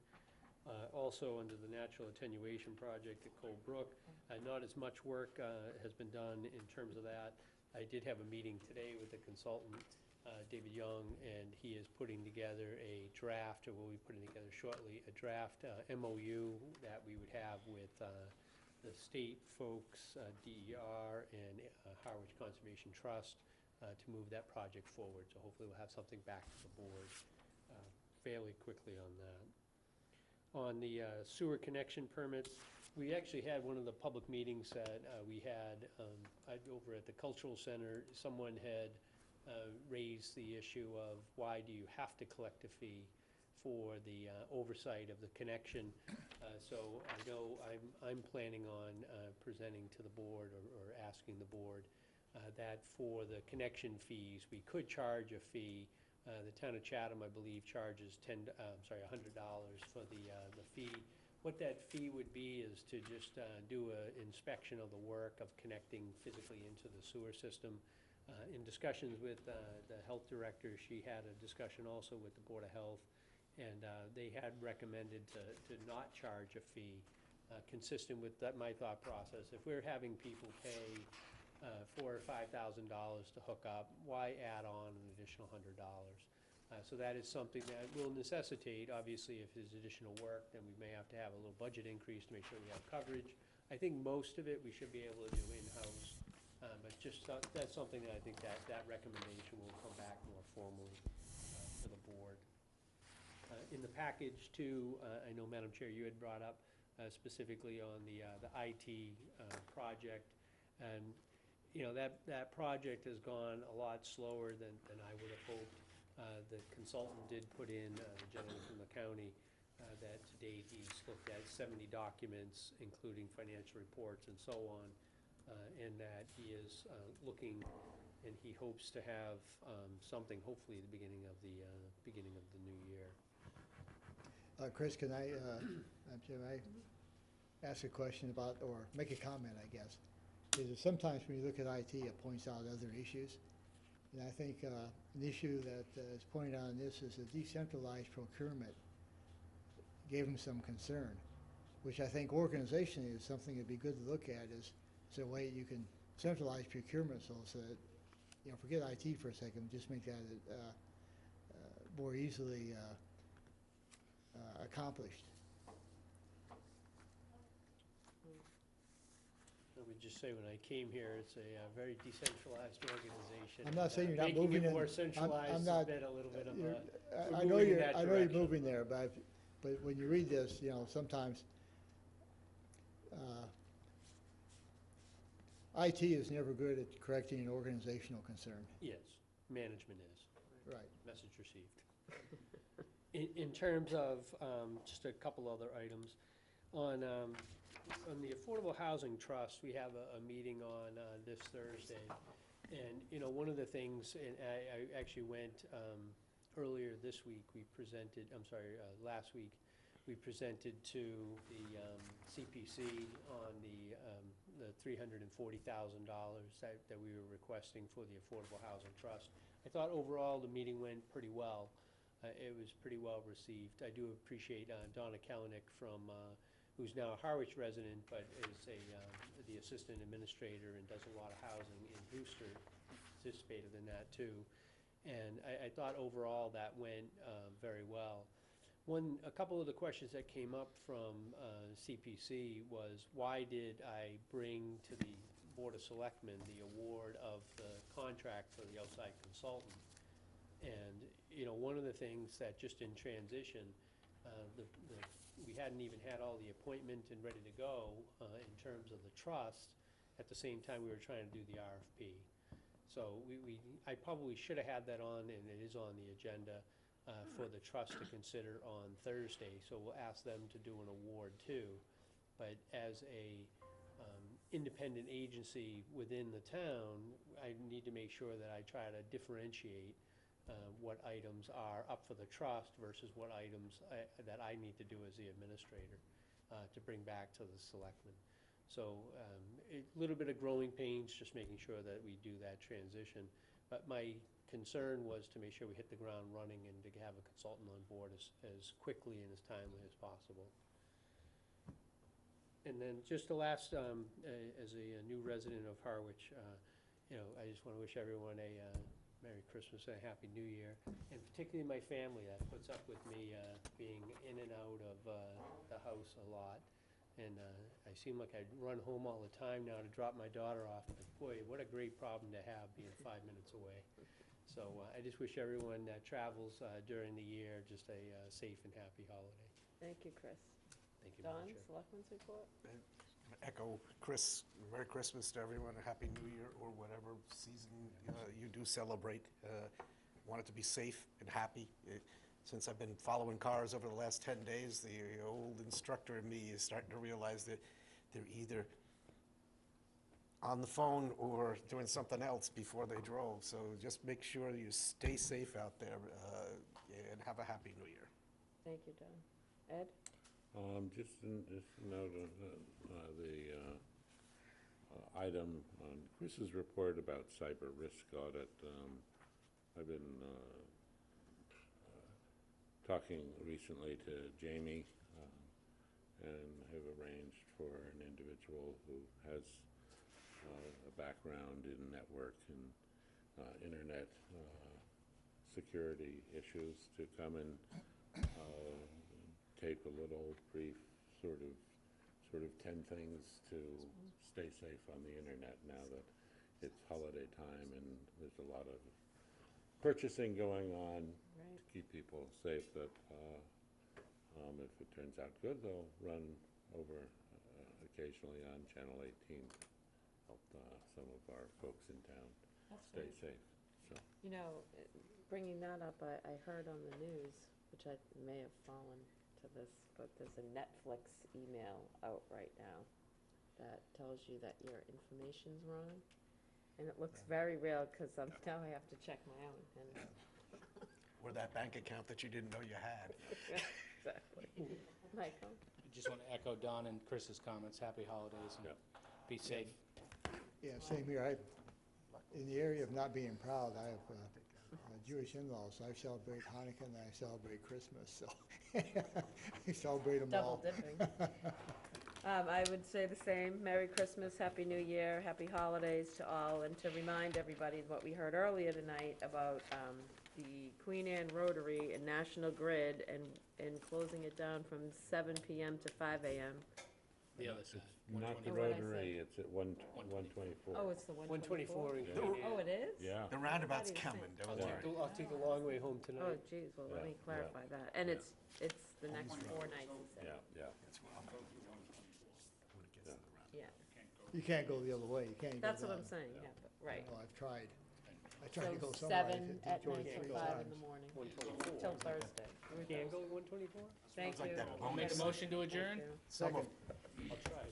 Also, under the natural attenuation project at Cold Brook, not as much work has been done in terms of that. I did have a meeting today with the consultant, David Young, and he is putting together a draft, or will be putting together shortly, a draft MOU that we would have with the state folks, DER, and Harwich Conservation Trust to move that project forward. So hopefully we'll have something back to the board fairly quickly on that. On the sewer connection permits, we actually had one of the public meetings that we had over at the Cultural Center. Someone had raised the issue of why do you have to collect a fee for the oversight of the connection. So I know I'm planning on presenting to the board or asking the board that for the connection fees, we could charge a fee. The town of Chatham, I believe, charges $100 for the fee. What that fee would be is to just do an inspection of the work of connecting physically into the sewer system. In discussions with the health director, she had a discussion also with the Board of Health, and they had recommended to not charge a fee consistent with my thought process. If we're having people pay $4,000 or $5,000 to hook up, why add on an additional $100? So that is something that will necessitate, obviously, if there's additional work, then we may have to have a little budget increase to make sure we have coverage. I think most of it we should be able to do in-house, but just that's something that I think that recommendation will come back more formally to the board. In the package too, I know, Madam Chair, you had brought up specifically on the IT project, and you know that project has gone a lot slower than I would have hoped. The consultant did put in, the gentleman from the county, that to date he's looked at 70 documents, including financial reports and so on, and that he is looking, and he hopes to have something hopefully at the beginning of the new year. Chris, can I ask a question about, or make a comment, I guess? Is that sometimes when you look at IT, it points out other issues. And I think an issue that is pointed out in this is the decentralized procurement gave them some concern, which I think organizationally is something that'd be good to look at, is a way you can centralize procurement so that, you know, forget IT for a second, just make that more easily accomplished. I would just say, when I came here, it's a very decentralized organization. I'm not saying you're not Making moving it in. more centralized I'm not, has been a little bit of I know you're moving there, but when you read this, you know, sometimes IT is never good at correcting an organizational concern. Yes, management is. Right. Message received. In terms of just a couple other items, on the Affordable Housing Trust, we have a meeting on this Thursday. And, you know, one of the things, and I actually went earlier this week, last week, We presented to the CPC on the $340,000 that we were requesting for the Affordable Housing Trust. I thought overall the meeting went pretty well. It was pretty well received. I do appreciate Donna Kalanick from, who's now a Harwich resident, but is the assistant administrator and does a lot of housing in Brewster, participated in that too. And I thought overall that went very well. A couple of the questions that came up from CPC was, why did I bring to the Board of Selectmen the award of the contract for the outside consultant? And, you know, one of the things that just in transition, we hadn't even had all the appointment and ready to go in terms of the trust. At the same time, we were trying to do the RFP. So I probably should have had that on, and it is on the agenda for the trust to consider on Thursday. So we'll ask them to do an award too. But as a independent agency within the town, I need to make sure that I try to differentiate what items are up for the trust versus what items that I need to do as the administrator to bring back to the selectmen. So a little bit of growing pains, just making sure that we do that transition. But my concern was to make sure we hit the ground running and to have a consultant on board as quickly and as timely as possible. And then just the last, as a new resident of Harwich, you know, I just want to wish everyone a Merry Christmas and a Happy New Year, and particularly my family that puts up with me being in and out of the house a lot. And I seem like I run home all the time now to drop my daughter off, but boy, what a great problem to have, being 5 minutes away. So I just wish everyone that travels during the year just a safe and happy holiday. Thank you, Chris. Thank you, Don, Madam Chair. Selectmen's report? Echo Chris, Merry Christmas to everyone, a Happy New Year, or whatever season you do celebrate. Want it to be safe and happy. Since I've been following cars over the last 10 days, the old instructor in me is starting to realize that they're either on the phone or doing something else before they drove. So just make sure you stay safe out there and have a Happy New Year. Thank you, Don. Ed? Just a note on the item on Chris's report about cyber risk audit. I've been talking recently to Jamie and have arranged for an individual who has a background in network and internet security issues to come and tape a little brief sort of 10 things to stay safe on the internet now that it's holiday time and there's a lot of purchasing going on to keep people safe. That if it turns out good, they'll run over occasionally on Channel 18 to help some of our folks in town stay safe. So, you know, bringing that up, I heard on the news, which I may have fallen to this, but there's a Netflix email out right now that tells you that your information's wrong. And it looks very real, because now I have to check my own. And Or that bank account that you didn't know you had. exactly. Michael? I just want to echo Don and Chris's comments. Happy holidays and be safe. Yeah, same here. In the area of not being proud, I have Jewish in-laws, so I celebrate Hanukkah and I celebrate Christmas, so I celebrate them all. Double dipping. I would say the same. Merry Christmas, Happy New Year, Happy Holidays to all, and to remind everybody what we heard earlier tonight about the Queen Anne Rotary and National Grid and closing it down from 7 p.m. to 5 a.m. The other side. not the 124. Rotary, it's at 124. Oh, it's the 124? 124 in Queen Anne. Oh, it is? Yeah. The roundabout's I thought he was coming, saying- don't worry. I'll take the long way home Oh, tonight. geez, well, let me Yeah, clarify that. And it's the next 4 nights, he said. Yeah, yeah. Yeah, You can't go the other way, you can't go that's what down. I'm saying, yeah, but, right. No, I've tried. I So tried to go somewhere. I 7 did at George night three till 5 in times. the morning, 124. till Thursday. We can't go 124? Thank like you. that I'll make a motion to adjourn. Thank you. Some of I'll try.